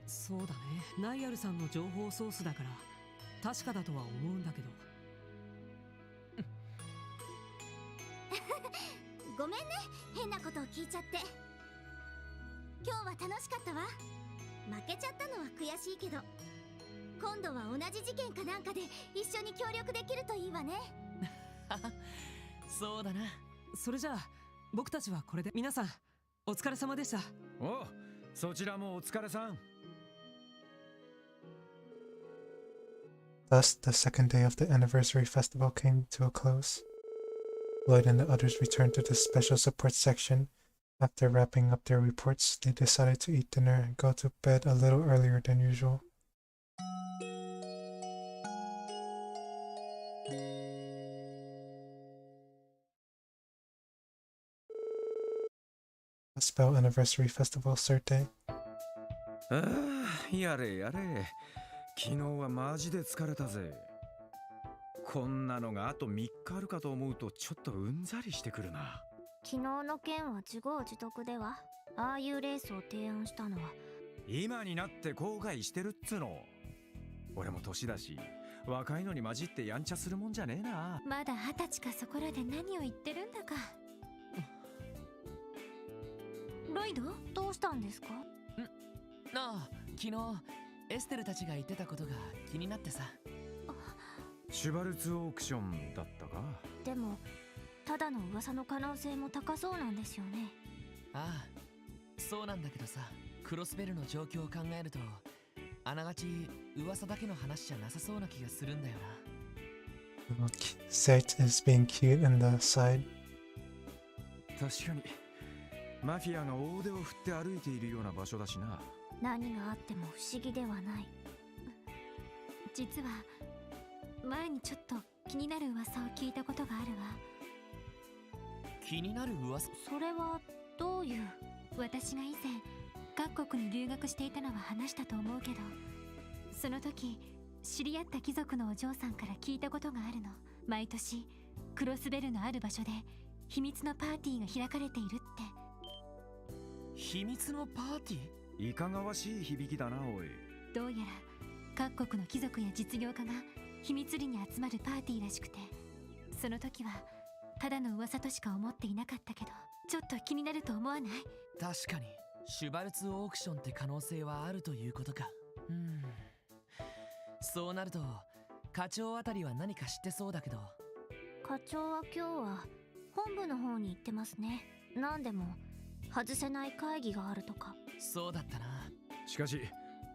Speaker 9: そうだね。ナイアルさんの情報ソースだから確かだとは思うんだけど。
Speaker 5: ごめんね、変なことを聞いちゃって。今日は楽しかったわ。負けちゃったのは悔しいけど、今度は同じ事件かなんかで一緒に協力できるといいわね。
Speaker 3: そうだな。
Speaker 9: それじゃあ僕たちはこれで。皆さんお疲れ様でした。
Speaker 7: お、そちらもお疲れさん。
Speaker 1: Thus, the second day of the anniversary festival came to a close. Lloyd and the others returned to the special support section. After wrapping up their reports, they decided to eat dinner and go to bed a little earlier than usual. A spell anniversary festival cert day.
Speaker 7: ああ、やれやれ。昨日はマジで疲れたぜ。こんなのがあと3日あるかと思うとちょっとうんざりしてくるな。
Speaker 5: 昨日の件は自業自得では。ああいうレースを提案したのは
Speaker 7: 今になって後悔してるっつの。俺も年だし、若いのに混じってやんちゃするもんじゃねえな。
Speaker 4: まだ20歳かそこらで何を言ってるんだか。
Speaker 5: ロイド、どうしたんですか？
Speaker 3: ああ、昨日エステルたちが言ってたことが気になってさ。
Speaker 7: シュバルツオークションだったか。
Speaker 5: でもただの噂の可能性も高そうなんですよね。
Speaker 3: ああ、そうなんだけどさ、クロスベルの状況を考えるとあながち噂だけの話じゃなさそうな気がするんだよな。
Speaker 1: Zayt is being cute in the side.
Speaker 7: 確かにマフィアが大手を振って歩いているような場所だしな。
Speaker 5: 何があっても不思議ではない。
Speaker 4: 実は前にちょっと気になる噂を聞いたことがあるわ。
Speaker 3: 気になる噂？
Speaker 5: それはどういう？
Speaker 4: 私が以前各国に留学していたのは話したと思うけど、その時知り合った貴族のお嬢さんから聞いたことがあるの。毎年クロスベルのある場所で秘密のパーティーが開かれているって。
Speaker 3: 秘密のパーティー？
Speaker 7: いかがわしい響きだな、おい。
Speaker 4: どうやら各国の貴族や実業家が秘密裏に集まるパーティーらしくて、その時はただの噂としか思っていなかったけど、ちょっと気になると思わない？
Speaker 3: 確かにシュバルツオークションって可能性はあるということか。そうなると課長あたりは何か知ってそうだけど。
Speaker 5: 課長は今日は本部の方に行ってますね。なんでも外せない会議があるとか。
Speaker 3: そうだったな。
Speaker 7: しかし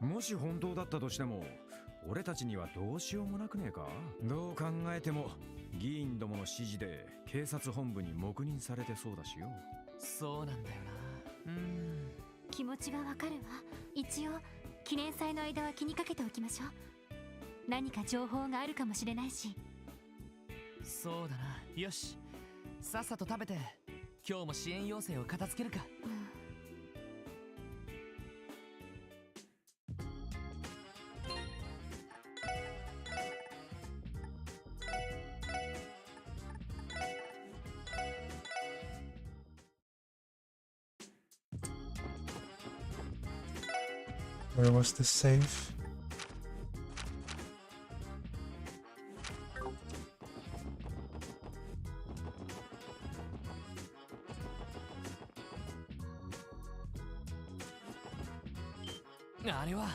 Speaker 7: もし本当だったとしても俺たちにはどうしようもなくねえか。どう考えても議員どもの指示で警察本部に黙認されてそうだしよ。
Speaker 3: そうなんだよな。
Speaker 4: 気持ちがわかるわ。一応記念祭の間は気にかけておきましょう。何か情報があるかもしれないし。
Speaker 3: そうだな。よし、さっさと食べて今日も支援要請を片付けるか。
Speaker 1: Where was the safe?
Speaker 3: あれは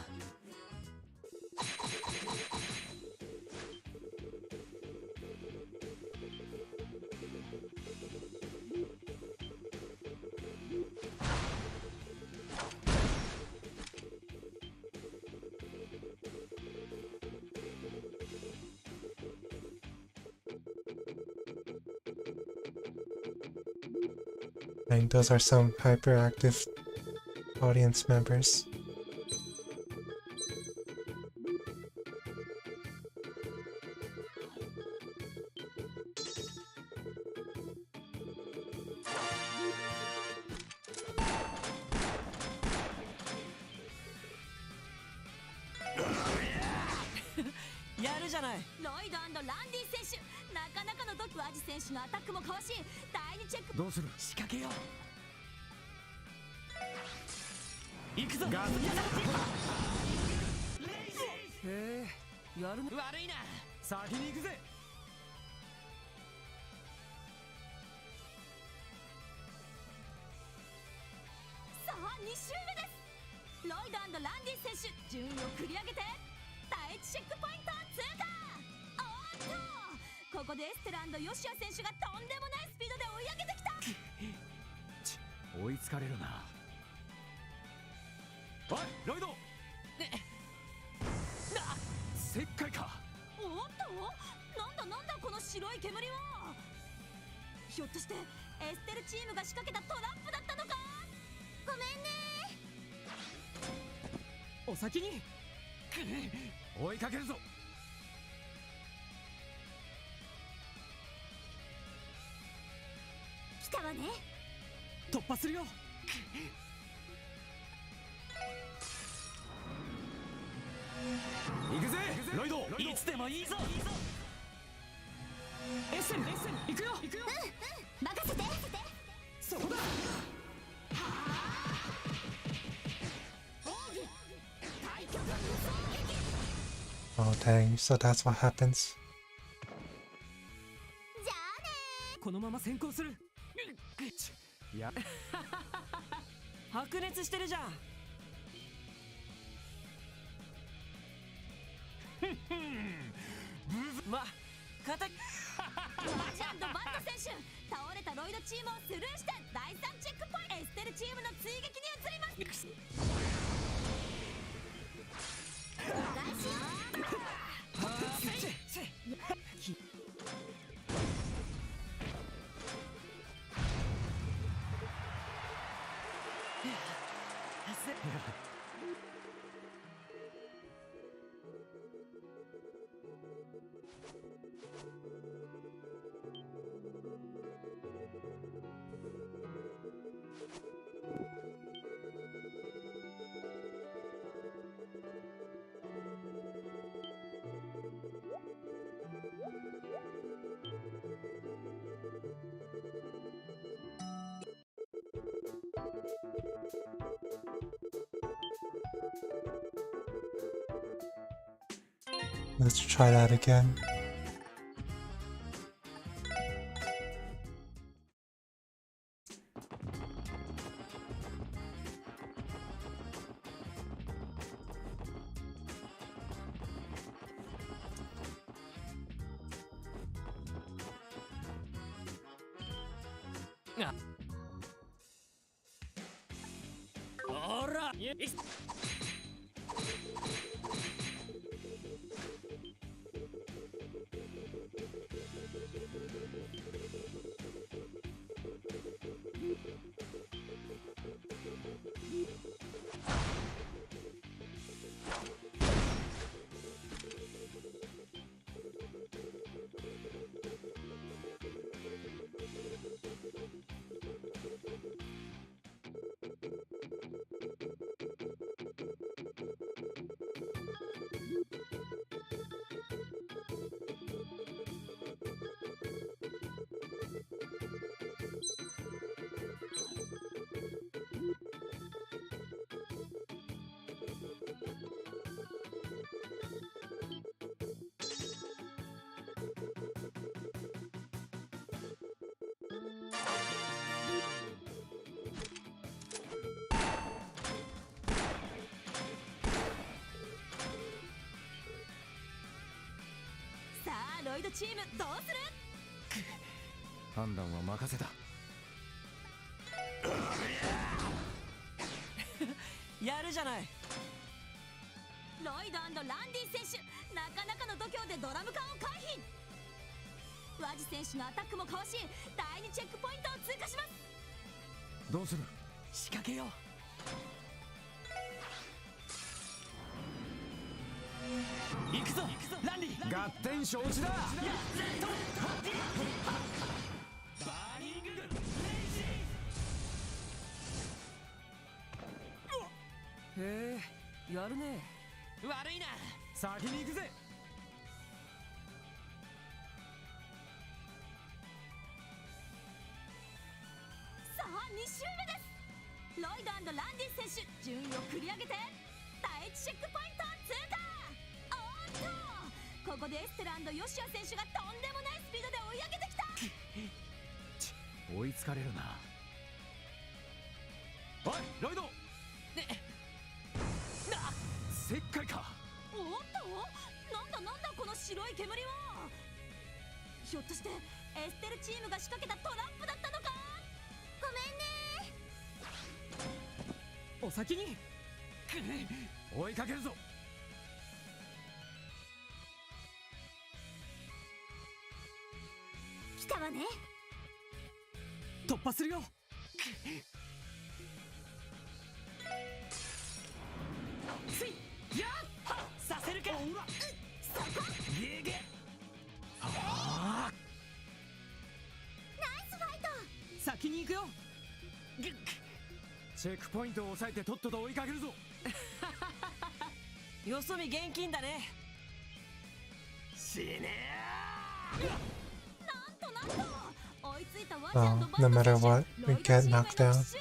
Speaker 1: And those are some hyperactive audience members. Oh dang, so that's what happens.
Speaker 9: このまま先行する。いや白熱してるじゃん。ま、肩ちゃんとバット選手、倒れたロイドチームをスルーして第3チェックポイントエステルチームの追撃に移ります。
Speaker 1: Let's try that again.ロイドチームどうする？
Speaker 7: 判断は任せた。
Speaker 9: やるじゃない。
Speaker 5: ロイド&ランディ選手、なかなかの度胸でドラム缶を回避。ワジ選手のアタックもかわし、第2チェックポイントを通過します。
Speaker 7: どうする？
Speaker 3: 仕掛けよう。行くぞランディ。
Speaker 7: 合点承知だ。
Speaker 3: バーニングレイジ
Speaker 9: へえ、やるね。
Speaker 3: 悪いな。
Speaker 7: 先に行くぜ。
Speaker 5: さあ2周目です。ロイド&ランディ選手、順位を繰り上げて第1チェックポイントを通過。ここでエステル&ヨシア選手がとんでもないスピードで追い上げてきた。
Speaker 7: 追いつかれるな。おいロイド、石灰か。
Speaker 5: おっと、なんだこの白い煙は。ひょっとしてエステルチームが仕掛けたトラップだったのか。ごめんね。
Speaker 9: お先に。
Speaker 7: 追いかけるぞ。
Speaker 5: 来たわね。
Speaker 9: 突破するよ。
Speaker 3: ついやっさせるか。
Speaker 5: そこ
Speaker 3: ゲゲ
Speaker 5: ナイスファイト。
Speaker 9: 先に行くよ。
Speaker 7: チェックポイントを抑えてとっとと追いかけるぞ。
Speaker 9: よそ見現金だね。
Speaker 3: 死ね
Speaker 5: なんと追いついたワジ
Speaker 1: Well,
Speaker 5: ャンとバ
Speaker 1: no
Speaker 5: ット
Speaker 1: matter
Speaker 5: 選手、
Speaker 1: what,
Speaker 5: ロ
Speaker 1: we
Speaker 5: イドチ
Speaker 1: get
Speaker 5: ームへの
Speaker 1: knocked down.
Speaker 5: 奇襲成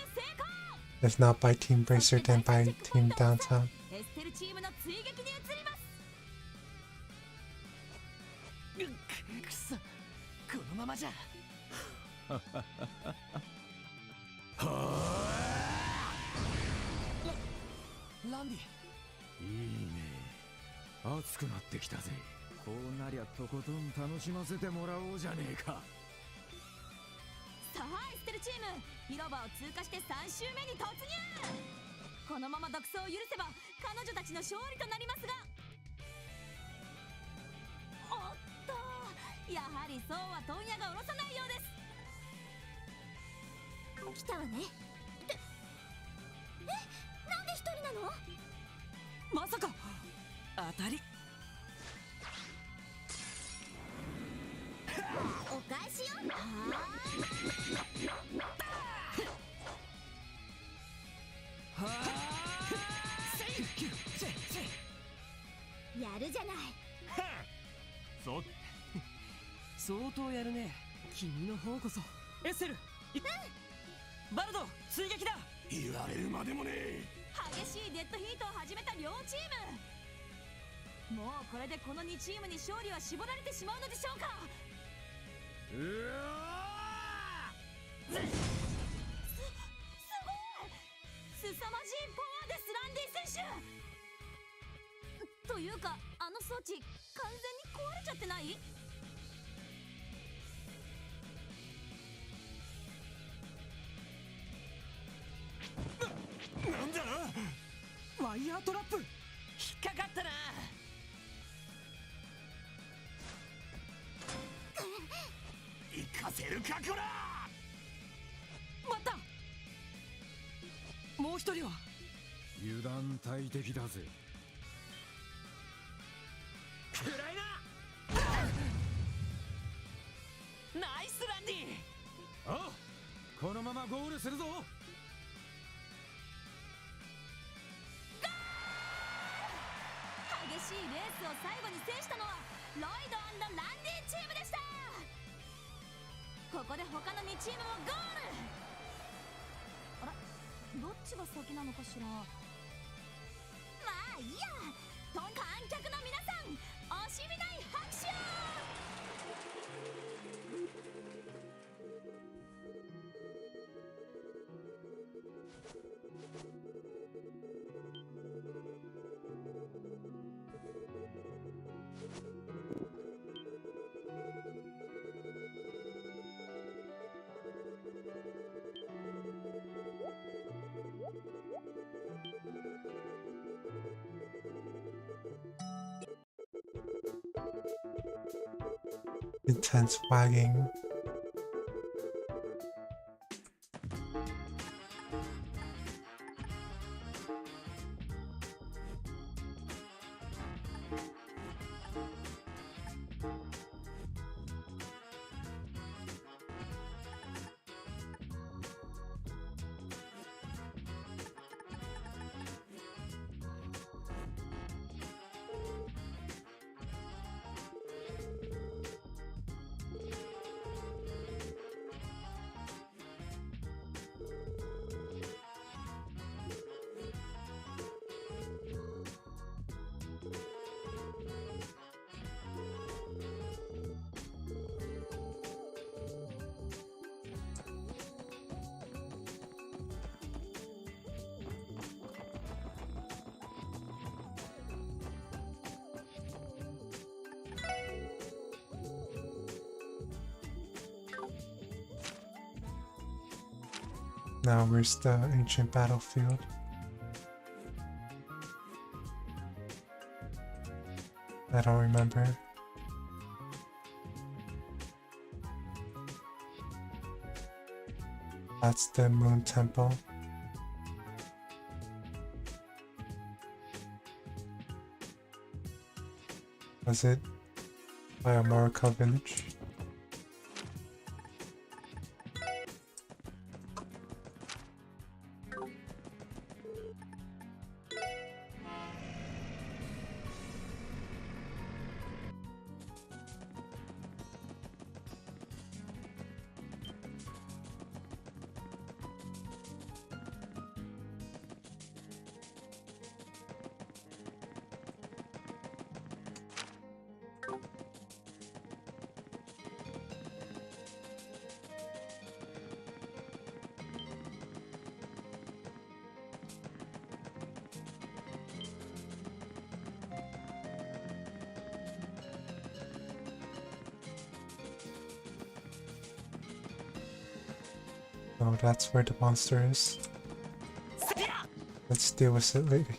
Speaker 5: 功。
Speaker 1: If not by Team Bracer, then by Team Downtown.
Speaker 5: エステルチームの追撃に移ります。
Speaker 3: くそ、このままじゃ。ランディ。
Speaker 7: いいね、熱くなってきたぜ。こうなりゃとことん楽しませてもらおうじゃねえか。
Speaker 5: さあエステルチーム、広場を通過して3周目に突入。このまま独走を許せば彼女たちの勝利となりますが、おっと、やはりそうは問屋が下ろさないようです。来たわね。なんで一人なの。
Speaker 9: まさか当たり。
Speaker 5: お返しよ。やるじゃない。
Speaker 3: そう
Speaker 9: 相当やるね。君の方こそ。エッセル、バルド追撃だ。
Speaker 2: 言われるまでもねえ。
Speaker 5: 激しいデッドヒートを始めた両チーム。もうこれでこの2チームに勝利は絞られてしまうのでしょうか。すごい。凄まじいパワーです、ランディ選手。というかあの装置完全に壊れちゃってない？
Speaker 3: なんだ。
Speaker 9: ワイヤートラップ。
Speaker 3: 引っかかったな。
Speaker 2: 行かせるかこら。
Speaker 9: 待った。もう一人は。
Speaker 7: 油断大敵だぜ。
Speaker 3: 暗いな。ナイスランディ。
Speaker 7: おう、このままゴールするぞ。
Speaker 5: 激しいレースを最後に制したのはロイド&ランディチームでした。ここで他の2チームもゴール。あら、どっちが先なのかしら。まあいいや。観客の皆さん、惜しみない拍手を。
Speaker 1: Intense wagging. Now where's the ancient battlefield? I don't remember. That's the Moon Temple. Was it by Amurka village? Oh, that's where the monster is. Let's deal with it later.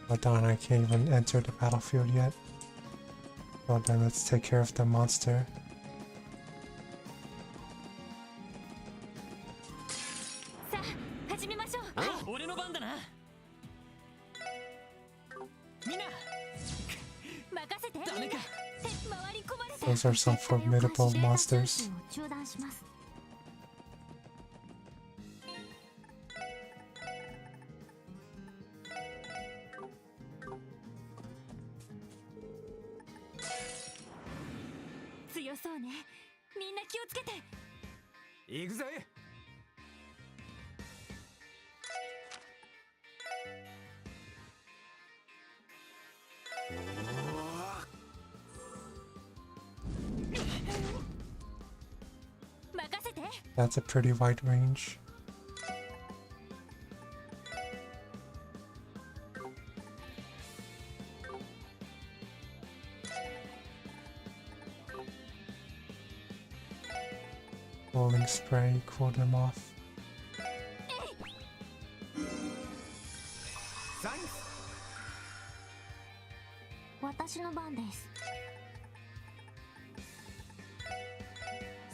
Speaker 1: Hold on, I can't even enter the battlefield yet. Well then, let's take care of the monster. Those are some formidable monsters.
Speaker 5: 強そうね。みんな気をつけて。
Speaker 7: 行くぜ。
Speaker 5: 任せて。
Speaker 1: That's a pretty wide range. Rolling spray, cool them off.
Speaker 5: 私の番です。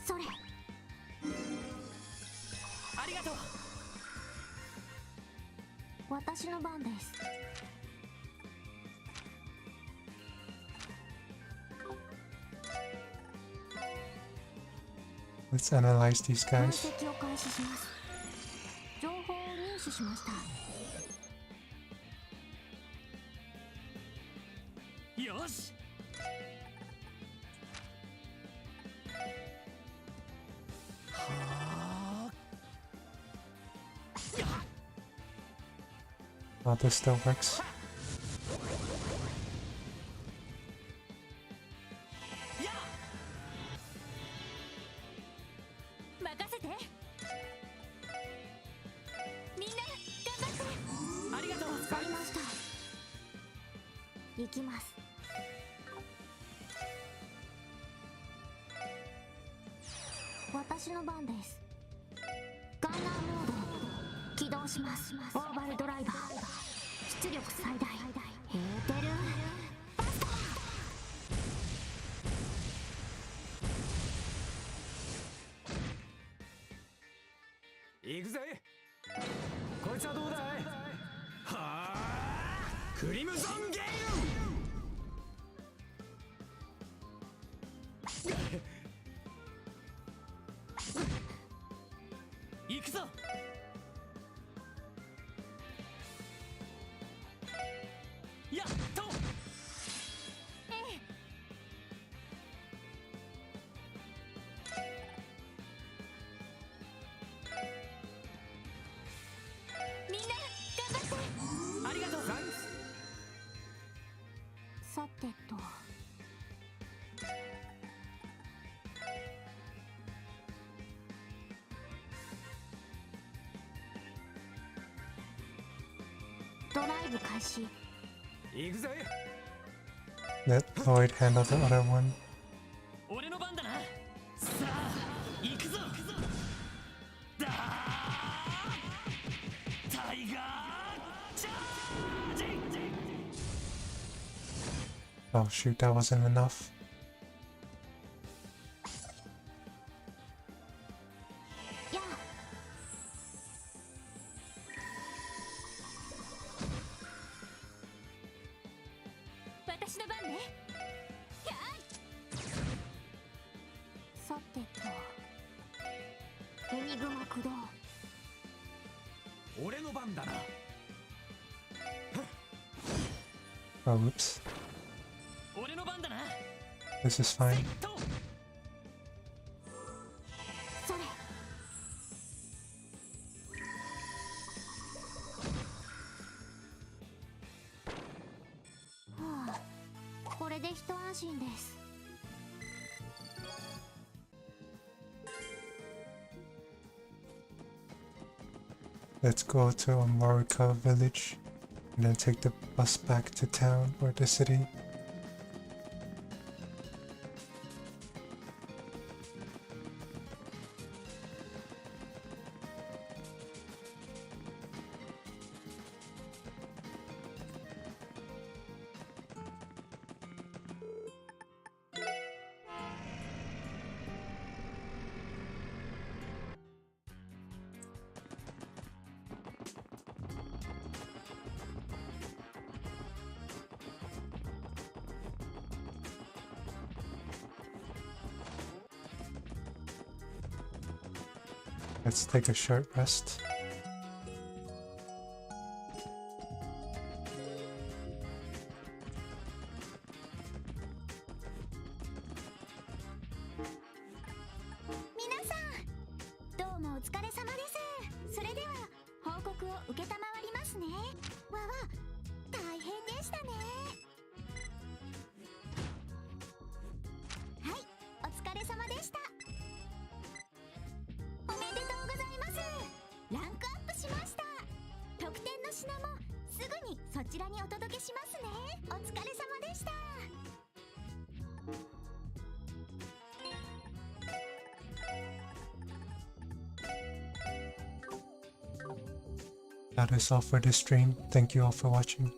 Speaker 5: それ。
Speaker 3: ありがとう。
Speaker 5: 私の番です。
Speaker 1: Let's analyze these
Speaker 5: 分
Speaker 1: guys.
Speaker 5: 析を開始します。情報を入手しました。
Speaker 3: よし。
Speaker 1: Oh, this still works.
Speaker 5: 任せて。みんな頑張って。
Speaker 3: ありがとう。
Speaker 5: わかりました。行きます。私の番です。ガンナーモード起動します。オーバルドライバー出力最大。エーテルバスタ
Speaker 7: ー。行くぜ。こいつはどうだい。はあ、クリムゾンゲイル。
Speaker 3: 行くぞ。やっと。
Speaker 5: みんな頑張って。
Speaker 3: ありがとう。
Speaker 5: さてと。イブ開始。
Speaker 7: 行くぜ。
Speaker 1: Let Lloyd handle the other one.
Speaker 3: 俺の番だな。さあ行くぞ。だータイガーチャージ。
Speaker 1: Oh shoot, that wasn't enough.
Speaker 5: やあ、私の番ね。やあ、さてと、エニグマ駆動。
Speaker 7: 俺の番だな。
Speaker 1: Oh, oops.
Speaker 3: 俺の番だな。
Speaker 1: This is fine.
Speaker 5: それ。はあ、これで一安心です。
Speaker 1: Let's go to Amorica village and then take the bus back to town or the city. Let's take a short rest. That is all for this stream. Thank you all for watching.